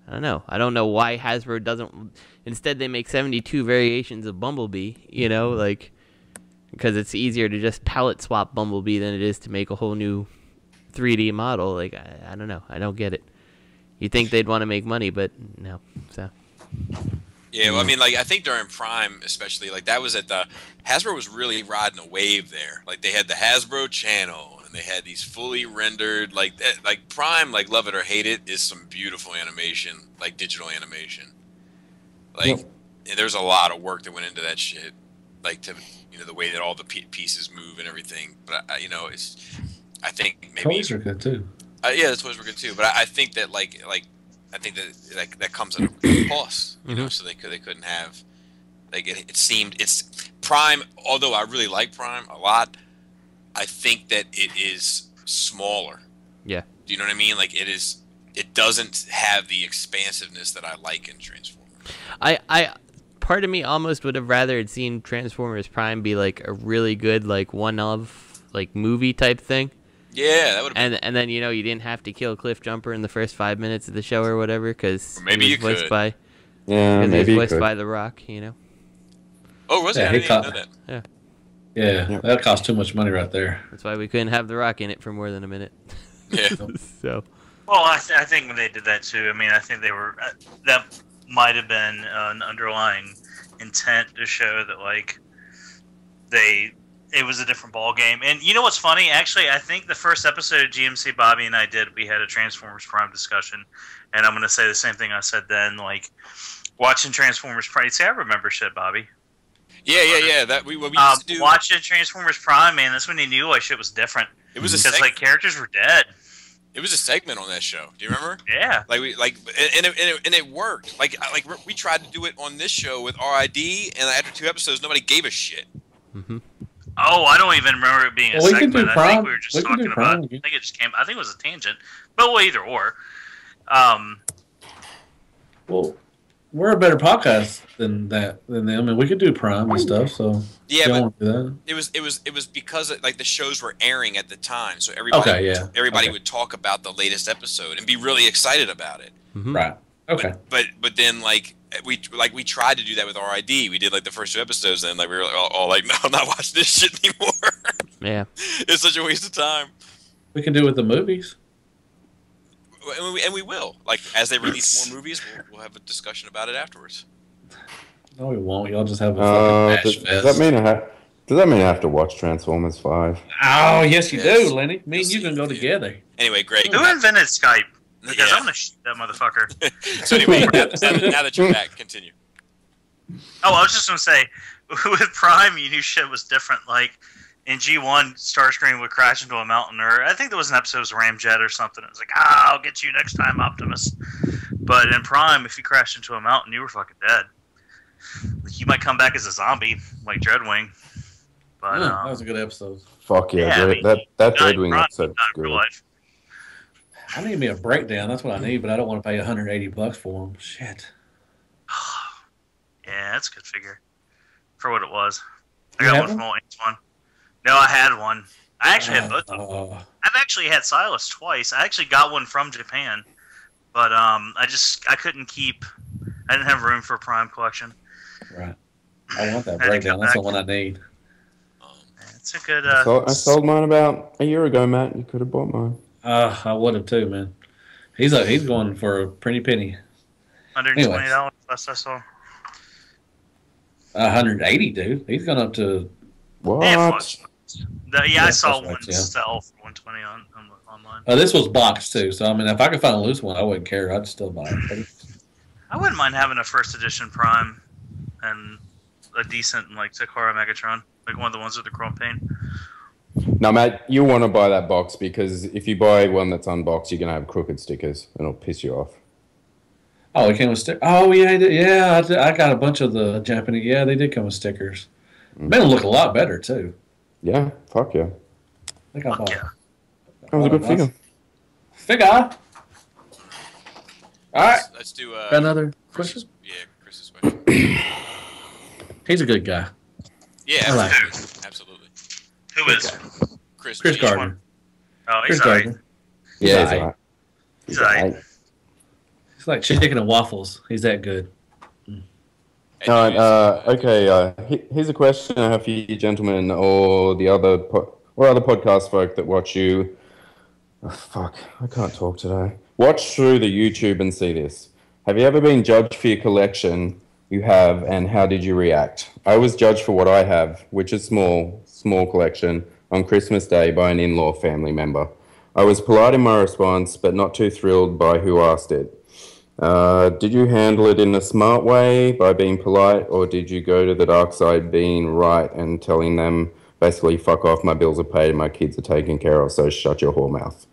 I: I don't know why Hasbro doesn't, instead they make 72 variations of Bumblebee, you know, like, because it's easier to just palette swap Bumblebee than it is to make a whole new 3D model. Like, I don't know. I don't get it. You'd think they'd want to make money, but no. So.
A: Yeah, well, I mean, like, I think during Prime, especially, like, that was at the... Hasbro was really riding a wave there. Like, they had the Hasbro channel, and they had these fully rendered, like Prime, like, love it or hate it, is some beautiful animation, like, digital animation. Like, there's a lot of work that went into that shit. Like, to, you know, the way that all the pieces move and everything. But, you know, it's... I think maybe...
C: Toys are good, too.
A: Yeah, the toys were good, too. But I think that, I think that that comes at a cost, you know. So they couldn't have, like, it seemed it's Prime. Although I really like Prime a lot, I think that it is smaller.
I: Yeah.
A: Do you know what I mean? Like, it doesn't have the expansiveness that I like in Transformers.
I: I part of me almost would have rather had seen Transformers Prime be like a really good, like, one-of, like, movie type thing.
A: Yeah, that would have been...
I: And then, you know, you didn't have to kill Cliff Jumper in the first 5 minutes of the show or whatever, because
A: maybe
I: he
A: you
I: was voiced
A: could.
I: by...
H: Yeah, maybe
I: he was voiced by The Rock, you know?
A: Oh, was it? I didn't even know that.
I: Yeah.
C: Yeah, that cost too much money right there.
I: That's why we couldn't have The Rock in it for more than a minute.
A: Yeah.
I: So...
B: Well, I think when they did that too, I mean, I think they were... that might have been an underlying intent to show that, like, it was a different ball game. And you know what's funny? Actually, I think the first episode of GMC Bobby and I did, we had a Transformers Prime discussion. And I'm going to say the same thing I said then. Like, watching Transformers Prime. See, I remember shit, Bobby.
A: Yeah. That we used to do.
B: Watching Transformers Prime, man, that's when you knew why shit was different.
A: It was
B: because, like, characters were dead.
A: It was a segment on that show. Do you remember?
B: Yeah.
A: Like and it worked. Like we tried to do it on this show with RID, and after 2 episodes, nobody gave a shit.
I: Mm-hmm.
B: Oh, I don't even remember it being a
C: Well,
B: segment. I think we were just talking about. I think it just came. I think it was a tangent, but well, either or.
C: Well, we're a better podcast than them, and we could do Prime and stuff. So
A: yeah,
C: but do that.
A: it was because like the shows were airing at the time, so everybody would talk about the latest episode and be really excited about it.
I: Mm-hmm.
C: Right. Okay.
A: But then like we tried to do that with RID. We did like the first 2 episodes, and like we were all like, no, I'm not watching this shit anymore.
I: Yeah.
A: It's such a waste of time.
C: We can do it with the movies.
A: And we will. Like, as they release more movies, we'll have a discussion about it afterwards.
C: No, we won't. Y'all just have a fucking bash fest.
H: Does that mean I have to watch Transformers 5?
C: Oh, yes, you do, Lenny. Me and you can go together.
A: Anyway, Greg.
B: Who invented Skype? Because I'm going to shoot that motherfucker.
A: So anyway, now that you're back, continue.
B: Oh, I was just going to say, with Prime, you knew shit was different. Like, in G1, Starscream would crash into a mountain, or I think there was an episode of Ramjet or something. It was like, I'll get you next time, Optimus. But in Prime, if you crashed into a mountain, you were fucking dead. Like, you might come back as a zombie, like Dreadwing. But
C: that was a good episode.
H: Fuck yeah, that Dreadwing episode was good.
C: I need me a breakdown. That's what I need, but I don't want to pay $180 for them. Shit.
B: Yeah, that's a good figure for what it was. I got one from Old one. No, I had one. I actually had both of them. I've actually had Silas twice. I actually got one from Japan, but I couldn't keep. I didn't have room for a Prime collection.
C: Right. I want that breakdown. That's the one I need.
B: It's a good.
H: I sold mine about a year ago, Matt. You could have bought mine.
C: I would have too, man. He's going for a pretty penny.
B: $120 last I saw.
C: 180, dude. He's gone up to
H: What?
B: I saw one
C: yeah.
B: sell for 120 online.
C: This was boxed too, so I mean, if I could find a loose one, I wouldn't care. I'd still buy it.
B: I wouldn't mind having a first edition Prime and a decent like Takara Megatron, like one of the ones with the chrome paint.
H: No, Matt, you want to buy that box because if you buy one that's unboxed, you're gonna have crooked stickers, and it'll piss you off.
C: Oh, it came with stickers. Oh, yeah, yeah. I got a bunch of the Japanese. Yeah, they did come with stickers. Made them look a lot better too.
H: Yeah, fuck yeah.
C: I think I bought.
B: Yeah.
H: That was a good figure.
C: Figure. All right.
A: Let's do
C: Got another question.
A: Yeah, Chris's question.
C: He's a good guy.
A: Yeah,
C: I like
A: absolutely.
B: Who is?
A: Chris
C: Gardner.
B: Oh, he's
C: Chris
B: alright.
C: Gardner.
H: Yeah,
C: He's
H: he's alright.
B: He's alright.
C: It's like chicken and waffles. He's that good.
H: All right. Okay. Here's a question I have for you, gentlemen, or the other other podcast folk that watch you. Oh, fuck, I can't talk today. Watch through the YouTube and see this. Have you ever been judged for your collection? You have, and how did you react? I was judged for what I have, which is small collection, on Christmas Day by an in-law family member. I was polite in my response, but not too thrilled by who asked it. Did you handle it in a smart way by being polite, or did you go to the dark side being right and telling them basically fuck off, my bills are paid and my kids are taken care of, so shut your whore mouth?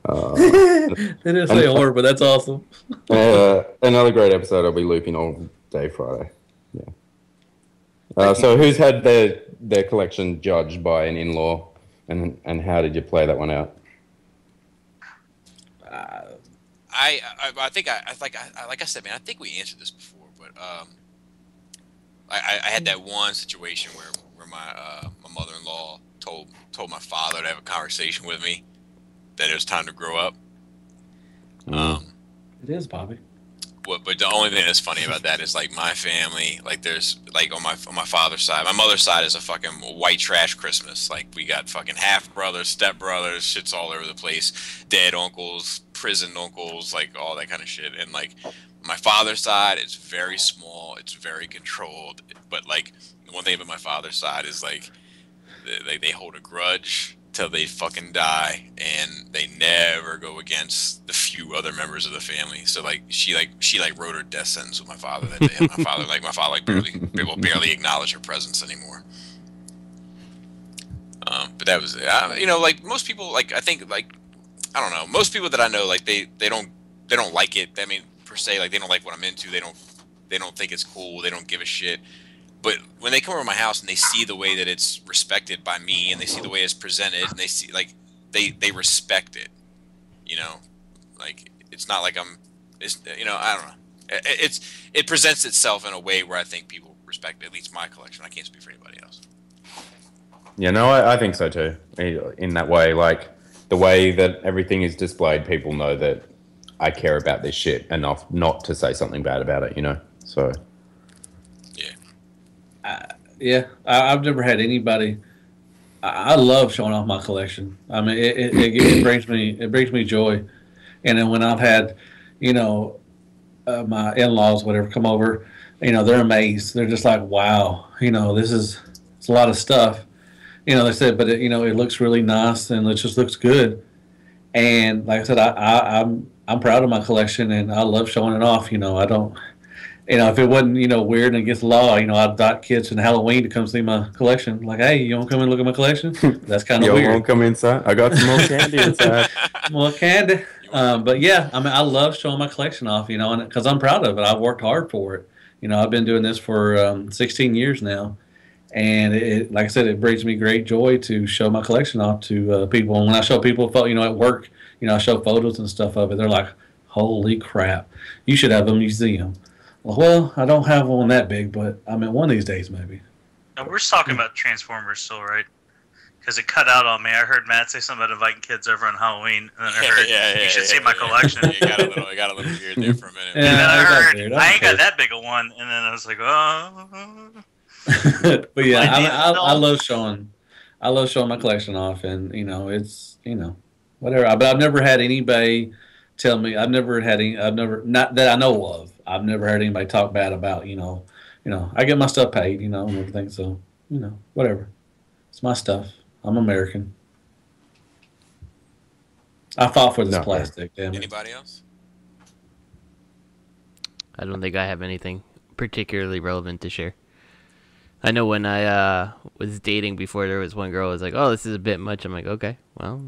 C: They didn't say whore, but that's awesome.
H: Another great episode. I'll be looping all day Friday. Yeah. So who's had their collection judged by an in-law, and how did you play that one out?
A: I think like I said, man, I think we answered this before, but I had that one situation where my mother-in-law told my father to have a conversation with me that it was time to grow up.
C: It is, Bobby.
A: But the only thing that's funny about that is like my family, like there's like on my father's side, my mother's side is a fucking white trash Christmas. Like we got fucking half brothers, step brothers, shit's all over the place, dead uncles, prison uncles, like all that kind of shit. And like my father's side, it's very small, it's very controlled. But like the one thing about my father's side is like they hold a grudge till they fucking die, and they never go against the few other members of the family. So like she wrote her death sentence with my father that day. My father barely acknowledge her presence anymore. But that was like most people, like I think, like I don't know, most people that I know, like they don't like it. I mean, per se, like they don't like what I'm into. They don't think it's cool. They don't give a shit. But when they come over to my house and they see the way that it's respected by me, and they see the way it's presented, and they see like they respect it, like it's not like it's I don't know, it presents itself in a way where I think people respect at least my collection. I can't speak for anybody else.
H: Yeah, no, I think so too. In that way, like the way that everything is displayed, people know that I care about this shit enough not to say something bad about it, so.
C: Yeah, I've never had anybody. I love showing off my collection. I mean, it brings me joy. And then when I've had, my in-laws, whatever, come over, they're amazed. They're just like, wow, it's a lot of stuff. They said, but it looks really nice and it just looks good. And like I said, I'm proud of my collection and I love showing it off. I don't. If it wasn't, weird and against the law, I'd adopt kids in Halloween to come see my collection. Like, hey, you want to come and look at my collection? That's kind of weird.
H: You won't come inside? I got some more candy inside.
C: More candy. But yeah, I mean, I love showing my collection off, and because I'm proud of it. I've worked hard for it. I've been doing this for 16 years now. And like I said, it brings me great joy to show my collection off to people. And when I show people, at work, I show photos and stuff of it. They're like, holy crap, you should have a museum. Well, I don't have one that big, but I mean, one of these days, maybe.
B: No, we're just talking about Transformers still, right? Because it cut out on me. I heard Matt say something about inviting kids over on Halloween, and then I heard, you should see my collection.
A: It got a little weird there for a minute.
B: And then I heard, I ain't got that big a one, and then I was like, oh.
C: But yeah, I love showing my collection off, and, it's, whatever. But I've never had anybody tell me. I've never not that I know of. I've never heard anybody talk bad about I get my stuff paid, and everything. So whatever. It's my stuff. I'm American. I fought for this plastic. Damn it.
A: Anybody else?
I: I don't think I have anything particularly relevant to share. I know when I was dating before, there was one girl who was like, "Oh, this is a bit much." I'm like, "Okay, well,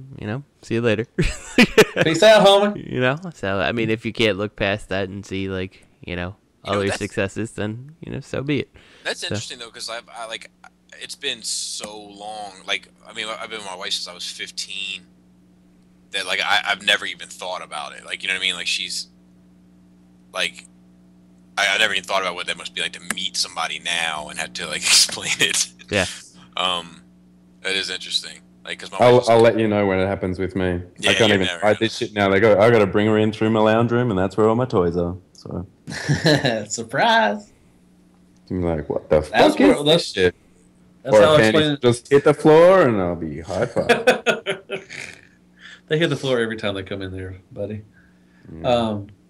I: see you later."
C: Peace out, homie.
I: So I mean, if you can't look past that and see other successes, then so be it.
A: That's interesting though, because I like it's been so long. Like I mean, I've been with my wife since I was 15. That like I've never even thought about it. Like you know what I mean? Like she's like. I never even thought about what that must be like to meet somebody now and have to like explain it.
I: Yeah.
A: That is interesting. Like, cause
H: I'll let you know when it happens with me.
A: Yeah,
H: I can't even hide this shit now. I got to bring her in through my lounge room, and that's where all my toys are. So.
C: Surprise.
H: I'm like, what the fuck is this shit?
C: That's
H: or
C: how
H: can you just hit the floor and I'll be high five.
C: They hit the floor every time they come in there, buddy.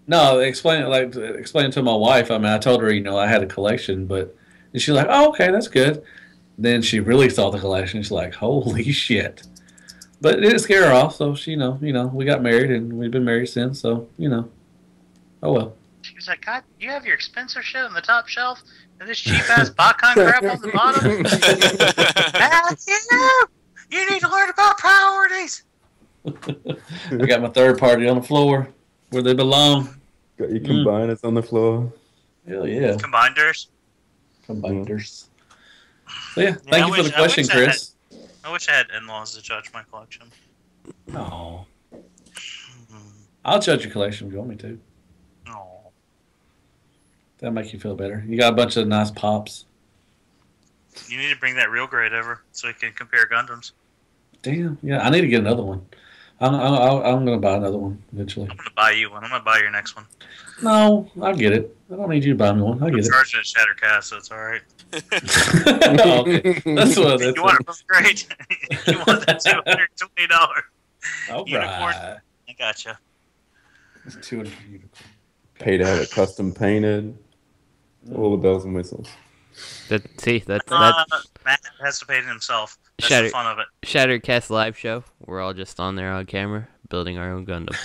C: No, explain to my wife. I mean, I told her, I had a collection, and she's like, "Oh, okay, that's good." Then she really saw the collection. She's like, "Holy shit!" But it didn't scare her off. So she, we got married, and we've been married since. So, oh well.
B: She was like, "God, you have your expensive shit on the top shelf, and this cheap ass BAWTKHAN crap on the bottom." You need to learn about priorities.
C: I got my third party on the floor where they belong.
H: Got your combiners on the floor.
C: Hell yeah.
B: Combiners.
C: So yeah, thank you for the question, Chris.
B: I wish I had in-laws to judge my collection.
C: No. I'll judge your collection if you want me to.
B: No.
C: That'll make you feel better. You got a bunch of nice pops.
B: You need to bring that real grade over so we can compare Gundams.
C: Damn. Yeah, I need to get another one. I'm going to buy another one eventually.
B: I'm going to buy you one. I'm going to buy your next one.
C: No, I'll get it. I don't need you to buy me one. I'll get it.
B: I'm charging a Shattercast, so it's all right.
C: Okay. That's what
B: you want it great. You want that $220 unicorn?
C: Right.
B: I gotcha.
C: It's $200 unicorn.
H: Paid out at custom painted. All the bells and whistles.
I: That
B: Matt has to pay it himself. That's the fun of it.
I: Shattercast live show. We're all just on there on camera, building our own Gundams.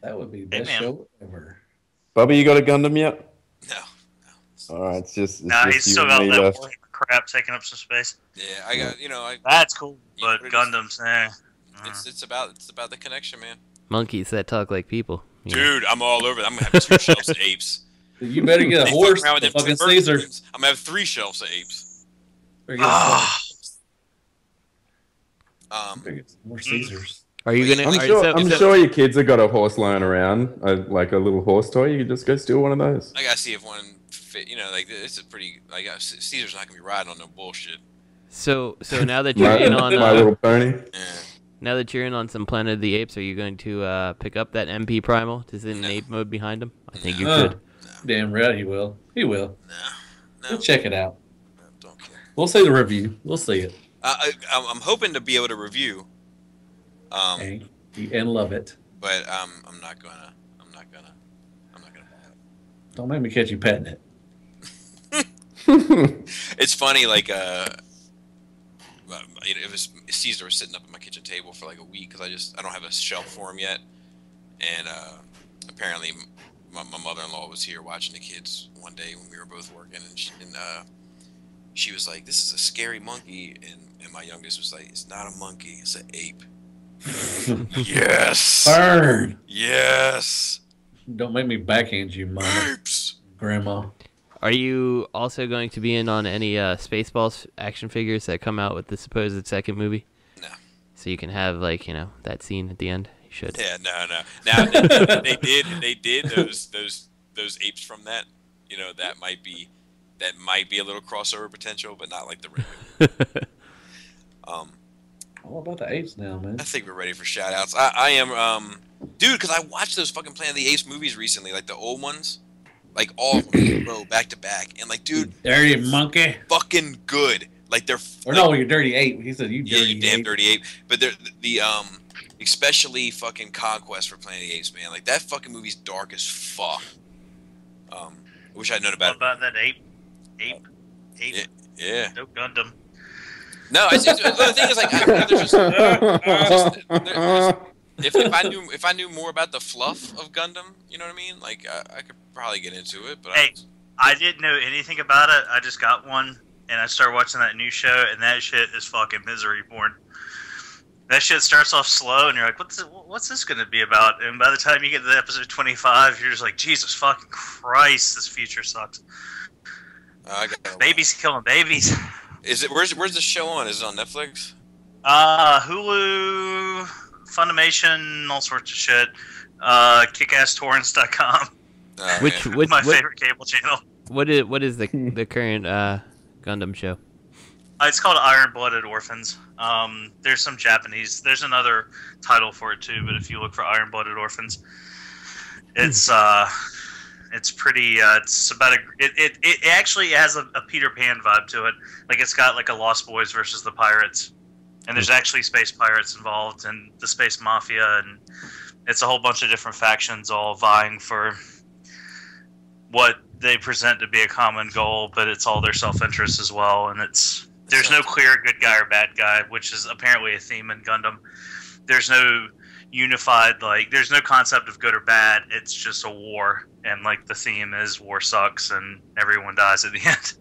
C: That would be the best show ever.
H: Bubby, you got a Gundam yet?
A: No.
H: All right, it's just
B: he's still got that Warhammer crap taking up some space.
A: Yeah, I got
B: that's cool, but Gundams,
A: It's about the connection, man.
I: Monkeys that talk like people.
A: Dude, I'm all over that. I'm gonna have 2 shelves of apes.
C: You better get a horse. Fucking Caesar.
A: I'm gonna have 3 shelves of apes.
C: More Caesars.
I: Are you gonna?
H: I'm sure your kids have got a horse lying around, like a little horse toy. You can just go steal one of those.
A: I gotta see if one fit. This is pretty. Like Caesar's not gonna be riding on no bullshit.
I: So now that you're in on
H: My Little Pony.
A: Yeah.
I: Now that you're in on some Planet of the Apes, are you going to pick up that MP Primal to sit in ape mode behind him? I think you could.
C: No. Damn right he will. He will.
A: No.
C: We'll check it out.
A: No, don't care.
C: We'll see the review. We'll see it.
A: I'm hoping to be able to review.
C: And love it.
A: But I'm not gonna buy it.
C: Don't make me catch you petting it.
A: It's funny, like Caesar was sitting up at my kitchen table for like a week because I don't have a shelf for him yet, and apparently my mother-in-law was here watching the kids one day when we were both working, and she was like, "This is a scary monkey," and my youngest was like, "It's not a monkey, it's an ape." Yes.
C: Burn.
A: Yes.
C: Don't make me backhand you, mama.
A: Apes.
C: Grandma.
I: Are you also going to be in on any Spaceballs action figures that come out with the supposed second movie?
A: No.
I: So you can have that scene at the end. You should.
A: Yeah, no. Now they did those apes from that. That might be a little crossover potential, but not like the movie.
C: All about the apes now, man.
A: I think we're ready for shout outs. I am dude, because I watched those fucking Planet of the Apes movies recently, like the old ones. Like all of them, bro, back to back. And like, dude,
C: dirty monkey.
A: Fucking good. Like they're
C: or no, you dirty ape. He said you dirty
A: you damn
C: ape.
A: dirty ape. But they're the especially fucking Conquest for Planet of the Apes, man. Like that fucking movie's dark as fuck. I wish I'd known about it.
B: What about that ape?
A: Yeah.
B: No Gundam.
A: No, the thing is like if I knew more about the fluff of Gundam, you know what I mean? Like I could probably get into it. But
B: hey, I didn't know anything about it. I just got one and I started watching that new show, and that shit is fucking misery porn. That shit starts off slow, and you're like, what's this going to be about? And by the time you get to episode 25, you're just like, Jesus fucking Christ, this future sucks. Babies killing babies.
A: Is it? Where's the show on? Is it on Netflix?
B: Hulu, Funimation, all sorts of shit. Kickasstorrents.com.
I: Which
B: my favorite cable channel.
I: What is the current Gundam show?
B: It's called Iron Blooded Orphans. There's some Japanese. There's another title for it too, but if you look for Iron Blooded Orphans, it's pretty. It's about it actually has a Peter Pan vibe to it. Like it's got like a Lost Boys versus the Pirates, and there's actually space pirates involved and the space mafia, and it's a whole bunch of different factions all vying for what they present to be a common goal, but it's all their self-interest as well, and there's no clear good guy or bad guy, which is apparently a theme in Gundam. There's no unified, there's no concept of good or bad. It's just a war, and the theme is war sucks and everyone dies at the end.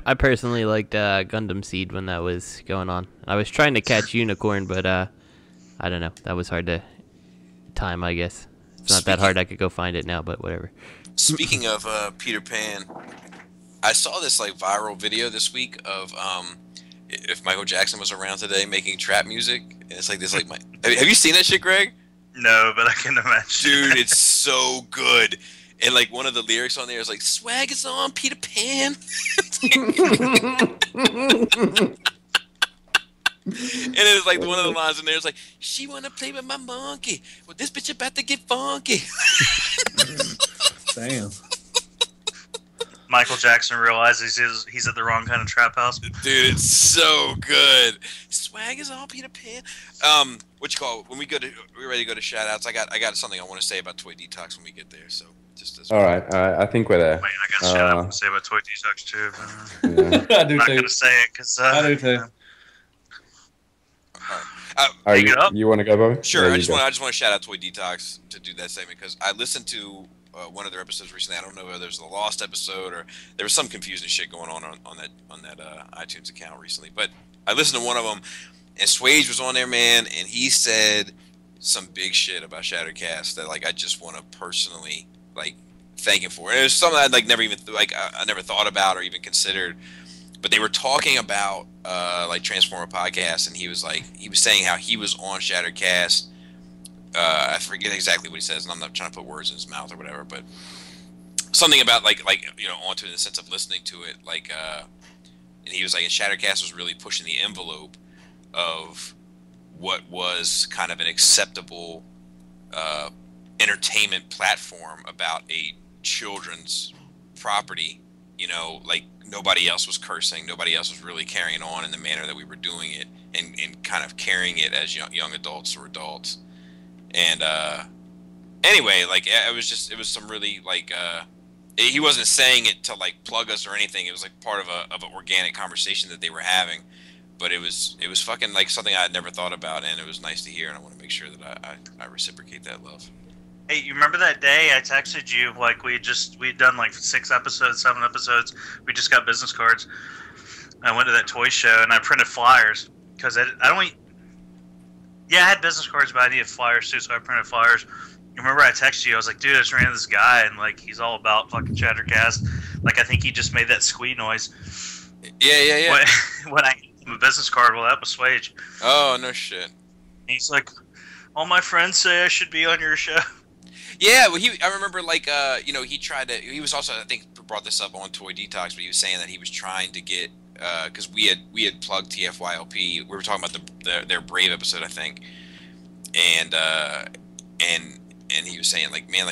I: I personally liked Gundam Seed when that was going on. I was trying to catch Unicorn, but I don't know. That was hard to time, I guess. It's not that hard. I could go find it now, but whatever.
A: Speaking of Peter Pan, I saw this viral video this week of if Michael Jackson was around today making trap music, and it's like this have you seen that shit, Greg?
B: No, but I can imagine.
A: Dude, it's so good. And one of the lyrics on there is "Swag is on, Peter Pan." And it's one of the lines in there is "She wanna play with my monkey. Well, this bitch about to get funky."
C: Damn.
B: Michael Jackson realizes he's at the wrong kind of trap house.
A: Dude, it's so good. Swag is all Peter Pan. What you call it? When we're ready to go to shout outs, I got something I want to say about Toy Detox when we get there. So just as
H: all right, I think we're there.
B: Wait, I got shout out to say about Toy Detox too.
H: Yeah.
C: I do
B: I'm not
C: too.
B: gonna say it because
C: I do too.
H: You want to go, Bobby?
A: Sure.
H: Yeah,
A: I just want to shout out Toy Detox to do that segment because I listened to one of their episodes recently. I don't know whether there's a lost episode or there was some confusing shit going on that iTunes account recently. But I listened to one of them, and Swage was on there, man, and he said some big shit about Shattercast that I just want to personally thank him for. And it was something I'd never even I never thought about or even considered. But they were talking about Transformer Podcast, and he was saying how he was on Shattercast. I forget exactly what he says, and I'm not trying to put words in his mouth or whatever, but something about onto it in the sense of listening to it, and he was and Shattercast was really pushing the envelope of what was kind of an acceptable entertainment platform about a children's property. Nobody else was cursing, nobody else was really carrying on in the manner that we were doing it, and kind of carrying it as young adults or adults. And anyway, it was some really he wasn't saying it to plug us or anything. It was part of an organic conversation that they were having, but it was fucking something I had never thought about, and it was nice to hear, and I want to make sure that I reciprocate that love.
B: Hey, you remember that day I texted you we'd done 6 episodes, 7 episodes. We just got business cards. I went to that toy show and I printed flyers because I had business cards, but I needed flyers too, so I printed flyers. You remember I texted you? I was like, dude, I just ran into this guy, and he's all about fucking Chattercast. I think he just made that squee noise.
A: Yeah.
B: When I gave him a business card, well, that was Swage.
A: Oh, no shit.
B: And he's like, all my friends say I should be on your show.
A: Yeah, well, I remember he tried to. He was also, I think, brought this up on Toy Detox, but he was saying that he was trying to get because we had plugged TFYLP. We were talking about their Brave episode, I think, and he was saying man,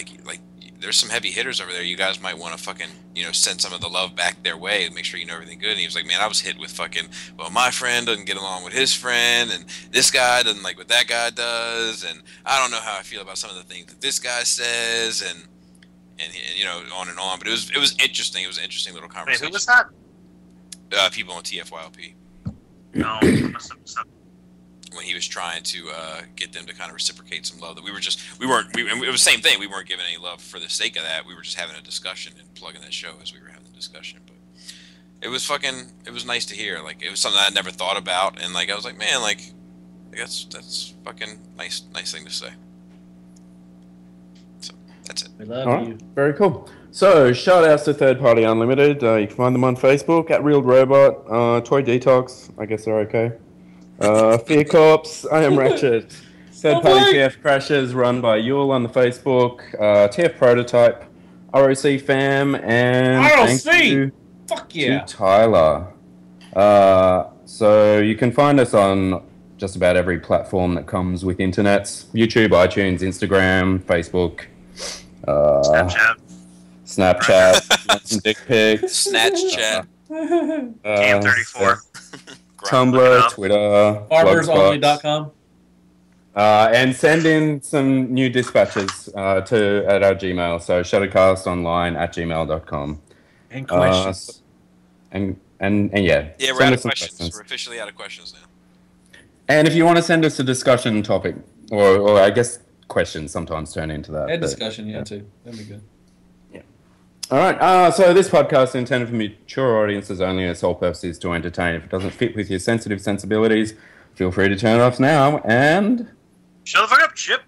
A: there's some heavy hitters over there. You guys might want to fucking, send some of the love back their way and make sure you know everything good. And he was like, man, I was hit with fucking, well, my friend doesn't get along with his friend, and this guy doesn't like what that guy does, and I don't know how I feel about some of the things that this guy says, and on and on. But it was interesting. It was an interesting little conversation.
B: Wait, who was that?
A: People on TFYLP.
B: No,
A: when he was trying to get them to kind of reciprocate some love that it was the same thing. We weren't giving any love for the sake of that. We were just having a discussion and plugging that show as we were having the discussion. But it was nice to hear. Like, it was something I never thought about, and like I was like, man, like that's fucking nice thing to say. So that's it.
C: We love you.
H: Very cool. So, shout outs to Third Party Unlimited. You can find them on Facebook at Real Robot, Toy Detox. I guess they're okay. Fear Corps, I Am Ratchet. Third Party TF Crashes run by Yule on the Facebook. TF Prototype, ROC Fam, and thank you to Tyler. So you can find us on just about every platform that comes with internets: YouTube, iTunes, Instagram, Facebook, Snapchat, some dick pics,
A: Snatch Chat,
B: TM34,
H: Tumblr, Twitter,
C: FarmersOnly.com.
H: And send in some new dispatches at our Gmail. So shuttercastonline@gmail.com.
C: And questions.
H: And yeah.
A: Yeah, we're out of questions. We're officially out of questions now.
H: And if you want to send us a discussion topic, or I guess questions sometimes turn into that.
C: And discussion, too. That'd be good.
H: Yeah. All right. So this podcast is intended for mature audiences only. Its sole purpose is to entertain. If it doesn't fit with your sensitive sensibilities, feel free to turn it off now and...
B: Shut the fuck up, Chip.